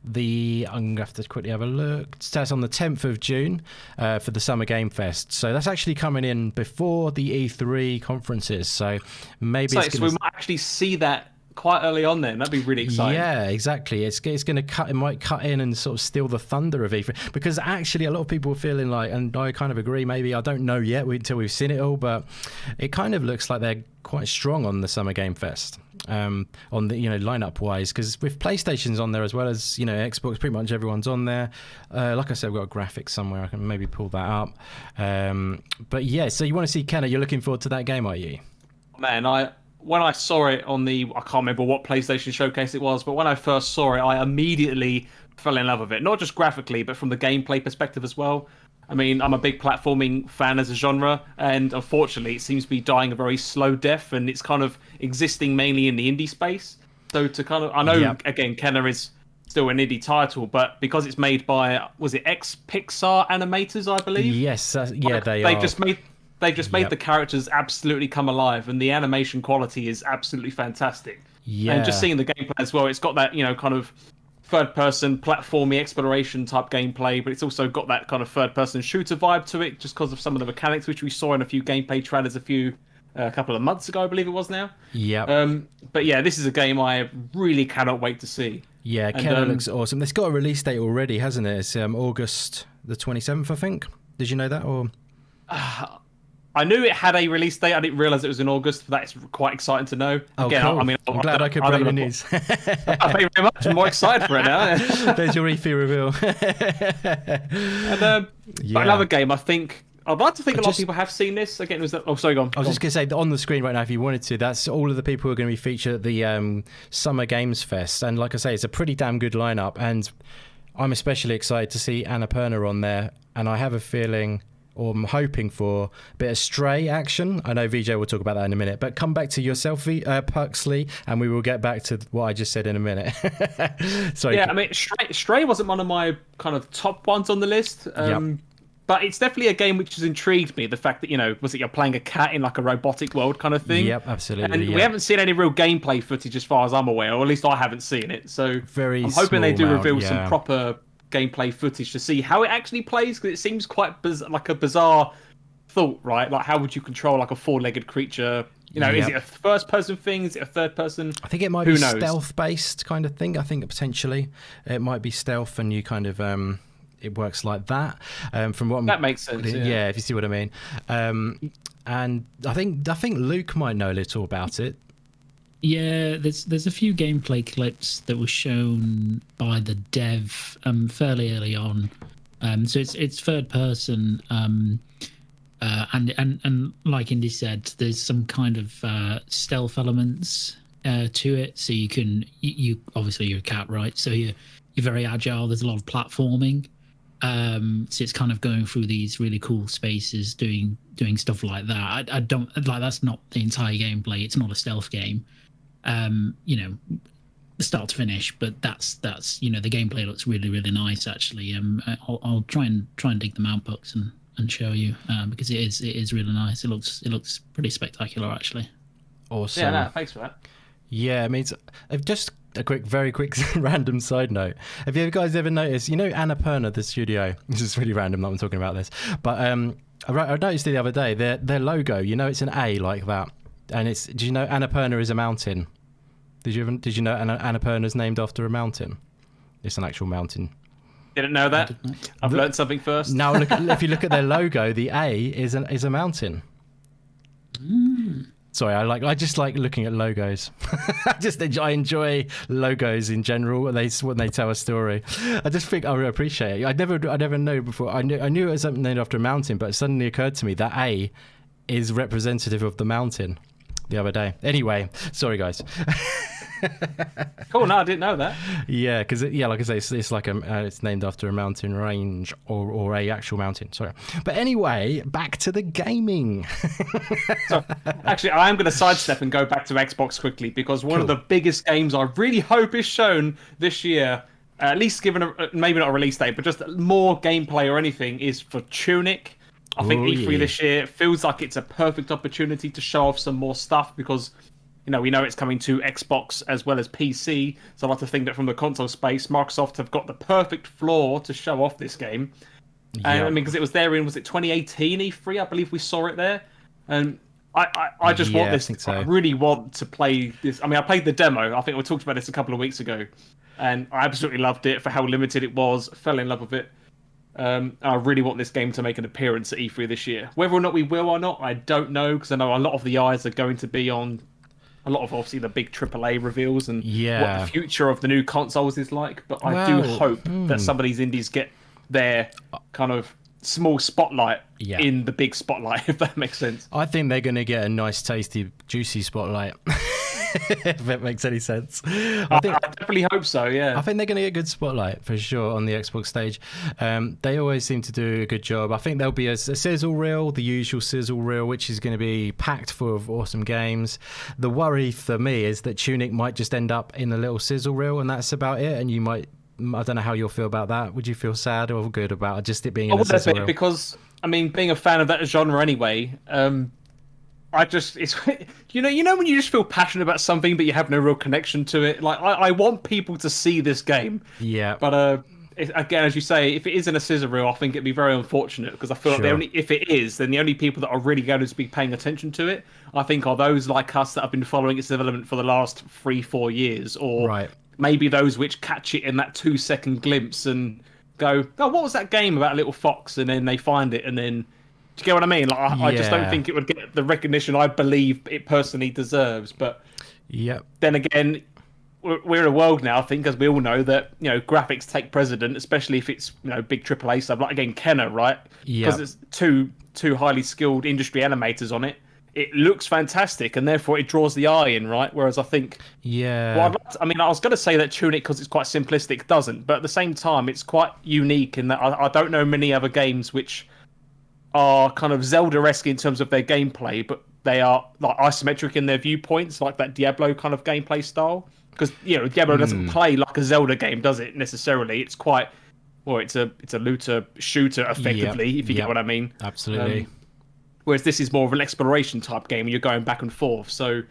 I'm going to have to quickly have a look. It says on the 10th of June for the Summer Game Fest. So that's actually coming in before the E3 conferences. So maybe so we might actually see that quite early on then. That'd be really exciting. Yeah, exactly. It's going to it might cut in and sort of steal the thunder of E3. Because actually a lot of people are feeling like, and I kind of agree, maybe, I don't know yet until we've seen it all, but it kind of looks like they're quite strong on the Summer Game Fest. On the lineup wise, because with PlayStation's on there as well as Xbox, pretty much everyone's on there. Like I said, I've got a graphic somewhere, I can maybe pull that up. But yeah, so you want to see Kenna, you're looking forward to that game, are you? Man, when I saw it on I can't remember what PlayStation showcase it was, but when I first saw it, I immediately fell in love with it, not just graphically but from the gameplay perspective as well. I mean, I'm a big platforming fan as a genre, and unfortunately it seems to be dying a very slow death, and it's kind of existing mainly in the indie space. So I know, again, Kenna is still an indie title, but because it's made by, was it ex-Pixar animators, I believe? Yes, they are. They just made the characters absolutely come alive, and the animation quality is absolutely fantastic. Yeah. And just seeing the gameplay as well, it's got that, kind of third-person platformy exploration type gameplay, but it's also got that kind of third-person shooter vibe to it, just because of some of the mechanics which we saw in a few gameplay trailers a couple of months ago, I believe it was now. Yeah. But yeah, this is a game I really cannot wait to see. Yeah, Kenna looks awesome. It's got a release date already, hasn't it? It's August the 27th, I think. Did you know that, or? I knew it had a release date. I didn't realise it was in August. That's quite exciting to know. Again, cool. I'm glad I could bring the news. Thank you very much. I'm more excited for it now. There's your E3 reveal. But another game, I'd like to think a lot of people have seen this. Again, go on. I was just going to say, on the screen right now, if you wanted to, that's all of the people who are going to be featured at the Summer Games Fest. And like I say, it's a pretty damn good lineup. And I'm especially excited to see Annapurna on there. and I have a feeling, or I'm hoping for, a bit of Stray action. I know Vijay will talk about that in a minute, but come back to yourself, Puxley, and we will get back to what I just said in a minute. Sorry. Yeah, I mean, Stray wasn't one of my kind of top ones on the list. But it's definitely a game which has intrigued me. The fact that, you're playing a cat in like a robotic world kind of thing. Yep, absolutely. And we haven't seen any real gameplay footage as far as I'm aware, or at least I haven't seen it. So I'm hoping they do reveal some proper gameplay footage to see how it actually plays, because it seems quite like a bizarre thought, right? Like, how would you control like a four-legged creature? Is it a first-person thing? Is it a third-person? I think it might be stealth-based kind of thing. I think potentially it might be stealth, and you kind of... it works like that. From what that makes sense. Yeah, if you see what I mean. And I think Luke might know a little about it. Yeah, there's a few gameplay clips that were shown by the dev fairly early on. So it's third person, and like Indy said, there's some kind of stealth elements to it. So you obviously you're a cat, right? So you're very agile. There's a lot of platforming. So it's kind of going through these really cool spaces, doing stuff like that. I don't like, that's not the entire gameplay. It's not a stealth game, start to finish. But that's the gameplay looks really, really nice actually. I'll try and dig them out, Pucks, and show you because it is really nice. It looks pretty spectacular actually. Awesome. Yeah, no, thanks for that. Yeah, I mean, just a very quick random side note. Have you guys ever noticed, Annapurna, the studio, this is really random that I'm talking about this, but I noticed it the other day, their logo, it's an A like that, and do you know Annapurna is a mountain? Did you know Annapurna's named after a mountain? It's an actual mountain. Didn't know that. I've learned something first. Now, if you look at their logo, the A is a mountain. Sorry, I just like looking at logos. I enjoy logos in general when they tell a story. I just think I really appreciate it. I never knew before. I knew it was something named after a mountain, but it suddenly occurred to me that A is representative of the mountain the other day. Anyway, sorry guys. Cool. No, I didn't know that. Yeah, because like I say, it's like it's named after a mountain range or a actual mountain. Sorry, but anyway, back to the gaming. So, actually, I am going to sidestep and go back to Xbox quickly, because one of the biggest games I really hope is shown this year, at least given maybe not a release date, but just more gameplay or anything, is for Tunic. I think E3 this year feels like it's a perfect opportunity to show off some more stuff, because we know it's coming to Xbox as well as PC. So I like to think that from the console space, Microsoft have got the perfect floor to show off this game. And I mean, because it was there was it 2018 E3? I believe we saw it there. And I just want this. So. I really want to play this. I mean, I played the demo. I think we talked about this a couple of weeks ago. And I absolutely loved it for how limited it was. Fell in love with it. I really want this game to make an appearance at E3 this year. Whether or not we will or not, I don't know, because I know a lot of the eyes are going to be on a lot of obviously the big AAA reveals and what the future of the new consoles is like. But I do hope that some of these indies get their kind of small spotlight in the big spotlight, if that makes sense. I think they're going to get a nice, tasty, juicy spotlight. If that makes any sense. I definitely hope so, yeah. I think they're going to get a good spotlight for sure on the Xbox stage. They always seem to do a good job. I think there'll be a sizzle reel, the usual sizzle reel, which is going to be packed full of awesome games. The worry for me is that Tunic might just end up in a little sizzle reel and that's about it, and you might... I don't know how you'll feel about that. Would you feel sad or good about just it being in a sizzle reel? Because, I mean, being a fan of that genre anyway... it's you know when you just feel passionate about something but you have no real connection to it. Like I want people to see this game. Yeah. But again, as you say, if it is in a scissor reel, I think it'd be very unfortunate, because I feel like if it is, then the only people that are really going to be paying attention to it, I think, are those like us that have been following its development for the last 3-4 years, or maybe those which catch it in that 2-second glimpse and go, "Oh, what was that game about a little fox?" And then they find it, and then. Do you get what I mean? Like, I just don't think it would get the recognition I believe it personally deserves. But then again, we're in a world now, I think, as we all know, that graphics take precedent, especially if it's big AAA stuff. Like again, Kenner, right? Because it's two highly skilled industry animators on it. it looks fantastic, and therefore it draws the eye in, right? Whereas I think, yeah, I was going to say that Tunic, because it's quite simplistic, doesn't, but at the same time, it's quite unique in that I don't know many other games which are kind of Zelda-esque in terms of their gameplay, but they are like isometric in their viewpoints, like that Diablo kind of gameplay style. Because Diablo doesn't play like a Zelda game, does it necessarily? It's quite, it's a looter shooter effectively, if you get what I mean. Absolutely. Whereas this is more of an exploration type game, and you're going back and forth. So,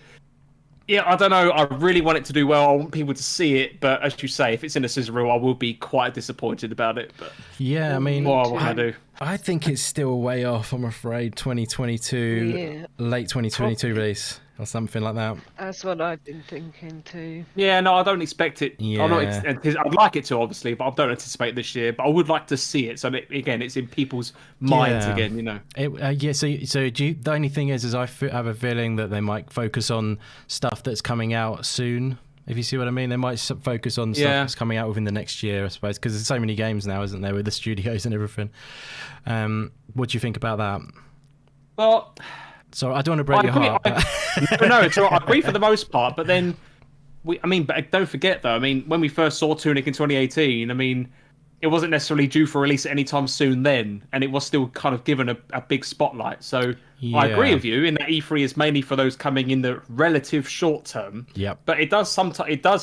yeah, I don't know. I really want it to do well. I want people to see it, but as you say, if it's in a scissor reel, I will be quite disappointed about it. But yeah, I mean, what can I do? I think it's still way off. I'm afraid 2022, late 2022 release or something like that. That's what I've been thinking too. Yeah, no, I don't expect it. Yeah. I'd like it to, obviously, but I don't anticipate this year. But I would like to see it, so that, again, it's in people's minds again. So the only thing is I have a feeling that they might focus on stuff that's coming out soon. If you see what I mean, they might focus on stuff that's coming out within the next year, I suppose, because there's so many games now, isn't there, with the studios and everything. What do you think about that? Well, so I don't want to break your heart. No, it's all right. I agree for the most part, but then but don't forget though. I mean, when we first saw Tunic in 2018, I mean, it wasn't necessarily due for release any time soon then, and it was still kind of given a big spotlight. So I agree with you in that E3 is mainly for those coming in the relative short term. Yep. But it does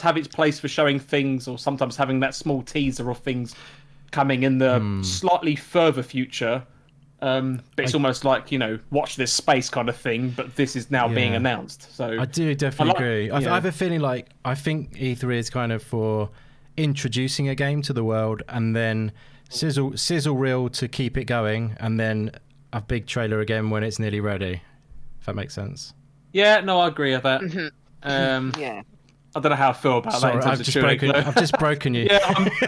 have its place for showing things, or sometimes having that small teaser of things coming in the slightly further future. But it's almost like, watch this space kind of thing, but this is now being announced. So I do definitely agree. I have a feeling I think E3 is kind of for introducing a game to the world, and then sizzle reel to keep it going, and then a big trailer again when it's nearly ready. If that makes sense. Yeah, no, I agree with that. Yeah. I don't know how I feel about that. In terms of Tunic, I've just broken you. Yeah,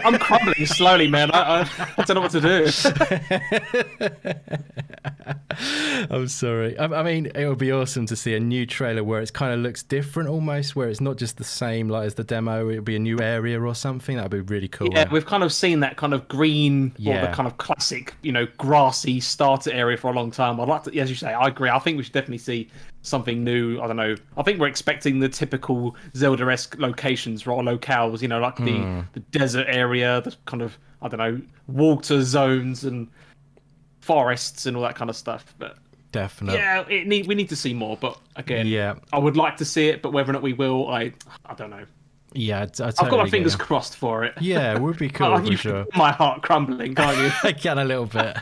I'm crumbling slowly, man. I don't know what to do. I'm sorry. I mean, it would be awesome to see a new trailer where it kind of looks different almost, where it's not just the same like as the demo. It would be a new area or something. That would be really cool. Yeah, we've kind of seen that kind of green, or the kind of classic, grassy starter area for a long time. I'd like to, as you say, I agree. I think we should definitely see something new. I don't know. I think we're expecting the typical Zelda-esque locations or locales, like the desert area, the kind of, I don't know, water zones and forests and all that kind of stuff. But definitely, yeah, we need to see more. But again, I would like to see it, but whether or not we will, I don't know. Yeah, I've got my fingers crossed for it. Yeah, it would be cool for sure. My heart crumbling, can't you? I can a little bit.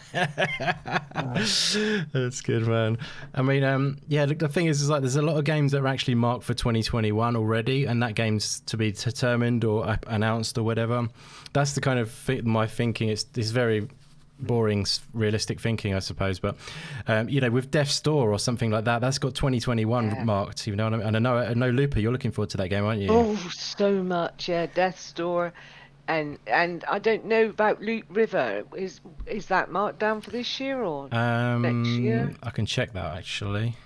That's good, man. I mean, the thing is like there's a lot of games that are actually marked for 2021 already, and that game's to be determined or announced or whatever. That's the kind of my thinking. It's very boring, realistic thinking, I suppose. But with Death's Door or something like that, that's got 2021 marked. You know what I mean? And I know, Looper, you're looking forward to that game, aren't you? Oh, so much, yeah. Death's Door, and I don't know about Loot River. Is that marked down for this year or next year? I can check that actually.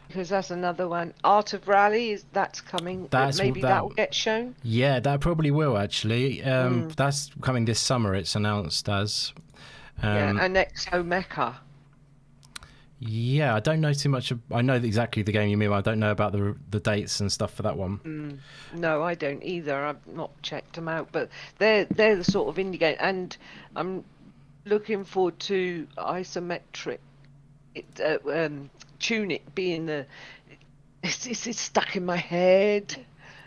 Because that's another one. Art of Rally, that's coming. Maybe that will get shown. Yeah, that probably will actually. That's coming this summer. It's announced as. And Exo Mecha. Yeah, I don't know too much. I know exactly the game you mean. I don't know about the dates and stuff for that one. No, I don't either. I've not checked them out, but they're the sort of indie game, and I'm looking forward to isometric. Tunic being it's stuck in my head.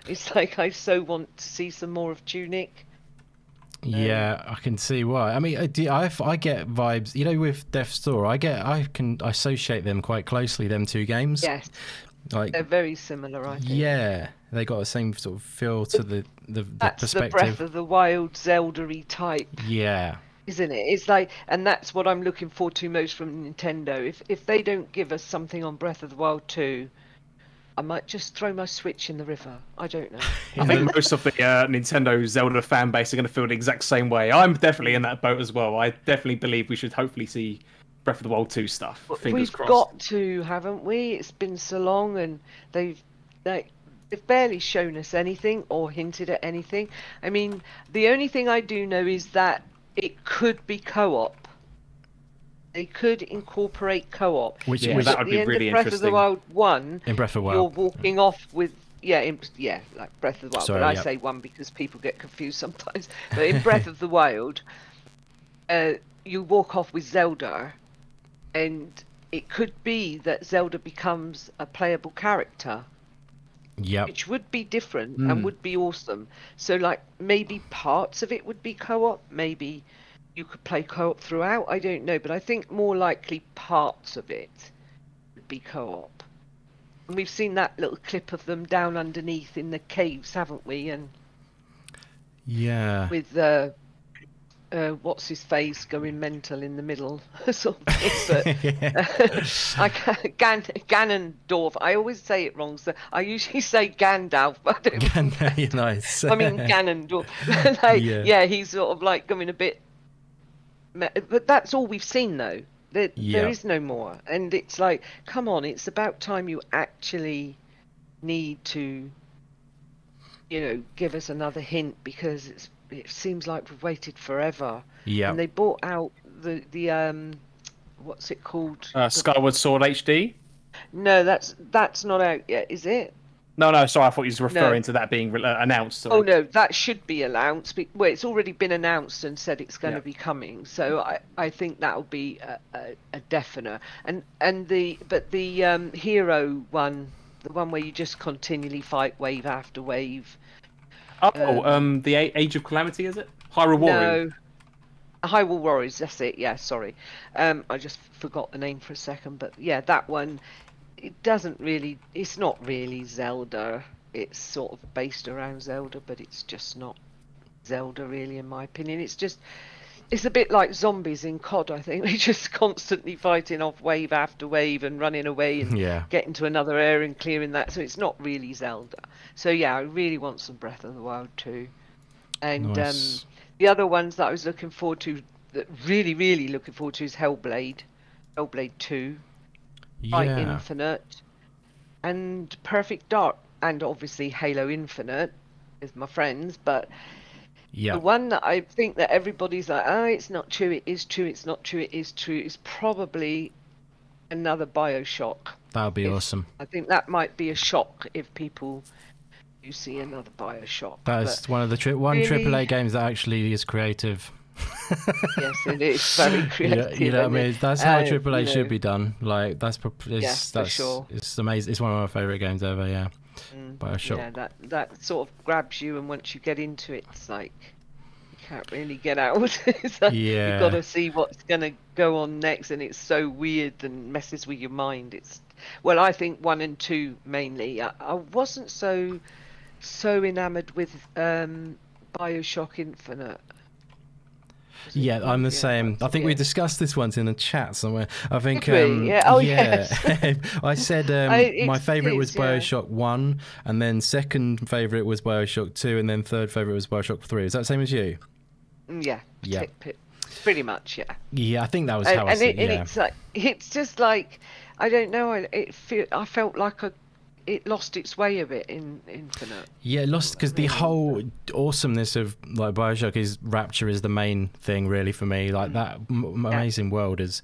It's like I so want to see some more of Tunic. Yeah, I can see why. I mean, I get vibes. With Death's Door, I can associate them quite closely. Them two games. Yes, they're very similar. I think. Yeah, they got the same sort of feel to the That's perspective. The Breath of the Wild Zelda-y type. Yeah. Isn't it? It's like, and that's what I'm looking forward to most from Nintendo. If they don't give us something on Breath of the Wild 2, I might just throw my Switch in the river. I don't know. I think most of the Nintendo Zelda fan base are going to feel the exact same way. I'm definitely in that boat as well. I definitely believe we should hopefully see Breath of the Wild 2 stuff. Fingers crossed. We've got to, haven't we? It's been so long, and they've barely shown us anything or hinted at anything. I mean, the only thing I do know is that it could be co-op. they could incorporate co-op. Which that would be really Breath of the interesting. Wild 1, in Breath of the you're Wild. walking off with like Breath of the Wild. Sorry, but I yeah. say 1 because people get confused sometimes. But in Breath of the Wild, you walk off with Zelda, and it could be that Zelda becomes a playable character. Yep. Which would be different and would be awesome. So, like, maybe parts of it would be co-op. Maybe you could play co-op throughout. I don't know. But I think more likely parts of it would be co-op. And we've seen that little clip of them down underneath in the caves, haven't we? And Yeah. with what's his face going mental in the middle sort of thing. But Ganondorf, I always say it wrong, so I usually say Gandalf, but I don't Nice. I mean Ganondorf. He's sort of like going a bit, but that's all we've seen though. There is no more, and it's like, come on, it's about time you actually need to, give us another hint, because it seems like we've waited forever. Yeah. And they brought out the what's it called? Skyward Sword HD? No, that's not out yet, is it? No, sorry, I thought you were referring to that being announced. Sorry. Oh no, that should be announced. Well, it's already been announced and said it's going to be coming. So I think that'll be a definite. And the hero one, the one where you just continually fight wave after wave. The Age of Calamity, is it? Hyrule Warriors. No, Hyrule Warriors. That's it. Yeah, sorry, I just forgot the name for a second. But yeah, that one. It's not really Zelda. It's sort of based around Zelda, but it's just not Zelda really, in my opinion. It's a bit like zombies in COD, I think. They're just constantly fighting off wave after wave and running away and getting to another area and clearing that. So it's not really Zelda. So yeah, I really want some Breath of the Wild too. And Nice. the other ones that I was looking forward to, that really, really looking forward to, is Hellblade 2. Infinite, and Perfect Dark, and obviously Halo Infinite with my friends. But the one that I think that everybody's like, it's not true, it is true, it's not true, it is true, is probably another BioShock. That would be awesome. I think that might be a shock if people do see another BioShock. That is one of the AAA games that actually is creative. Yes, it is very creative. You know what I mean? That's how AAA should be done. Like that's for sure. It's amazing. It's one of my favorite games ever. Yeah, BioShock. Yeah, that sort of grabs you, and once you get into it, it's like you can't really get out. It's like, you've got to see what's gonna go on next, and it's so weird and messes with your mind. I think 1 and 2 mainly. I wasn't so enamored with BioShock Infinite. Yeah, I'm the same. I think we discussed this once in a chat somewhere. I think. Yes. I said my favorite was BioShock 1, and then second favorite was BioShock 2, and then third favorite was BioShock 3. Is that the same as you? Yeah. Pretty much, yeah. Yeah, I think that was how I see it. And it's like, it's just like, I don't know. I felt like it lost its way a bit in Infinite. Yeah, it lost, because the whole awesomeness of like BioShock is Rapture is the main thing really for me. Like that amazing world is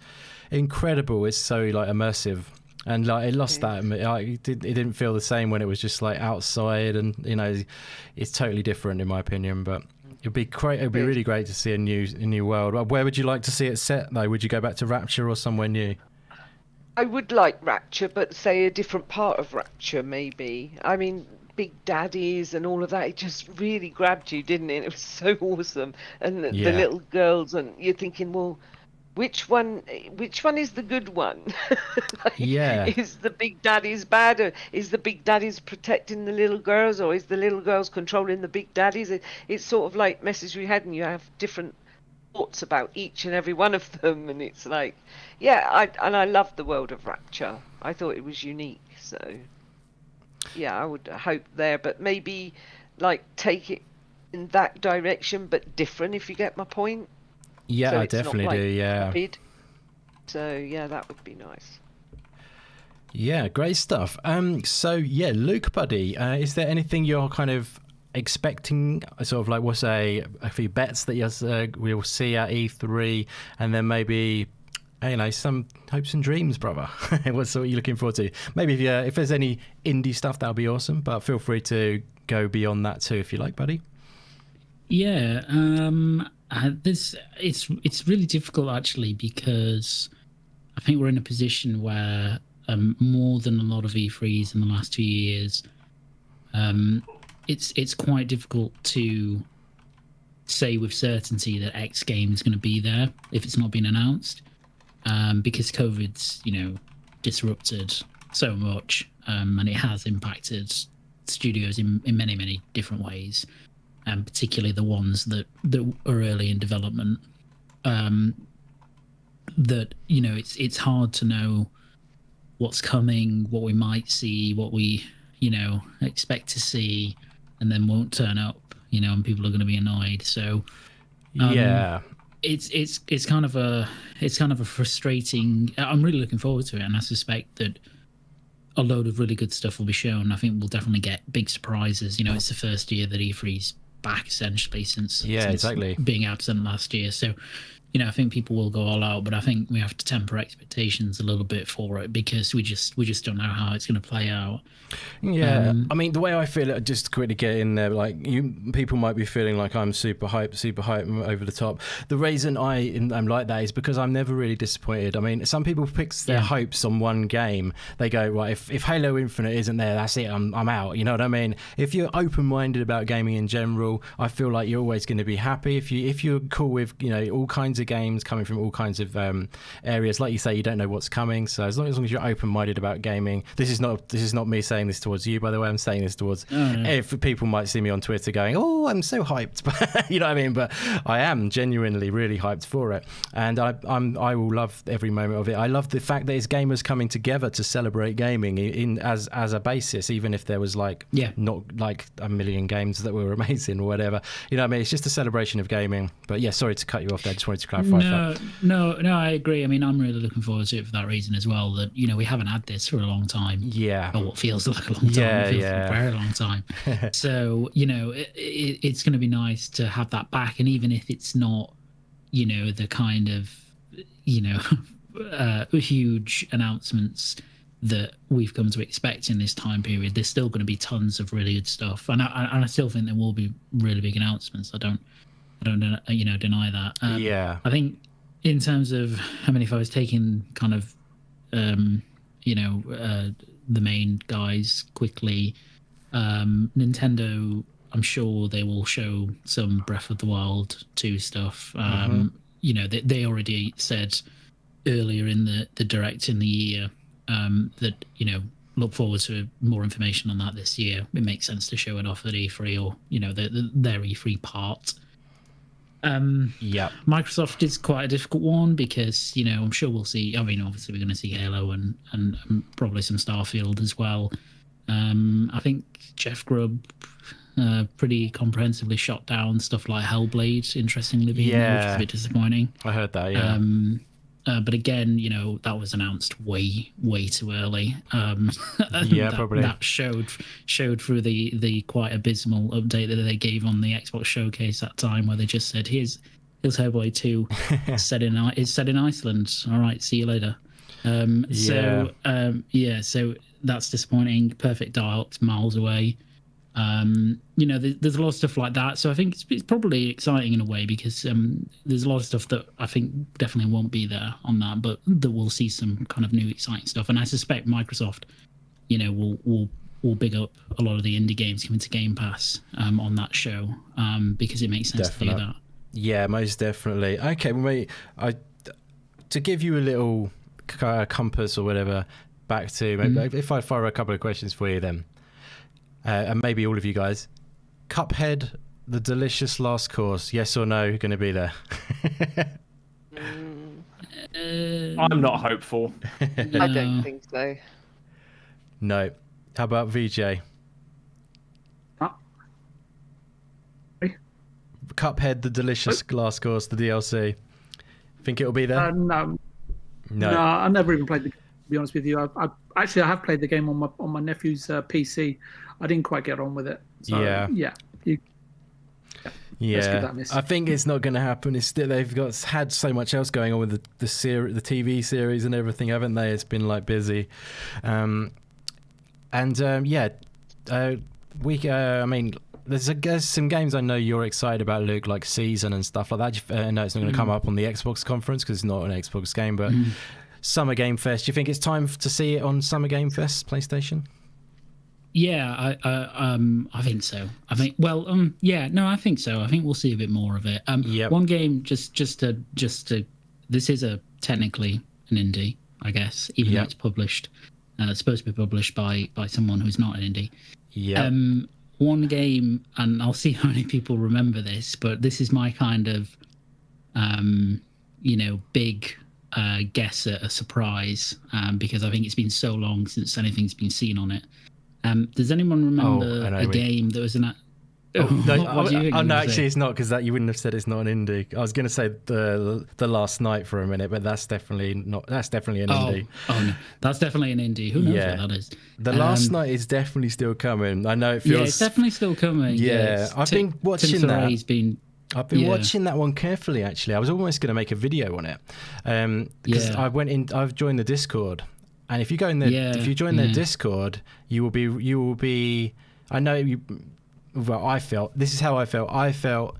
incredible. It's so like immersive, and like it lost that. Like, it didn't feel the same when it was just like outside, and it's totally different in my opinion. But it'd be great. It'd be really great to see a new world. Where would you like to see it set though? Would you go back to Rapture or somewhere new? I would like Rapture, but say a different part of Rapture, maybe. I mean, Big Daddies and all of that, it just really grabbed you, didn't it? It was so awesome. And the little girls, and you're thinking, well, which one is the good one? Is the Big Daddies bad, or is the Big Daddies protecting the little girls, or is the little girls controlling the Big Daddies? It's sort of like messes we had, and you have different thoughts about each and every one of them, and it's like, I loved the world of Rapture. I thought it was unique, so I would hope there, but maybe like take it in that direction, but different, if you get my point. Yeah, so I definitely do. Yeah. Rapid. So that would be nice. Yeah, great stuff. So Luke, buddy, is there anything you're kind of expecting, sort of like, we'll say a few bets that we'll see at E3, and then maybe some hopes and dreams, brother. What are you looking forward to? Maybe if there's any indie stuff, that'll be awesome. But feel free to go beyond that too, if you like, buddy. Yeah, it's really difficult actually, because I think we're in a position where more than a lot of E3s in the last 2 years, it's quite difficult to say with certainty that X game is going to be there if it's not been announced, because COVID's disrupted so much, and it has impacted studios in many different ways, and particularly the ones that are early in development. That it's hard to know what's coming, what we might see, what we expect to see, and then won't turn up, and people are going to be annoyed. So yeah, it's kind of a frustrating. I'm really looking forward to it, and I suspect that a load of really good stuff will be shown. I think we'll definitely get big surprises. It's the first year that E3's back essentially since exactly being absent last year. So I think people will go all out, but I think we have to temper expectations a little bit for it, because we just don't know how it's going to play out. Yeah, I mean, the way I feel it, just quickly get in there, like people might be feeling like I'm super hype, over the top. The reason I'm like that is because I'm never really disappointed. I mean, some people fix their hopes on one game. They go, right, if Halo Infinite isn't there, that's it, I'm out. You know what I mean? If you're open-minded about gaming in general, I feel like you're always going to be happy. If you're cool with all kinds of games coming from all kinds of areas, like you say, you don't know what's coming. So as long as you're open-minded about gaming, this is not me saying this towards you, by the way. I'm saying this towards if people might see me on Twitter going, oh, I'm so hyped, but you know what I mean. But I am genuinely really hyped for it, and I will love every moment of it. I love the fact that it's gamers coming together to celebrate gaming as a basis, even if there was not like a million games that were amazing or whatever. You know what I mean? It's just a celebration of gaming. But yeah, sorry to cut you off there. I just wanted to clarify that. No, I agree. I mean, I'm really looking forward to it for that reason as well. That we haven't had this for a long time. Yeah. Or what feels like a long time. It feels like a very long time. So it's going to be nice to have that back, and even if it's not, the kind of huge announcements that we've come to expect in this time period, there's still going to be tons of really good stuff, and I still think there will be really big announcements. I don't deny that. I think in terms of, if I was taking kind of the main guys quickly, Nintendo, I'm sure they will show some Breath of the Wild 2 stuff. They already said earlier in the direct in the year that look forward to more information on that this year. It makes sense to show it off at E3 or their E3 part. Microsoft is quite a difficult one because I'm sure we'll see. I mean, obviously we're going to see Halo and probably some Starfield as well. I think Jeff Grubb pretty comprehensively shot down stuff like Hellblade, interestingly being there, which is a bit disappointing. I heard that. But again, that was announced way too early. Probably that showed through the quite abysmal update that they gave on the Xbox showcase that time, where they just said, "Here's Hellblade 2. It's set in Iceland. All right, see you later." So that's disappointing. Perfect Dark, miles away. There's a lot of stuff like that. So I think it's probably exciting in a way, because there's a lot of stuff that I think definitely won't be there on that, but that we'll see some kind of new exciting stuff. And I suspect Microsoft, will big up a lot of the indie games coming to Game Pass on that show, because it makes sense to do that. Yeah, most definitely. Okay, well, to give you a little compass or whatever back to, maybe if I fire a couple of questions for you then. And maybe all of you guys, Cuphead, the delicious last course, yes or no, going to be there? I'm not hopeful. No. I don't think so. No. How about Vijay? Cuphead, the delicious last course, the DLC. Think it'll be there? No, I never even played the game, to be honest with you. I have played the game on my nephew's PC. I didn't quite get on with it. So, Yeah, I think it's not going to happen. It's still, they've had so much else going on with the TV series and everything, haven't they? It's been like busy, I mean, there's some games I know you're excited about, Luke, like Season and stuff like that. I know it's not going to come up on the Xbox conference because it's not an Xbox game, but Summer Game Fest. Do you think it's time to see it on Summer Game Fest, PlayStation? Yeah, I think so. I think I think so. I think we'll see a bit more of it. One game just to this is technically an indie, I guess, even though it's published. It's supposed to be published by someone who's not an indie. Yeah. One game, and I'll see how many people remember this, but this is my kind of, big guess at a surprise, because I think it's been so long since anything's been seen on it. Does anyone remember a game that was an? Actually, it's not, because you wouldn't have said it's not an indie. I was going to say the Last Night for a minute, but that's definitely not. That's definitely an indie. Oh no, that's definitely an indie. Who knows what that is? The Last Night is definitely still coming. I know it feels. Yeah, it's definitely still coming. Yeah, I've been watching that. I've been watching that one carefully. Actually, I was almost going to make a video on it, because I've joined the Discord. And if you go in there, if you join their Discord, you will be. I know you. Well, this is how I felt. I felt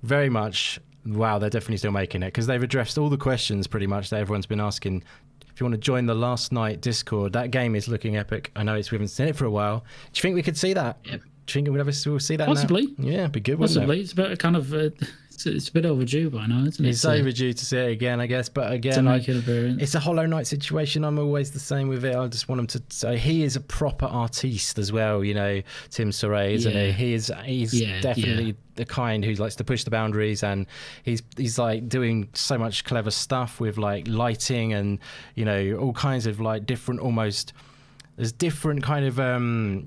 very much. Wow, they're definitely still making it, because they've addressed all the questions pretty much that everyone's been asking. If you want to join the Last Night Discord, that game is looking epic. I know we haven't seen it for a while. Do you think we could see that? Yep. Do you think we'll see that? Possibly. Now? Yeah, it'd be good. Possibly. It's about kind of. It's a bit overdue by now, isn't it? It's overdue to see it again, I guess. But again, it's a Hollow Knight situation. I'm always the same with it. I just want him to. So he is a proper artiste as well, Tim Soray, isn't he? He's definitely the kind who likes to push the boundaries, and he's like doing so much clever stuff with like lighting and all kinds of like different almost. There's different kind of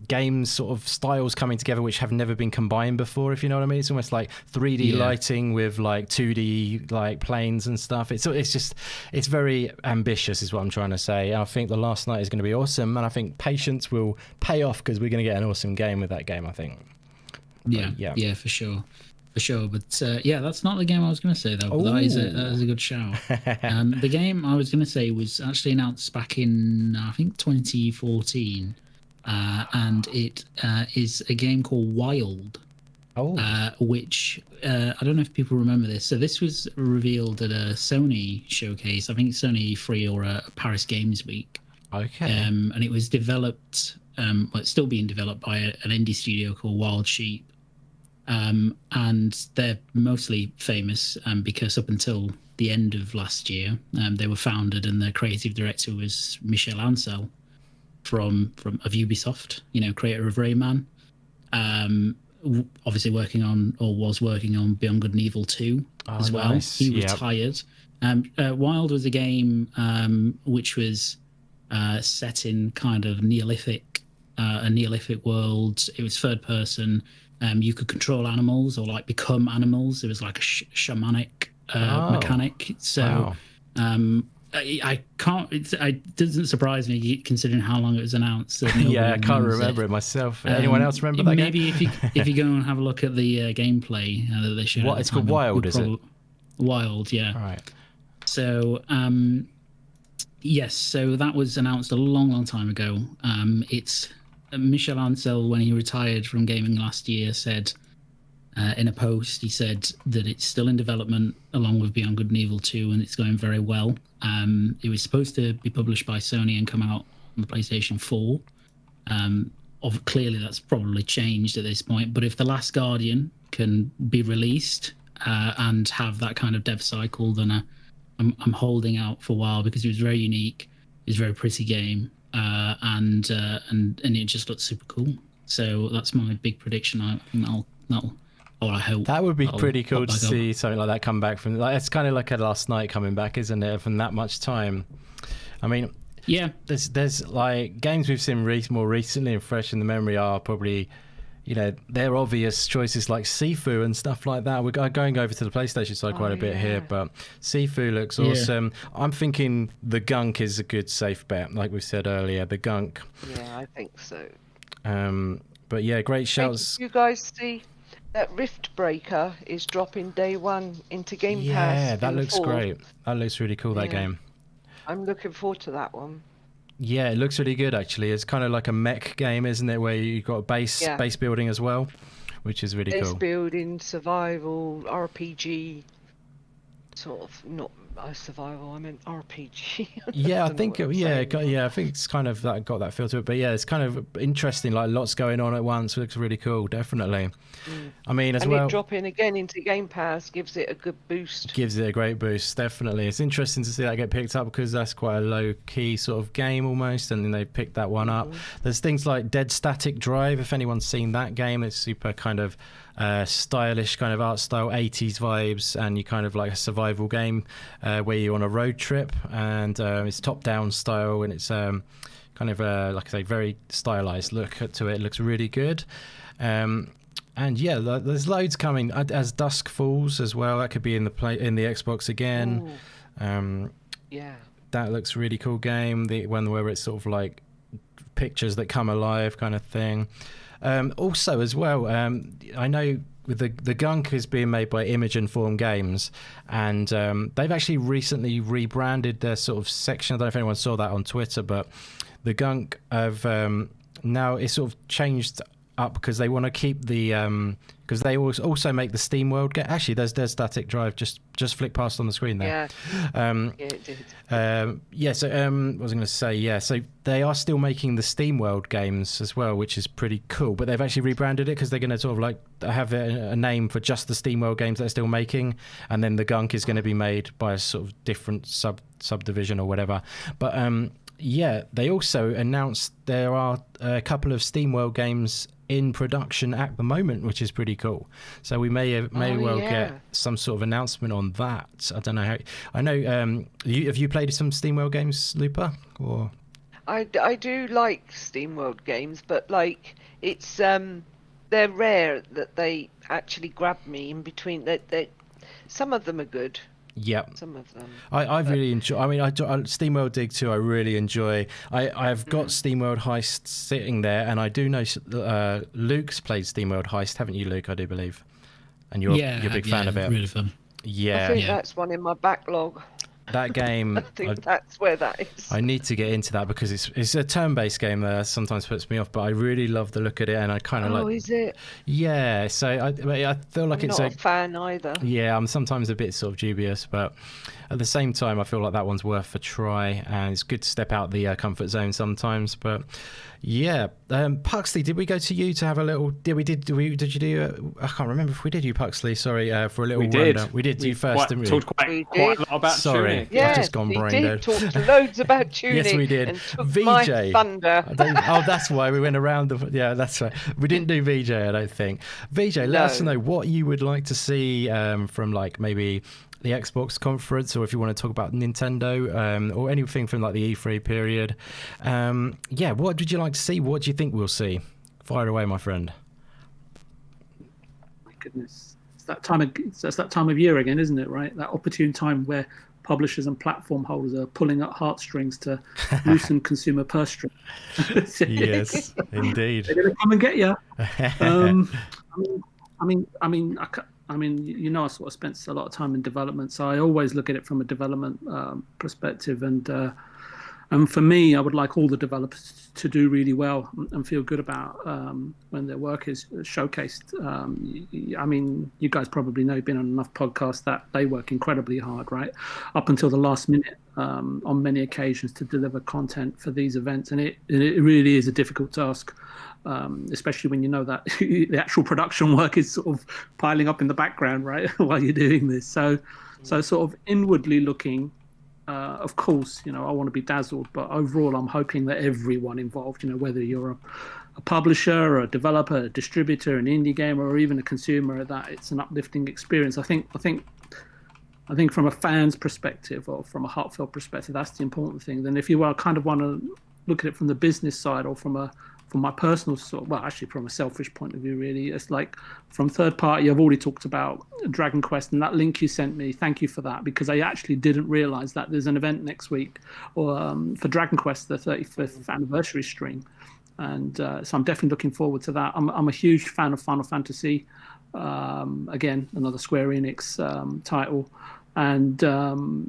games sort of styles coming together which have never been combined before, if you know what I mean. It's almost like 3D lighting with like 2D like planes and stuff. It's very ambitious is what I'm trying to say. And I think The Last Night is going to be awesome, and I think patience will pay off because we're going to get an awesome game with that game, I think. Yeah, for sure. But that's not the game I was going to say though. That is a good shout. The game I was going to say was actually announced back in I think 2014, and it is a game called Wild. Which I don't know if people remember this. So this was revealed at a Sony showcase. I think Sony 3 or a Paris Games Week. Okay. And it was developed. It's still being developed by an indie studio called Wild Sheep. And they're mostly famous because up until the end of last year, they were founded, and the creative director was Michel Ancel of Ubisoft, creator of Rayman. Obviously was working on Beyond Good and Evil 2 as well. Nice. He retired. Wild was a game which was set in kind of a Neolithic world. It was third person. You could control animals or like become animals. There was like a shamanic mechanic. So I can't. It doesn't surprise me considering how long it was announced. I can't remember it myself. Anyone else remember that? Maybe if you go and have a look at the gameplay that they showed. What it's called, Wild, is it? Wild, yeah. All right. So yes, so that was announced a long time ago. It's Michel Ancel, when he retired from gaming last year, said in a post, he said that it's still in development along with Beyond Good and Evil 2, and it's going very well. It was supposed to be published by Sony and come out on the PlayStation 4. Clearly, that's probably changed at this point. But if The Last Guardian can be released and have that kind of dev cycle, then I'm holding out for a while, because it was very unique. It was a very pretty game. And it just looks super cool. So that's my big prediction. I think I hope that would be pretty cool to see something like that come back from. Like, it's kind of like a Last Night coming back, isn't it? From that much time. I mean, there's like games we've seen more recently and fresh in the memory are probably, they're obvious choices like Sifu and stuff like that. We're going over to the PlayStation side quite a bit here, but Sifu looks awesome. I'm thinking the Gunk is a good safe bet, like we said earlier. The Gunk. Yeah, I think so. But yeah, great shouts. You guys see That Rift Breaker is dropping day one into Game Pass. Yeah, that looks great. That looks really cool, that game. I'm looking forward to that one. Yeah, it looks really good, actually. It's kind of like a mech game, isn't it, where you've got base building as well, which is really cool. Base building, survival, RPG, sort of, not survival, I meant RPG. I think I think it's kind of got that feel to it, but yeah, it's kind of interesting, like lots going on at once. It looks really cool, definitely. I mean, and it dropping again into Game Pass gives it a good boost. Gives it a great boost, definitely. It's interesting to see that get picked up because that's quite a low key sort of game almost, and then they picked that one up. There's things like Dead Static Drive, if anyone's seen that game. It's super kind of stylish kind of art style, 80s vibes, and you kind of like a survival game where you're on a road trip, and it's top down style, and it's kind of like I say, very stylized look to it. It looks really good. And yeah, there's loads coming as Dusk Falls as well. That could be in the Xbox again. That looks really cool game. The one where it's sort of like pictures that come alive kind of thing. Also as well, I know with the Gunk is being made by Image and Form Games, and they've actually recently rebranded their sort of section. I don't know if anyone saw that on Twitter, but the Gunk have now it's sort of changed up because they want to keep the because they also make the SteamWorld game. Actually, there's Static Drive just flick past on the screen there. It did. So what was I going to say? Yeah, so they are still making the SteamWorld games as well, which is pretty cool. But they've actually rebranded it because they're going to sort of like have a name for just the SteamWorld games they're still making, and then the Gunk is going to be made by a sort of different subdivision or whatever. But they also announced there are a couple of SteamWorld games in production at the moment, which is pretty cool. So we may get some sort of announcement on that. I don't know how. I know. Have you played some SteamWorld games, Lupa? Or I do like SteamWorld games, but like it's they're rare that they actually grab me in between. That some of them are good. Yeah, some of them. I really enjoy. I mean, SteamWorld Dig 2. I really enjoy. I've got SteamWorld Heist sitting there, and I do know Luke's played SteamWorld Heist, haven't you, Luke? I do believe, and you're a big fan of it. Really fun. I think that's one in my backlog. That game, I think that's where that is. I need to get into that because it's a turn-based game that sometimes puts me off, but I really love the look at it, and I kind of like. Oh, is it? Yeah, so I feel like I'm it's not a fan either. Yeah, I'm sometimes a bit sort of dubious, but at the same time, I feel like that one's worth a try, and it's good to step out the comfort zone sometimes. But yeah, Puxley, did we go to you to have a little? Did you do? I can't remember if we did you, Puxley. Sorry, for a little. We did. We did you first, didn't we? Talked quite a lot about tuning. Yeah, I've just gone brain dead. Talked loads about tuning. Yes, we did. And took Vijay. My thunder. That's why we went around yeah, that's right. We didn't do Vijay, I don't think. Vijay, let us know what you would like to see from like maybe the Xbox conference, or if you want to talk about Nintendo, or anything from like the E3 period. What would you like to see? What do you think we'll see? Fire away, my friend. My goodness, it's that time of year again, isn't it? Right, that opportune time where publishers and platform holders are pulling at heartstrings to loosen consumer purse strings. Yes, indeed. They're going to come and get you. I mean, you know, I sort of spent a lot of time in development, so I always look at it from a development perspective. And for me, I would like all the developers to do really well and feel good about when their work is showcased. I mean, you guys probably know, been on enough podcasts, that they work incredibly hard, right, up until the last minute on many occasions to deliver content for these events, and it really is a difficult task. Especially when you know that the actual production work is sort of piling up in the background, right, while you're doing this. So sort of inwardly looking, of course, you know, I want to be dazzled, but overall, I'm hoping that everyone involved, you know, whether you're a publisher, or a developer, a distributor, an indie gamer, or even a consumer, that it's an uplifting experience. I think from a fan's perspective, or from a heartfelt perspective, that's the important thing. Then if you kind of want to look at it from the business side, or from my personal actually from a selfish point of view, really, it's like from third party, I've already talked about Dragon Quest, and that link you sent me, thank you for that, because I actually didn't realize that there's an event next week or for Dragon Quest, the 35th anniversary stream, and so I'm definitely looking forward to that. I'm a huge fan of Final Fantasy. Again, another Square Enix title. And I'm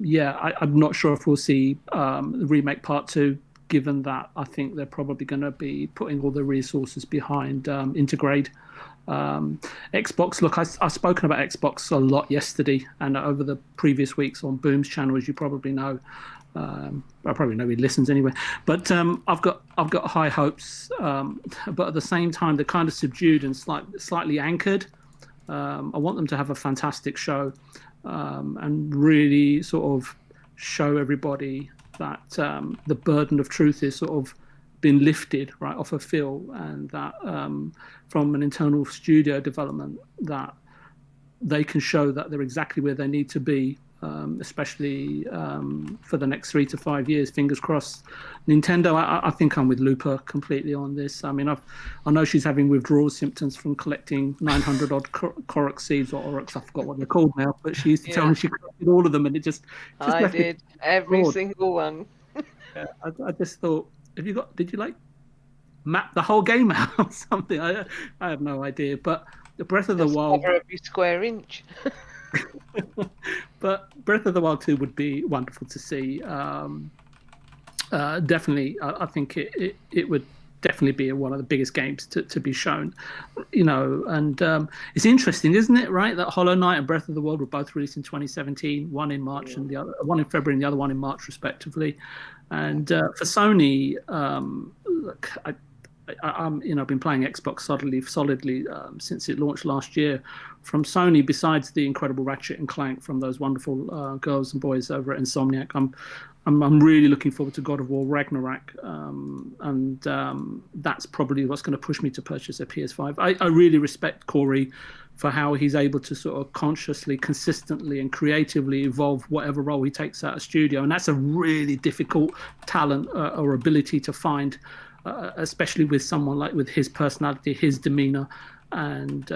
not sure if we'll see the remake part 2, given that I think they're probably going to be putting all the resources behind Intergrade. Xbox, look, I've spoken about Xbox a lot yesterday and over the previous weeks on Boom's channel, as you probably know. I probably know he listens anyway. But I've got high hopes, but at the same time, they're kind of subdued and slightly anchored. I want them to have a fantastic show and really sort of show everybody that the burden of truth is sort of been lifted right off of Phil, and that from an internal studio development that they can show that they're exactly where they need to be, especially for the next 3 to 5 years. Fingers crossed. Nintendo, I think I'm with Lupa completely on this. I mean, I know she's having withdrawal symptoms from collecting 900 odd Korok seeds or Oroks. I forgot what they're called now, but she used to tell me she collected all of them, and it just I did every single one. Yeah, I just thought, did you like map the whole game out or something? I have no idea. But the Breath of the Wild, cover every square inch. But Breath of the Wild 2 would be wonderful to see. Definitely, I think it would definitely be one of the biggest games to be shown, and it's interesting, isn't it, right, that Hollow Knight and Breath of the Wild were both released in 2017, one in March and the other one in February and the other one in March respectively. And for Sony, look, I've been playing Xbox solidly since it launched last year. From Sony, besides the incredible Ratchet and Clank from those wonderful girls and boys over at Insomniac, I'm really looking forward to God of War Ragnarok, and that's probably what's going to push me to purchase a PS5. I really respect Corey for how he's able to sort of consciously, consistently, and creatively evolve whatever role he takes out of studio, and that's a really difficult talent or ability to find, especially with someone with his personality, his demeanor. And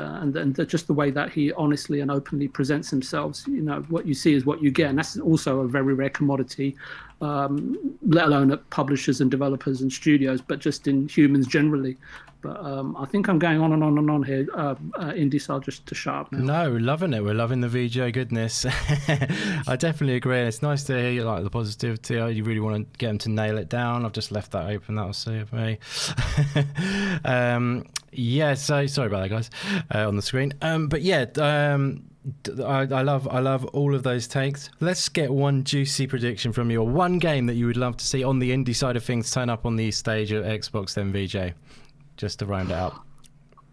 just the way that he honestly and openly presents himself, what you see is what you get, and that's also a very rare commodity, let alone at publishers and developers and studios, but just in humans generally. But I think I'm going on and on and on here, Indy, so I'll just to shut up now. No, loving it. We're loving the Vijay goodness. I definitely agree. It's nice to hear you like the positivity. You really want to get them to nail it down. I've just left that open. That'll suit me. Yeah, so sorry about that, guys, on the screen. But yeah, I love all of those takes. Let's get one juicy prediction from you, or one game that you would love to see on the indie side of things turn up on the stage at Xbox, then Vijay, just to round it out.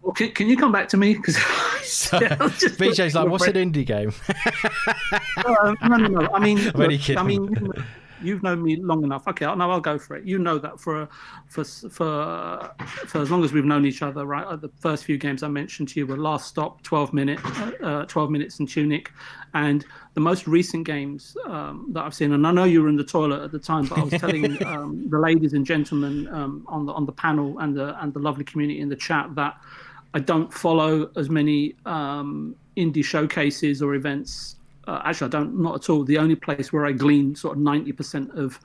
Well, can you come back to me? Because Vijay's like, what's an indie game? No. I mean, I'm kidding. You've known me long enough. Okay, I'll go for it. You know that for as long as we've known each other, right? The first few games I mentioned to you were Last Stop, 12 minutes, and Tunic, and the most recent games that I've seen. And I know you were in the toilet at the time, but I was telling the ladies and gentlemen on the panel and the lovely community in the chat that I don't follow as many indie showcases or events. Actually, I don't, not at all. The only place where I glean sort of 90% of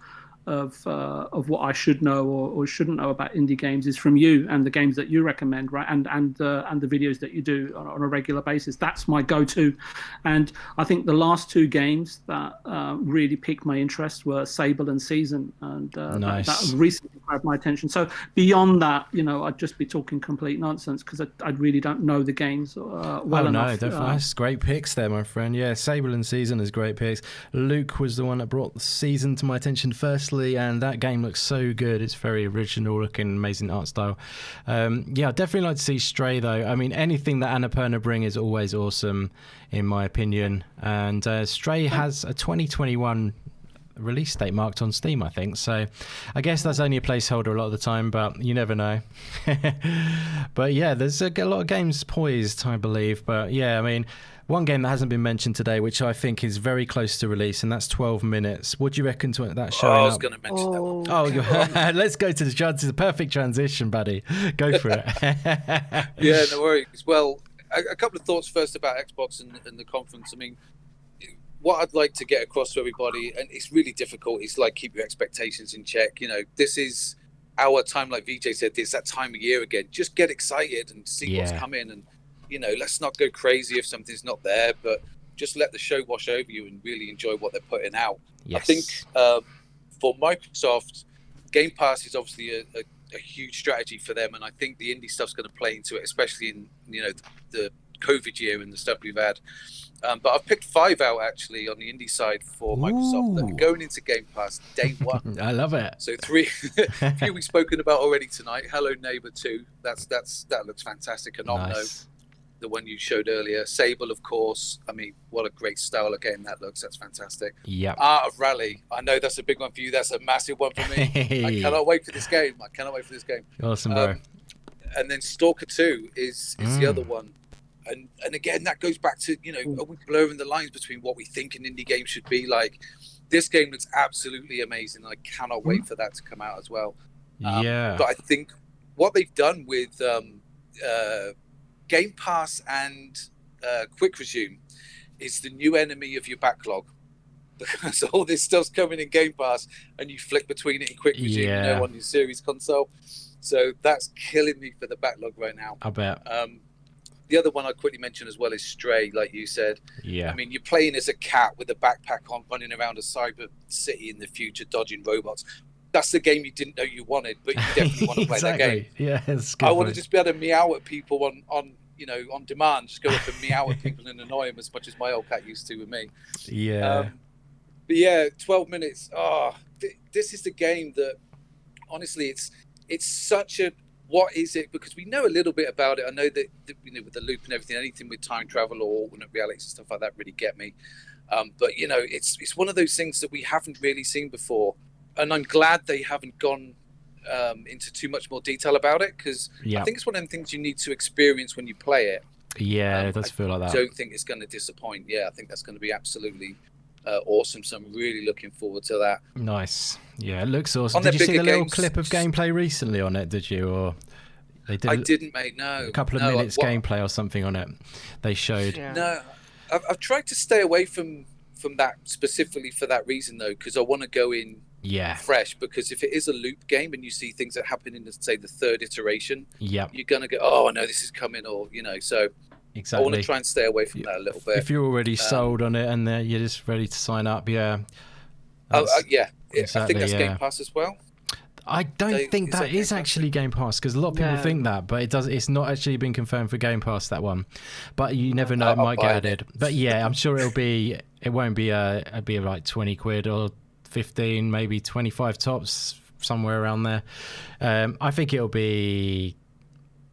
what I should know or shouldn't know about indie games is from you and the games that you recommend, right? And the videos that you do on a regular basis. That's my go-to. And I think the last two games that really piqued my interest were Sable and Season, and nice. that recently grabbed my attention. So beyond that, I'd just be talking complete nonsense because I really don't know the games well enough. No, definitely. That's great picks there, my friend. Yeah, Sable and Season is great picks. Luke was the one that brought the Season to my attention firstly, and that game looks so good. It's very original looking, amazing art style. Yeah, I'd definitely like to see Stray though. I mean, anything that Annapurna bring is always awesome in my opinion, and Stray has a 2021 release date marked on Steam, I think, so I guess that's only a placeholder a lot of the time, but you never know. But yeah, there's a lot of games poised, I believe. But yeah, I mean, one game that hasn't been mentioned today, which I think is very close to release, and that's 12 minutes. What do you reckon to that showing up? I was going to mention that one. Oh, let's go to the judges. It's a perfect transition, buddy. Go for it. Yeah, no worries. Well, a couple of thoughts first about Xbox and the conference. I mean, what I'd like to get across to everybody, and it's really difficult, is like keep your expectations in check. This is our time, like Vijay said, it's that time of year again. Just get excited and see what's coming. And let's not go crazy if something's not there, but just let the show wash over you and really enjoy what they're putting out. Yes. I think for Microsoft, Game Pass is obviously a huge strategy for them, and I think the indie stuff's going to play into it, especially in the COVID year and the stuff we've had. But I've picked 5 out actually on the indie side for Microsoft that are going into Game Pass day one. I love it. So 3, few we've spoken about already tonight. Hello Neighbor 2, that looks fantastic. And Omno, Nice. the one you showed earlier. Sable, of course. I mean, what a great style of game that looks. That's fantastic. Yep. Art of Rally. I know that's a big one for you. That's a massive one for me. I cannot wait for this game. Awesome, bro. And then Stalker 2 is the other one. And again, that goes back to, are we blurring the lines between what we think an indie game should be? Like, this game looks absolutely amazing. I cannot wait for that to come out as well. Yeah. But I think what they've done with Game Pass and Quick Resume is the new enemy of your backlog. Because all this stuff's coming in Game Pass and you flick between it in Quick Resume, on your Series console. So that's killing me for the backlog right now. I bet. The other one I'd quickly mention as well is Stray, like you said. Yeah. I mean, you're playing as a cat with a backpack on, running around a cyber city in the future, dodging robots. That's the game you didn't know you wanted, but you definitely want to play that game. Yeah, it's good. I want to just be able to meow at people on demand, just go up and meow at people and annoy them as much as my old cat used to with me. Yeah. But yeah, 12 minutes. This is the game that, honestly, it's such a... What is it? Because we know a little bit about it. I know that with the loop and everything, anything with time travel or alternate realities and stuff like that really get me. But it's one of those things that we haven't really seen before, and I'm glad they haven't gone into too much more detail about it, because I think it's one of them things you need to experience when you play it. Yeah, it does feel like that. I don't think it's going to disappoint. Yeah, I think that's going to be absolutely awesome. So I'm really looking forward to that. Nice. Yeah, it looks awesome. Did you see the little clip of gameplay recently on it? Did you? Or they did? I didn't, mate. No. A couple of minutes gameplay or something on it. They showed. Yeah. No, I've tried to stay away from that specifically for that reason though, because I want to go in fresh. Because if it is a loop game and you see things that happen in the 3rd iteration, you're gonna go, oh, I know this is coming, or so. Exactly. I want to try and stay away from that a little bit. If you're already sold on it and you're just ready to sign up, I think that's Game Pass as well. I don't think that is actually Game Pass, because a lot of people think that, but it's not actually been confirmed for Game Pass, that one. But you never know, it might get added. But yeah, I'm sure it won't be it'd be like 20 quid or 15, maybe 25 tops, somewhere around there. I think it'll be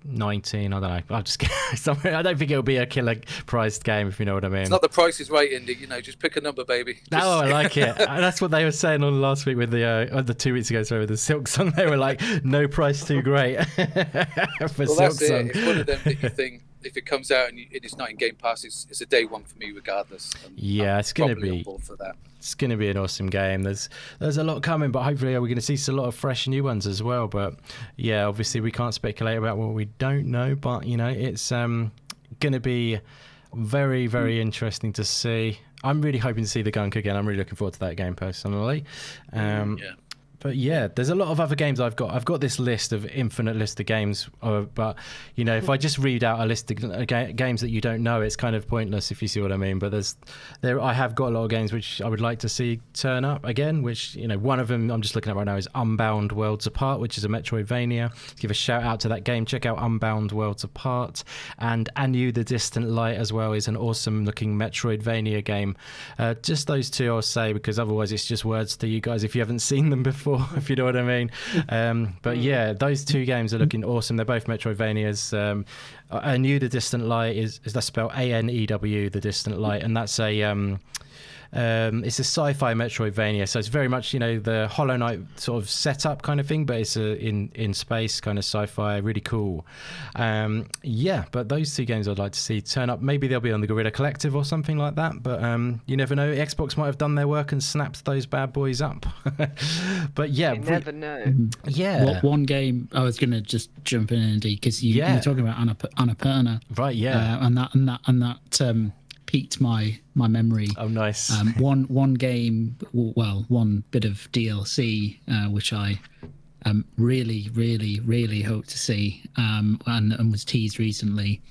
19, I don't know. I'll just get somewhere. I don't think it'll be a killer priced game, if you know what I mean. It's not The Price is Right, Indy. Just pick a number, baby. Oh, I like it. That's what they were saying on last week with the 2 weeks ago. Sorry, with the Silksong. They were like, no price too great for Silksong. That's it. It's one of them that you think, if it comes out and it's not in Game Pass, it's a day one for me regardless. It's going to be on board for that. It's going to be an awesome game. There's a lot coming, but hopefully we're going to see a lot of fresh new ones as well. But yeah, obviously we can't speculate about what we don't know. But it's going to be very, very interesting to see. I'm really hoping to see the Gunk again. I'm really looking forward to that game personally. But yeah, there's a lot of other games I've got. I've got this list of infinite list of games, but if I just read out a list of games that you don't know, it's kind of pointless, if you see what I mean. But I have got a lot of games which I would like to see turn up again. Which one of them I'm just looking at right now is Unbound Worlds Apart, which is a Metroidvania. Give a shout out to that game. Check out Unbound Worlds Apart, and Anu the Distant Light as well is an awesome looking Metroidvania game. Just those two I'll say, because otherwise it's just words to you guys if you haven't seen them before. If you know what I mean. But yeah, those two games are looking awesome. They're both Metroidvanias. Anu the Distant Light is that's spelled ANEW, the Distant Light, and that's it's a sci-fi Metroidvania, so it's very much the Hollow Knight sort of setup kind of thing, but it's in space kind of sci-fi, really cool. But those two games I'd like to see turn up. Maybe they'll be on the Guerrilla Collective or something like that, but you never know. Xbox might have done their work and snapped those bad boys up. But yeah, you never know. Yeah, one game I was gonna just jump in, Andy, because you're talking about Annapurna, right? Yeah, and that piqued my memory. Oh, nice. One game, one bit of DLC, which I really, really, really hope to see, and was teased recently,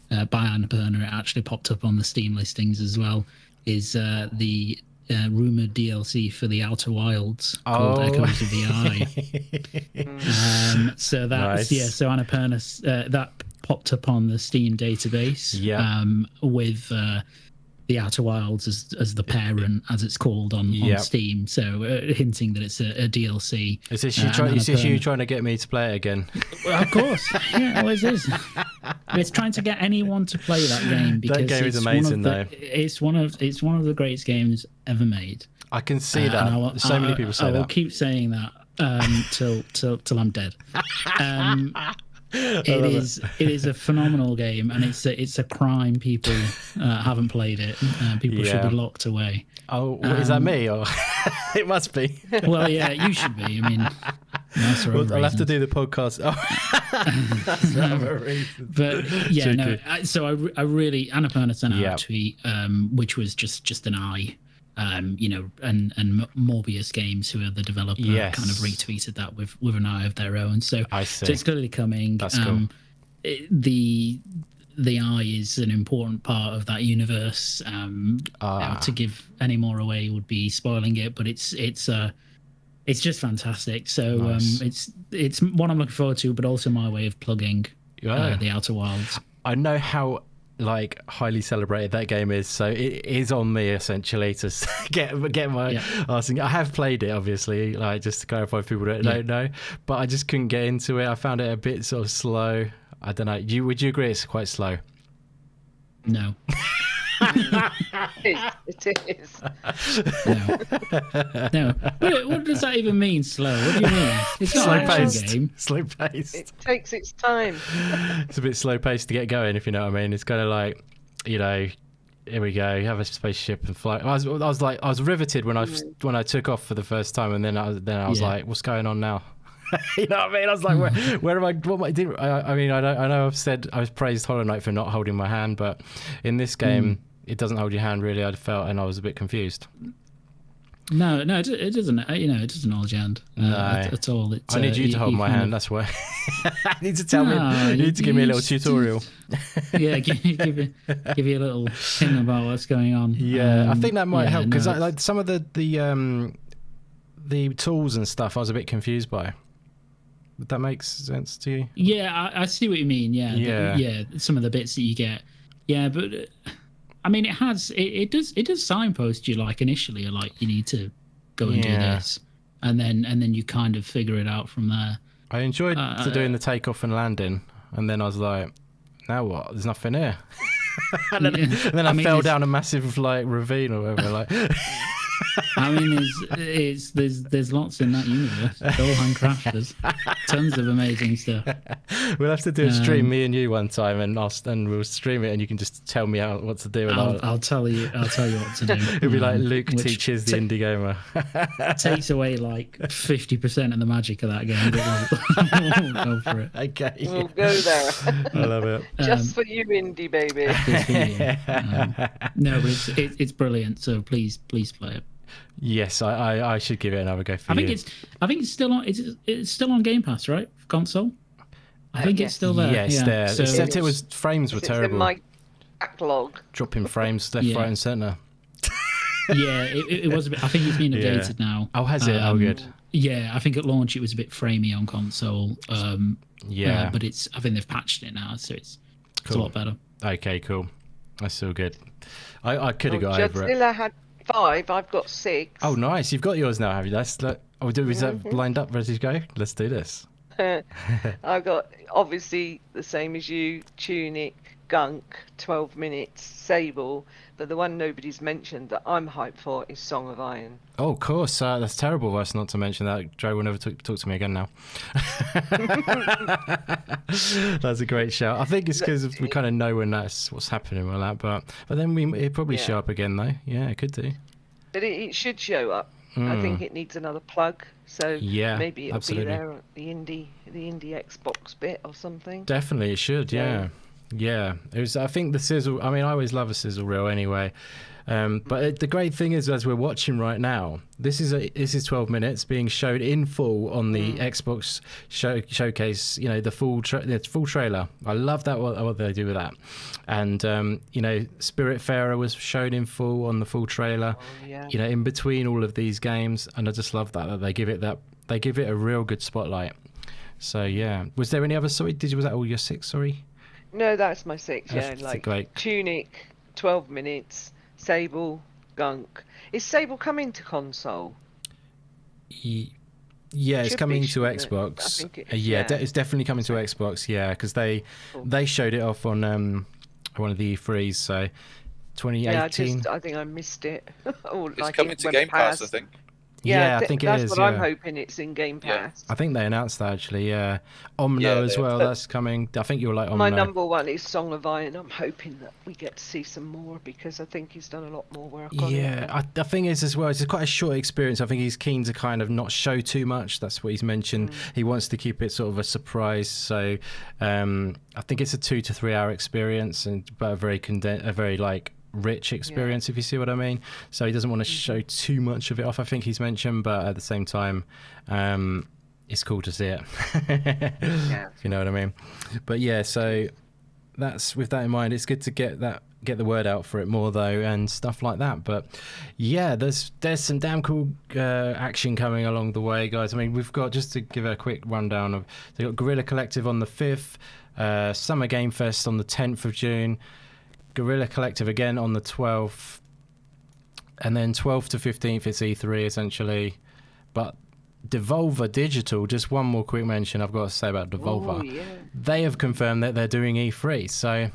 by Annapurna, it actually popped up on the Steam listings as well, is the rumored DLC for the Outer Wilds called Echoes of the Eye. So that's nice. so Annapurna that popped up on the Steam database with the Outer Wilds as the parent, as it's called on Steam. So hinting that it's a DLC. Is this you trying to get me to play it again? Well, of course, yeah, always is. It's trying to get anyone to play that game because that game is amazing, though. It's one of the greatest games ever made. I can see that. So many people say that. I will keep saying that till I'm dead. It is a phenomenal game, and it's a crime people haven't played it. People should be locked away. Oh, is that me? Or it must be. Well, yeah, you should be. I mean, I'll have to do the podcast. But yeah, no. So I really Annapurna sent out a tweet, which was just an eye. And Morbius Games, who are the developer, kind of retweeted that with an eye of their own. So, so it's clearly coming. That's cool. The eye is an important part of that universe. To give any more away would be spoiling it, but it's just fantastic. So nice. It's what I'm looking forward to, but also my way of plugging the Outer Wilds. I know how highly celebrated that game is, so it is on me essentially to get my asking. I have played it, obviously, just to clarify for people that don't know, but I just couldn't get into it. I found it a bit sort of slow. I don't know. Would you agree it's quite slow? No. It is. No. What does that even mean, slow? What do you mean? It's not an action game. Slow paced. It takes its time. It's a bit slow paced to get going, if you know what I mean. It's kind of like, here we go, you have a spaceship and fly. I was riveted when I took off for the first time, and then I was like, what's going on now? You know what I mean? I was like, where am I? What am I doing? I mean, I know I've praised Hollow Knight for not holding my hand, but in this game, it doesn't hold your hand really. I felt, and I was a bit confused. No, it doesn't. It doesn't hold your hand at all. I need you to hold my hand. That's why. I need to tell me. You need to give me a little tutorial. Yeah, give you a little thing about what's going on. Yeah, I think that might help because some of the tools and stuff I was a bit confused by. Would that make sense to you? Yeah, I see what you mean. Yeah. Some of the bits that you get. Yeah, but I mean, it does signpost you initially, you need to go and do this, and then you kind of figure it out from there. I enjoyed doing the takeoff and landing, and then I was like, now what? There's nothing here. and then I fell down a massive ravine or whatever. I mean, there's lots in that universe. It's all handcrafted. Tons of amazing stuff. We'll have to do a stream, me and you, one time, and we'll stream it, and you can just tell me what to do. And I'll tell you what to do. It'll be like Luke teaches the indie gamer. Takes away 50% of the magic of that game, but we'll go for it. Okay, we'll go there. I love it. Just for you, indie baby. No, but it's brilliant. So please play it. Yes, I should give it another go for you. I think it's still on. It's still on Game Pass, right? Console. I think it's still there. Yes, there. So except frames were terrible. In my backlog. Dropping frames left, right, and centre. Yeah, it was a bit. I think it's been updated now. Oh, has it? Oh, good. Yeah, I think at launch it was a bit framey on console. But I think they've patched it now, so it's a lot better. Okay, cool. That's still good. I could have got over it. Joddzilla had 5. I've got 6. Oh, nice! You've got yours now, have you? Is that lined up, ready to go? Let's do this. I've got obviously the same as you: Tunic, Gunk, 12 minutes, Sable. But the one nobody's mentioned that I'm hyped for is Song of Iron. Oh, of course. That's terrible of us not to mention that. Joe will never talk to me again now. That's a great shout. I think it's because we kind of know when that's what's happening with that. But then it'll probably show up again, though. Yeah, it could do. But it should show up. I think it needs another plug. So maybe it'll be there at the indie Xbox bit or something. Definitely, it should. Yeah. Yeah, it was. I think the sizzle. I mean, I always love a sizzle reel anyway. But the great thing is, as we're watching right now, this is 12 minutes being showed in full on the Xbox showcase. You know, the full trailer. I love that what they do with that. And you know, Spiritfarer was shown in full on the full trailer. Oh, yeah. You know, in between all of these games, and I just love that they give it a real good spotlight. So yeah, was there any other? Sorry, was that all your 6? Sorry. No, that's my 6. Yeah, That's like great. Tunic, 12 minutes. Sable, Gunk. Is Sable coming to console? Yeah, it's coming to Xbox. It's definitely coming to Xbox. Yeah, because they showed it off on one of the E3s. So 2018. Yeah, I think I missed it. It's coming to Game Pass, I think. Yeah, I think it is. That's what I'm hoping. It's in Game Pass. I think they announced that actually. Yeah, Omno as well. That's coming. I think you're like Omno. My number 1 is Song of Iron. I'm hoping that we get to see some more because I think he's done a lot more work on it. Yeah, the thing is as well, it's quite a short experience. I think he's keen to kind of not show too much. That's what he's mentioned. He wants to keep it sort of a surprise. So I think it's a 2 to 3 hour experience, but a very like rich experience, if you see what I mean. So he doesn't want to show too much of it off, I think he's mentioned, but at the same time it's cool to see it. If you know what I mean. But yeah, so that's with that in mind, it's good to get the word out for it more though and stuff like that. But yeah, there's some damn cool action coming along the way, guys. I mean, we've got, just to give a quick rundown of, they've got Guerrilla Collective on the 5th, Summer Game Fest on the 10th of June, Guerrilla Collective again on the 12th, and then 12th to 15th it's E3 essentially. But Devolver Digital, just one more quick mention I've got to say about Devolver. They have confirmed that they're doing E3, so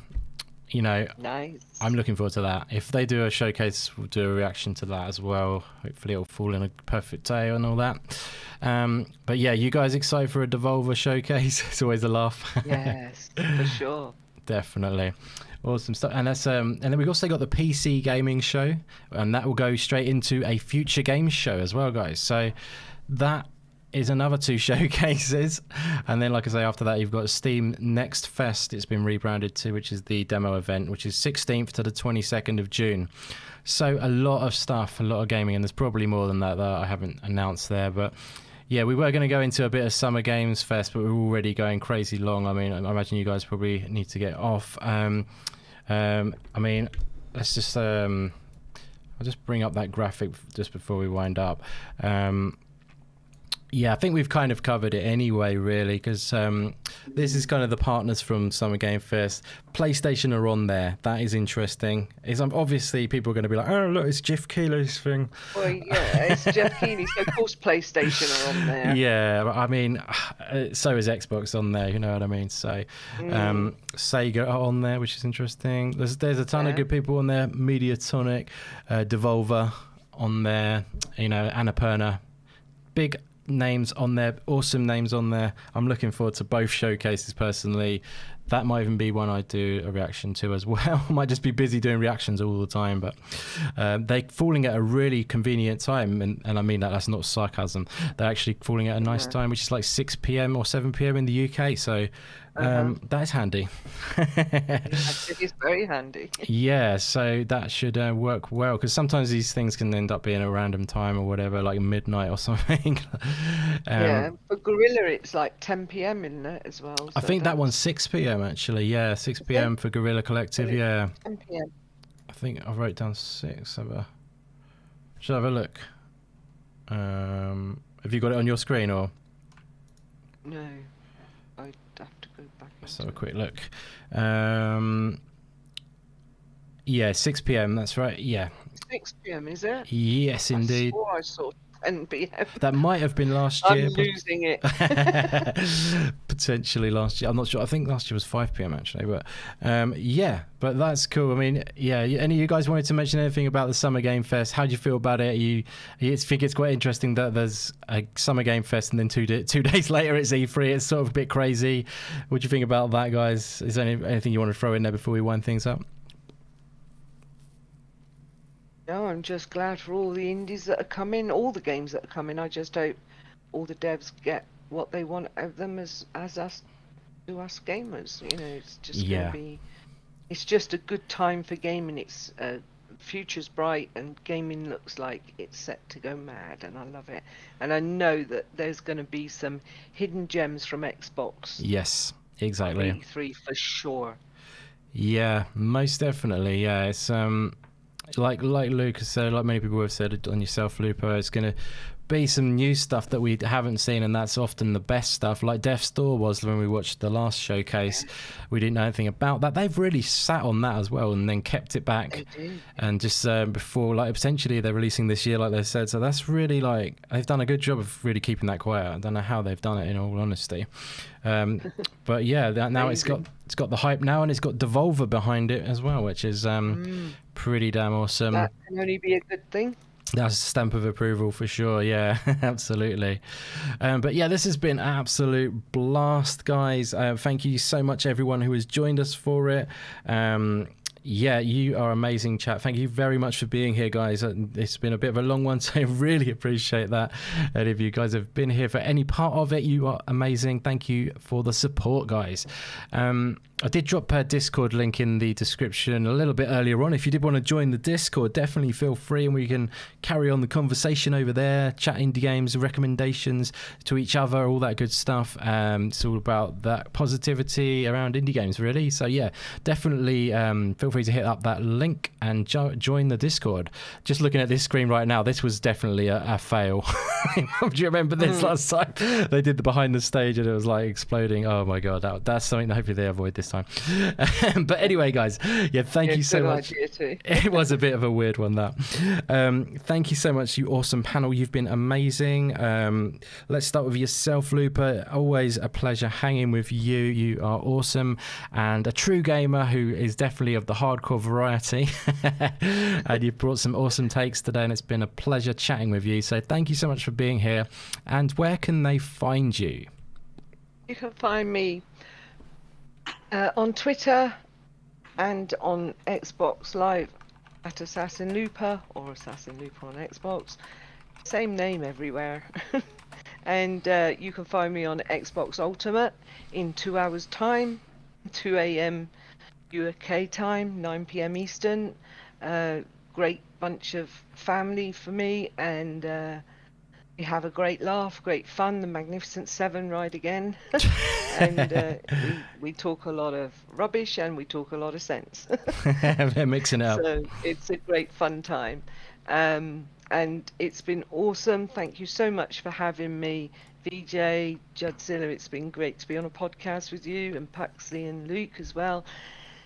you know, nice. I'm looking forward to that. If they do a showcase, we'll do a reaction to that as well. Hopefully it'll fall in a perfect day and all that. But yeah, you guys excited for a Devolver showcase? It's always a laugh. Yes, for sure. Definitely. Awesome stuff. And that's and then we've also got the PC gaming show, and that will go straight into a future games show as well, guys. So that is another 2 showcases. And then, like I say, after that you've got Steam Next Fest, it's been rebranded to, which is the demo event, which is 16th to the 22nd of June. So a lot of stuff, a lot of gaming, and there's probably more than that I haven't announced there. But yeah, we were going to go into a bit of Summer Games Fest, but we're already going crazy long. I mean, I imagine you guys probably need to get off. I mean, let's just I'll just bring up that graphic just before we wind up. Yeah, I think we've kind of covered it anyway, really, because this is kind of the partners from Summer Game Fest. PlayStation are on there. That is interesting. Obviously, people are going to be like, oh, look, it's Jeff Keighley's thing. Well, yeah, it's Jeff Keighley, so of course PlayStation are on there. Yeah, I mean, so is Xbox on there, you know what I mean? So Sega are on there, which is interesting. There's a ton of good people on there. Mediatonic, Devolver on there, you know, Annapurna. Big names on there, awesome names on there. I'm looking forward to both showcases personally. That might even be one I do a reaction to as well. I might just be busy doing reactions all the time, but they're falling at a really convenient time, and I mean that's not sarcasm. They're actually falling at a nice time, which is like 6 p.m. or 7 p.m. in the UK, so that's handy. It is very handy. Yeah, so that should work well, because sometimes these things can end up being a random time or whatever, like midnight or something. Yeah, for Guerrilla it's like 10 p.m. in there as well. So I think that one's 6 p.m. actually. Yeah, 6 p.m. for Guerrilla Collective. Yeah, 10 p.m. I think I wrote down 6. Should I have a look? Have you got it on your screen or? No, I'd have to go back. Let's have a quick look. Yeah, 6 p.m. That's right. Yeah. 6 p.m. is it? Yes, indeed. I swore I saw 10 p.m. That might have been last year. I'm losing it. Potentially last year. I'm not sure. I think last year was 5 p.m. actually. But yeah, but that's cool. I mean, yeah. Any of you guys wanted to mention anything about the Summer Game Fest? How do you feel about it? You think it's quite interesting that there's a Summer Game Fest and then 2 days later it's E3. It's sort of a bit crazy. What do you think about that, guys? Is there anything you want to throw in there before we wind things up? No, I'm just glad for all the indies that are coming, all the games that are coming. I just hope all the devs get what they want of them as us to us gamers. You know, it's just going to be. It's just a good time for gaming. It's future's bright, and gaming looks like it's set to go mad, and I love it. And I know that there's going to be some hidden gems from Xbox. Yes, exactly. E3 for sure. Yeah, most definitely. Yeah, it's like Lucas said, like many people have said on yourself, Lupo, it's going to be some new stuff that we haven't seen, and that's often the best stuff, like Death's Door was when we watched the last showcase. We didn't know anything about that. They've really sat on that as well and then kept it back, and just before, like, potentially they're releasing this year like they said, so that's really, like, they've done a good job of really keeping that quiet. I don't know how they've done it, in all honesty. But yeah, now it's got the hype now, and it's got Devolver behind it as well, which is pretty damn awesome. That can only be a good thing. That's a stamp of approval for sure. Yeah, absolutely. But yeah, this has been an absolute blast, guys. Thank you so much, everyone who has joined us for it. Yeah, you are amazing, chat. Thank you very much for being here, guys. It's been a bit of a long one, so I really appreciate that. And if you guys have been here for any part of it, you are amazing. Thank you for the support, guys. I did drop a Discord link in the description a little bit earlier on. If you did want to join the Discord, definitely feel free, and we can carry on the conversation over there, chat indie games, recommendations to each other, all that good stuff. It's all about that positivity around indie games, really. So yeah, definitely feel free to hit up that link and join the Discord. Just looking at this screen right now, this was definitely a fail. Do you remember this last time? They did the behind the stage and it was like exploding. Oh my god, that's something that hopefully they avoid this time. But anyway, guys, yeah, thank you so much. It was a bit of a weird one, that. Thank you so much, you awesome panel. You've been amazing. Let's start with yourself, Lupa. Always a pleasure hanging with you. You are awesome and a true gamer who is definitely of the hardcore variety. And you've brought some awesome takes today, and it's been a pleasure chatting with you. So thank you so much for being here. And where can they find you? You can find me on Twitter and on Xbox Live at Assassin Looper, or Assassin Looper on Xbox. Same name everywhere. And you can find me on Xbox Ultimate in 2 hours time, 2 a.m. UK time, 9 p.m. Eastern. Great bunch of family for me, and we have a great laugh, great fun. The Magnificent Seven ride again. And we talk a lot of rubbish, and we talk a lot of sense. They're mixing it up. So it's a great fun time. And it's been awesome. Thank you so much for having me, Vijay, Joddzilla. It's been great to be on a podcast with you, and Puxley and Luke as well.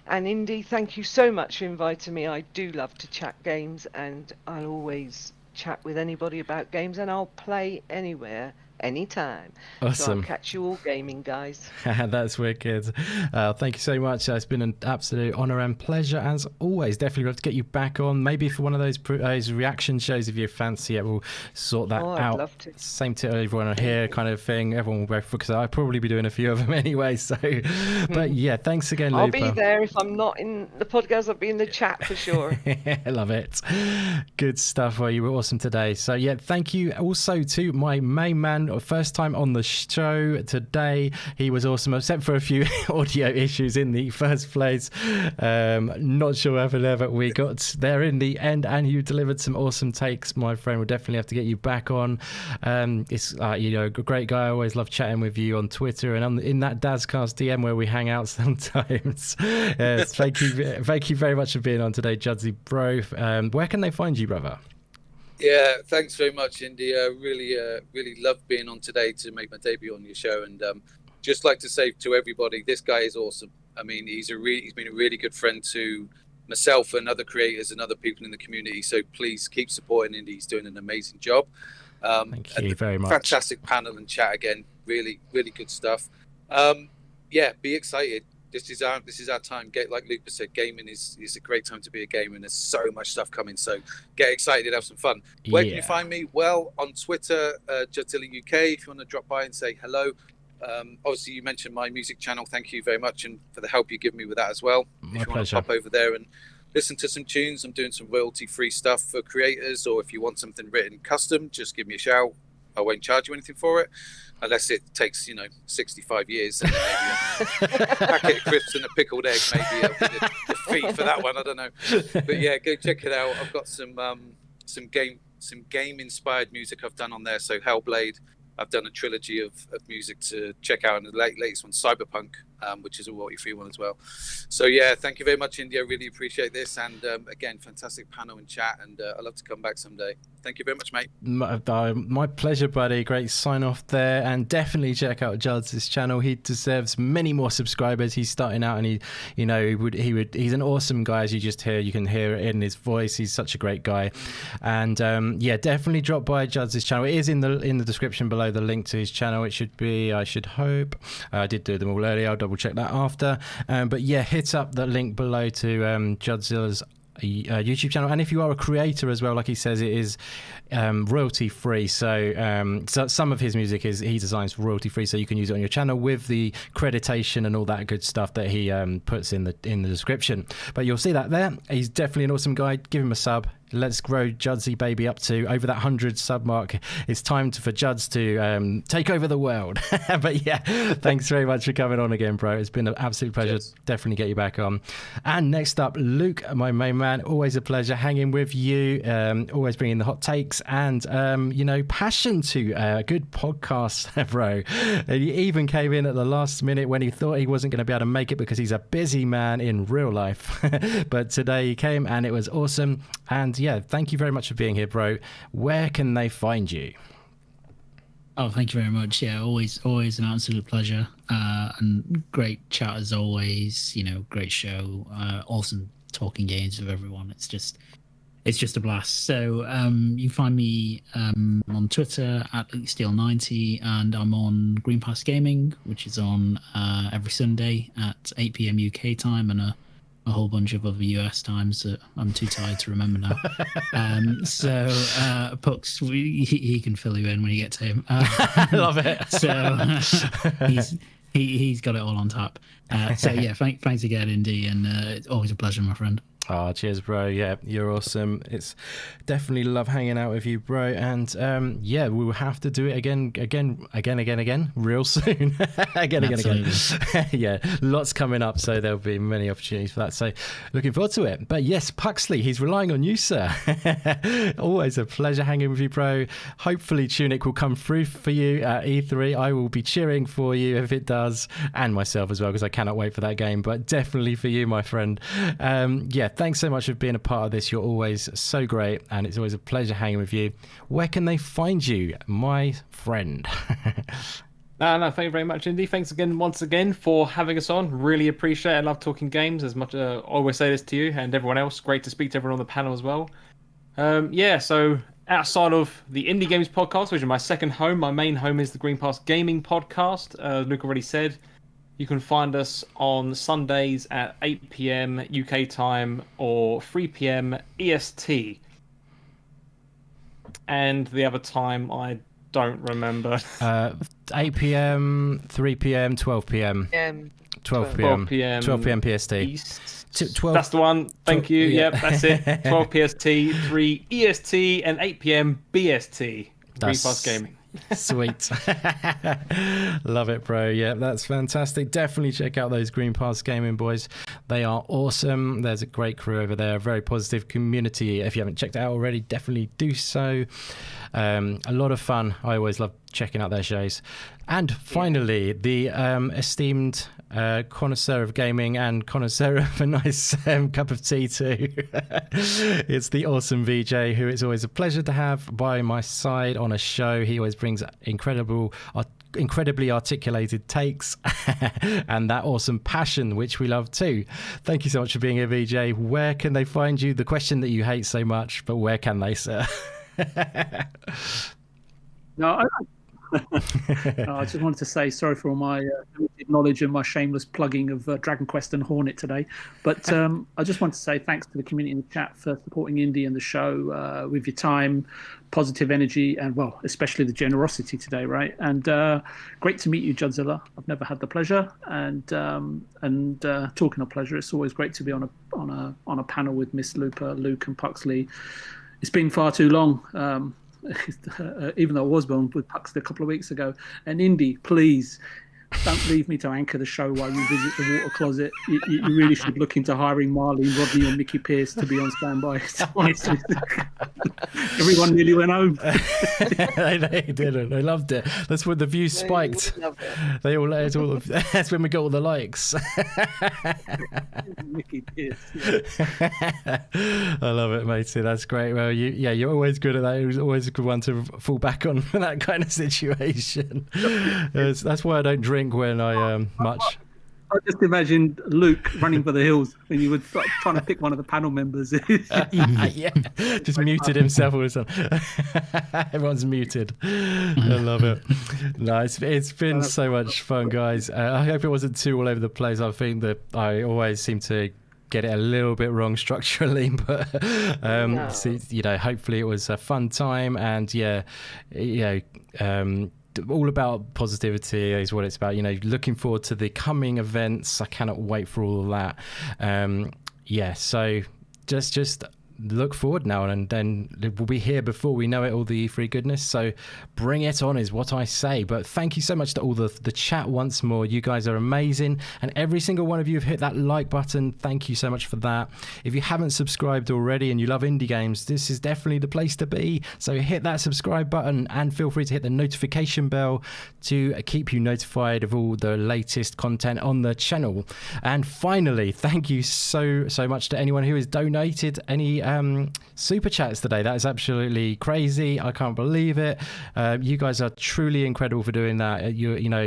And Indy, thank you so much for inviting me. I do love to chat games, and I'll always chat with anybody about games, and I'll play anywhere, anytime. Awesome. So I'll catch you all gaming, guys. That's wicked. Thank you so much. It's been an absolute honour and pleasure as always. Definitely love to get you back on, maybe for one of those reaction shows if you fancy it. We'll sort that out. I'd love to. Same to everyone here kind of thing. Everyone will go for, because I'll probably be doing a few of them anyway. So, but yeah, thanks again, I'll Lupa. be there. If I'm not in the podcast, I'll be in the chat for sure. I love it. Good stuff. Well, you were awesome today. So yeah, thank you also to my main man, first time on the show today. He was awesome, except for a few audio issues in the first place. Not sure what happened there, but we got there in the end, and you delivered some awesome takes, my friend. We'll definitely have to get you back on. It's a great guy. I always love chatting with you on Twitter and in that Dazcast DM where we hang out sometimes. Yes, thank you very much for being on today, Judzy bro. Where can they find you, brother? Yeah, thanks very much, Indy. Really loved being on today to make my debut on your show, and just like to say to everybody, this guy is awesome. I mean, he's been a really good friend to myself and other creators and other people in the community. So please keep supporting Indy. He's doing an amazing job. Thank you very much. Fantastic panel and chat again. Really, really good stuff. Yeah, be excited. This is our time. Like Lupa said, gaming is a great time to be a gamer, and there's so much stuff coming. So get excited, have some fun. Where can you find me? Well, on Twitter, Joddzilla UK. If you want to drop by and say hello. Obviously, you mentioned my music channel. Thank you very much, and for the help you give me with that as well. My if you pleasure. Want to pop over there and listen to some tunes, I'm doing some royalty-free stuff for creators. Or if you want something written custom, just give me a shout. I won't charge you anything for it, unless it takes 65 years. And maybe a packet of crisps and a pickled egg, maybe it'll be the fee for that one. I don't know, but yeah, go check it out. I've got some game inspired music I've done on there. So Hellblade, I've done a trilogy of music to check out, and the latest one, Cyberpunk, which is a royalty-free one as well. So yeah, thank you very much, India. Really appreciate this, and again, fantastic panel and chat, and I'd love to come back someday. Thank you very much, mate. My pleasure, buddy. Great sign off there, and definitely check out Jodds' channel. He deserves many more subscribers. He's starting out, and he's an awesome guy, as you just hear. You can hear it in his voice. He's such a great guy, and yeah, definitely drop by Jodds' channel. It is in the description below, the link to his channel. It should be. I should hope. I did do them all earlier. I'll double check that after. But yeah, hit up the link below to Jodzilla's YouTube channel, and if you are a creator as well, like he says, it is royalty free. So some of his music he designs royalty free, so you can use it on your channel with the creditation and all that good stuff that he puts in the description. But you'll see that there. He's definitely an awesome guy. Give him a sub. Let's grow Juddsy baby up to over that 100 sub mark. It's time for Judds to take over the world. But yeah, thanks very much for coming on again, bro. It's been an absolute pleasure. Cheers. Definitely get you back on. And next up, Luke, my main man. Always a pleasure hanging with you. Always bringing the hot takes and passion to a good podcast, bro. And he even came in at the last minute when he thought he wasn't going to be able to make it because he's a busy man in real life. But today he came and it was awesome. And yeah, thank you very much for being here, bro. Where can they find you? Oh, thank you very much. Yeah, always an absolute pleasure. And great chat as always. Great show. Awesome talking games with everyone. It's just a blast. So you can find me on Twitter at LukeSteel90, and I'm on Green Pass Gaming, which is on every Sunday at 8 p.m. UK time, and a whole bunch of other US times that I'm too tired to remember now. So Pux, he can fill you in when you get to him. I love it. So he's got it all on tap. So yeah, thanks again, Indy, and it's always a pleasure, my friend. Oh, cheers, bro. Yeah, you're awesome. It's definitely love hanging out with you, bro. And yeah, we will have to do it again, real soon. again. Yeah, lots coming up, so there'll be many opportunities for that. So looking forward to it. But yes, Puxley, he's relying on you, sir. Always a pleasure hanging with you, bro. Hopefully Tunic will come through for you at E3. I will be cheering for you if it does, and myself as well, because I cannot wait for that game. But definitely for you, my friend. Yeah, thanks so much for being a part of this. You're always so great, and it's always a pleasure hanging with you. Where can they find you, my friend? No, thank you very much, Indy. Thanks once again for having us on. Really appreciate it. I love talking games as much. I always say this to you and everyone else. Great to speak to everyone on the panel as well. Yeah, so outside of the Indie Games podcast, which is my second home, my main home is the Green Pass Gaming podcast. Luke already said. You can find us on Sundays at 8 p.m. UK time or 3 p.m. EST. And the other time, I don't remember. 8 p.m., 3 p.m., 12 p.m. 12 p.m. 12 p.m. PST. East. 12. That's the one. Thank you. Yeah. Yep, that's it. 12 PST, 3 EST, and 8 p.m. BST. Green Pass Gaming. Sweet. Love it, bro. Yeah, that's fantastic. Definitely check out those Green Pass Gaming boys. They are awesome. There's a great crew over there, a very positive community. If you haven't checked it out already, definitely do so. A lot of fun. I always love checking out their shows. And finally, the esteemed connoisseur of gaming and connoisseur of a nice cup of tea too. It's the awesome Vijay, who it's always a pleasure to have by my side on a show. He always brings incredibly articulated takes and that awesome passion, which we love too. Thank you so much for being here, Vijay. Where can they find you? The question that you hate so much, but where can they, sir? No, I just wanted to say sorry for all my limited knowledge and my shameless plugging of Dragon Quest and Hornet today. But I just want to say thanks to the community in the chat for supporting Indy and the show with your time, positive energy, and, well, especially the generosity today, right? And great to meet you, Joddzilla. I've never had the pleasure. And talking of pleasure, it's always great to be on a panel with Miss Luke and Puxley. It's been far too long. even though I was on with Puxley a couple of weeks ago. And Indy, please don't leave me to anchor the show while you visit the water closet. You really should look into hiring Marlene, Rodney, or Mickey Pierce to be on standby. Honestly, everyone nearly went home. They didn't. They loved it. That's when the views spiked. They all. That's when we got all the likes. Mickey Pierce. Yeah. I love it, matey. That's great. Well, you're always good at that. It was always a good one to fall back on for that kind of situation. That's why I don't drink when I much. I just imagined Luke running for the hills when you were trying to pick one of the panel members. Yeah, just muted himself all of a sudden. Everyone's muted. I love it. No, it's been so much fun, guys. I hope it wasn't too all over the place. I think that I always seem to get it a little bit wrong structurally, but No. so, hopefully it was a fun time, and all about positivity is what it's about. Looking forward to the coming events. I cannot wait for all of that. So just look forward now, and then we'll be here before we know it, all the free goodness. So bring it on is what I say. But thank you so much to all the chat once more. You guys are amazing, and every single one of you have hit that like button. Thank you so much for that. If you haven't subscribed already and you love indie games, this is definitely the place to be. So hit that subscribe button, and feel free to hit the notification bell to keep you notified of all the latest content on the channel. And finally, thank you so much to anyone who has donated any super chats today. That is absolutely crazy. I can't believe it. You guys are truly incredible for doing that.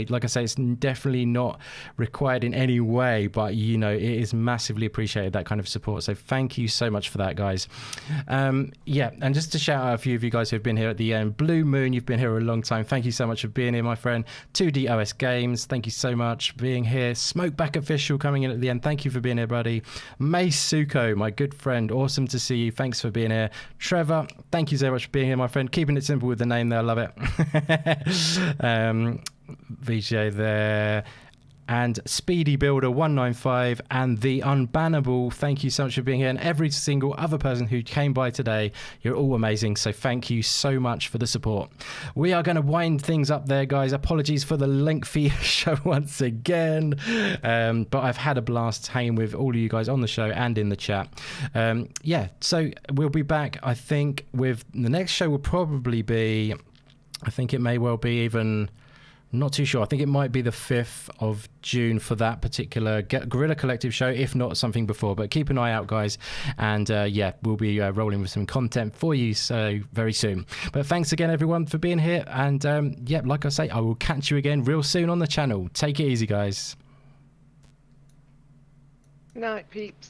Like I say, it's definitely not required in any way, but it is massively appreciated, that kind of support. So thank you so much for that, guys. And just to shout out a few of you guys who have been here at the end. Blue Moon, you've been here a long time. Thank you so much for being here, my friend. 2D OS Games, thank you so much for being here. Smokeback Official coming in at the end. Thank you for being here, buddy. Mace Suko, my good friend, awesome to see you. Thanks for being here. Trevor, thank you so much for being here, my friend. Keeping it simple with the name there. I love it. Vijay there. And Speedy Builder 195 and the Unbannable, thank you so much for being here. And every single other person who came by today, you're all amazing. So thank you so much for the support. We are going to wind things up there, guys. Apologies for the lengthy show once again. But I've had a blast hanging with all of you guys on the show and in the chat. So we'll be back, I think, with the next show will probably be, I think it may well be even... Not too sure. I think it might be the 5th of June for that particular Guerrilla Collective show, if not something before. But keep an eye out, guys. And we'll be rolling with some content for you so very soon. But thanks again, everyone, for being here. And like I say, I will catch you again real soon on the channel. Take it easy, guys. Good night, peeps.